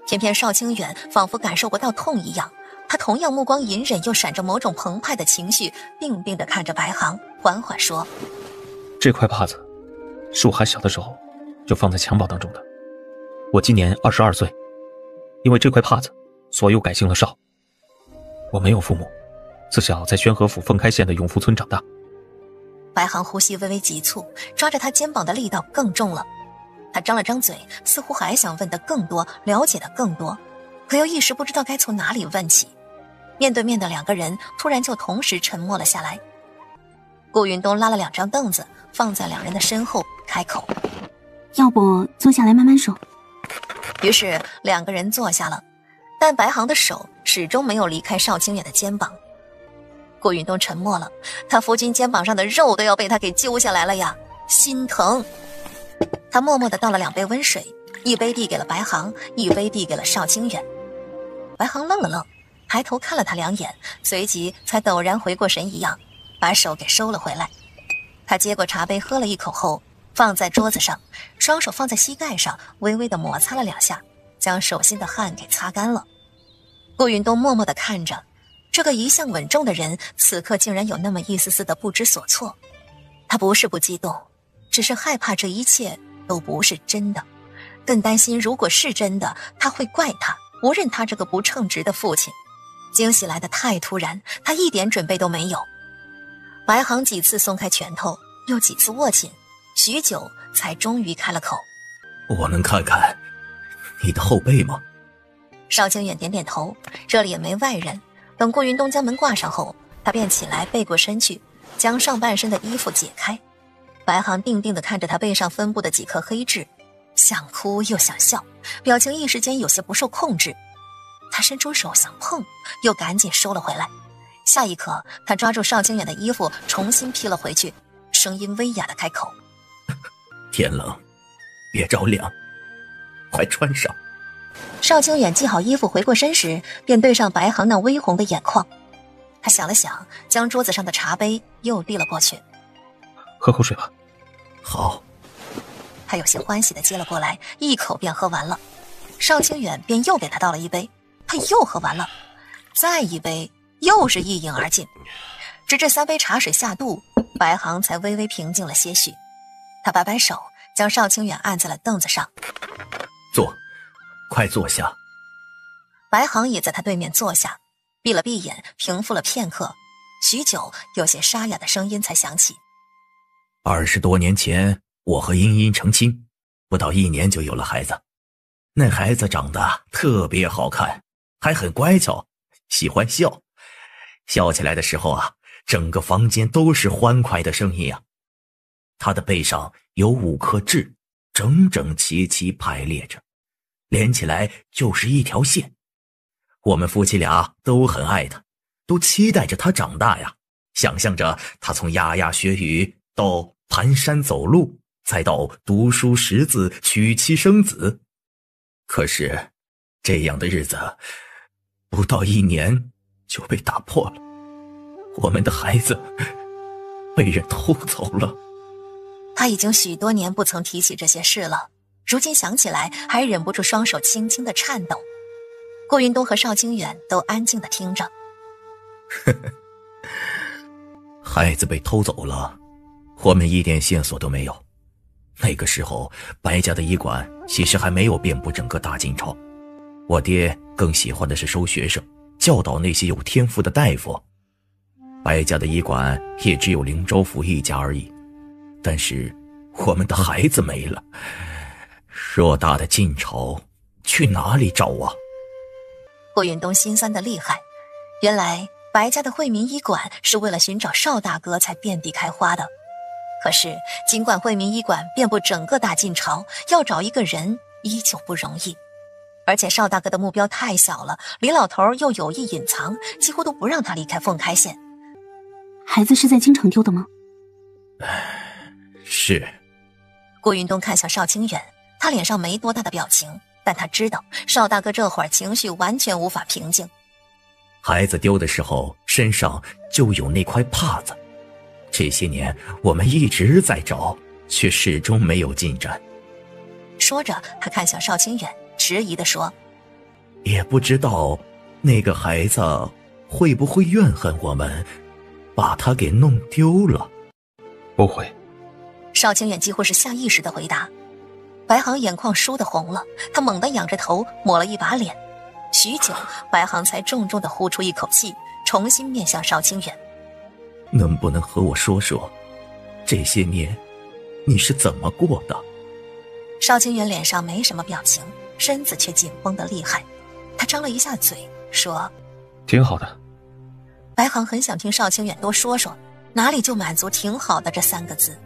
偏偏邵清远仿佛感受不到痛一样，他同样目光隐忍又闪着某种澎湃的情绪，定定地看着白航，缓缓说：这块帕子是我还小的时候就放在襁褓当中的，我今年22岁，因为这块帕子所以我改姓了邵。我没有父母，自小在宣和府凤开县的永福村长大。白航呼吸微微急促，抓着他肩膀的力道更重了。他张了张嘴，似乎还想问得更多，了解得更多，可又一时不知道该从哪里问起。面对面的两个人突然就同时沉默了下来。顾云东拉了2张凳子放在两人的身后，开口：要不坐下来慢慢说。于是两个人坐下了，但白航的手始终没有离开邵清远的肩膀。顾云东沉默了，他夫君肩膀上的肉都要被他给揪下来了呀，心疼。他默默地倒了2杯温水，一杯递给了白航，一杯递给了邵清远。白航愣了愣，抬头看了他2眼，随即才陡然回过神一样，把手给收了回来。他接过茶杯喝了一口后，放在桌子上，双手放在膝盖上，微微地摩擦了2下，将手心的汗给擦干了。顾云东默默地看着这个一向稳重的人，此刻竟然有那么一丝丝的不知所措。他不是不激动，只是害怕这一切都不是真的，更担心如果是真的，他会怪他，不认他这个不称职的父亲。惊喜来得太突然，他一点准备都没有。白航几次松开拳头，又几次握紧，许久才终于开了口：我能看看你的后背吗？邵清远点点头，这里也没外人。等顾云东将门挂上后，他便起来背过身去，将上半身的衣服解开。白航定定地看着他背上分布的几颗黑痣，想哭又想笑，表情一时间有些不受控制。他伸出手想碰，又赶紧收了回来。下一刻，他抓住邵清远的衣服重新披了回去，声音微哑地开口：天冷，别着凉，快穿上。邵清远系好衣服回过身时，便对上白航那微红的眼眶。他想了想，将桌子上的茶杯又递了过去：喝口水吧。好。他有些欢喜地接了过来，一口便喝完了。邵清远便又给他倒了一杯，他又喝完了，再一杯，又是一饮而尽。直至3杯茶水下肚，白航才微微平静了些许。他摆摆手，将邵清远按在了凳子上：坐，快坐下。白航也在他对面坐下，闭了闭眼，平复了片刻，许久，有些沙哑的声音才响起：20多年前，我和茵茵成亲，不到1年就有了孩子。那孩子长得特别好看，还很乖巧，喜欢笑。笑起来的时候啊，整个房间都是欢快的声音啊。他的背上有5颗痣，整整齐齐排列着，连起来就是一条线。我们夫妻俩都很爱他，都期待着他长大呀，想象着他从牙牙学语到蹒跚走路，再到读书识字，娶妻生子。可是这样的日子不到1年就被打破了，我们的孩子被人偷走了。他已经许多年不曾提起这些事了，如今想起来还忍不住双手轻轻的颤抖。顾云东和邵清远都安静的听着。孩子被偷走了，我们一点线索都没有。那个时候，白家的医馆其实还没有遍布整个大晋朝。我爹更喜欢的是收学生，教导那些有天赋的大夫。白家的医馆也只有灵州府一家而已。但是我们的孩子没了，偌大的晋朝去哪里找啊？顾云东心酸的厉害，原来白家的惠民医馆是为了寻找邵大哥才遍地开花的。可是尽管惠民医馆遍布整个大晋朝，要找一个人依旧不容易。而且邵大哥的目标太小了，李老头又有意隐藏，几乎都不让他离开凤开县。孩子是在京城丢的吗？是。顾云东看向邵清远，他脸上没多大的表情，但他知道邵大哥这会儿情绪完全无法平静。孩子丢的时候身上就有那块帕子，这些年我们一直在找，却始终没有进展。说着，他看向邵清远，迟疑地说：也不知道那个孩子会不会怨恨我们把他给弄丢了。不会。邵清远几乎是下意识的回答。白航眼眶倏地红了，他猛地仰着头抹了一把脸，许久，白航才重重地呼出一口气，重新面向邵清远：能不能和我说说这些年你是怎么过的？邵清远脸上没什么表情，身子却紧绷得厉害。他张了一下嘴说：挺好的。白航很想听邵清远多说说，哪里就满足挺好的这3个字。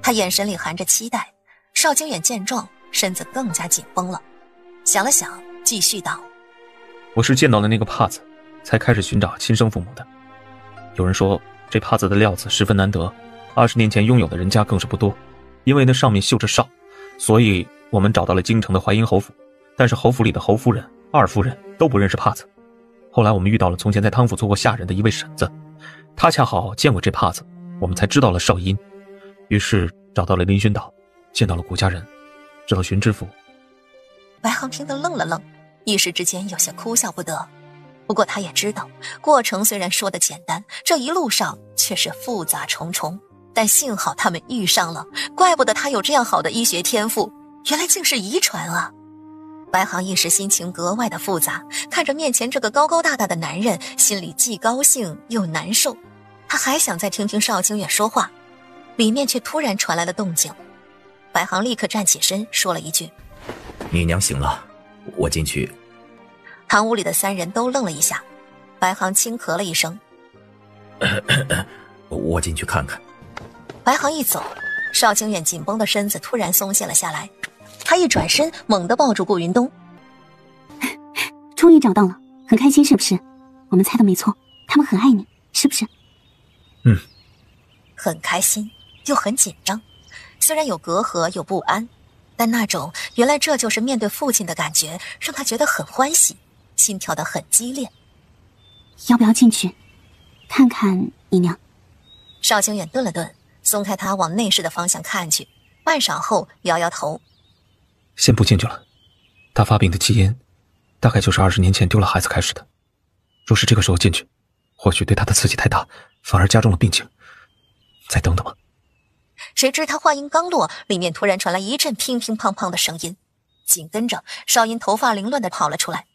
他眼神里含着期待。邵清远见状，身子更加紧绷了，想了想继续道：我是见到了那个帕子才开始寻找亲生父母的。有人说这帕子的料子十分难得，20年前拥有的人家更是不多，因为那上面绣着邵，所以我们找到了京城的淮阴侯府，但是侯府里的侯夫人、二夫人都不认识帕子。后来我们遇到了从前在汤府做过下人的一位婶子，她恰好见过这帕子，我们才知道了邵音，于是找到了林勋岛，见到了顾家人，知道荀知府。白航听得愣了愣，一时之间有些哭笑不得。不过他也知道，过程虽然说的简单，这一路上却是复杂重重。但幸好他们遇上了，怪不得他有这样好的医学天赋，原来竟是遗传啊！白航一时心情格外的复杂，看着面前这个高高大大的男人，心里既高兴又难受。他还想再听听邵清远说话，里面却突然传来了动静。白航立刻站起身，说了一句：你娘醒了，我进去。堂屋里的3人都愣了一下，白航轻咳了一声：我进去看看。白航一走，邵清远紧绷的身子突然松懈了下来，他一转身猛地抱住顾云东：终于找到了，很开心是不是？我们猜的没错，他们很爱你，是不是？很开心又很紧张，虽然有隔阂有不安，但那种原来这就是面对父亲的感觉，让他觉得很欢喜，心跳得很激烈。要不要进去看看你娘？邵清远顿了顿，松开他往内室的方向看去，半晌后摇摇头：先不进去了，他发病的起因大概就是20年前丢了孩子开始的。若是这个时候进去，或许对他的刺激太大，反而加重了病情。再等等吧。谁知他话音刚落，里面突然传来一阵乒乒乓乓的声音，紧跟着邵音头发凌乱地跑了出来，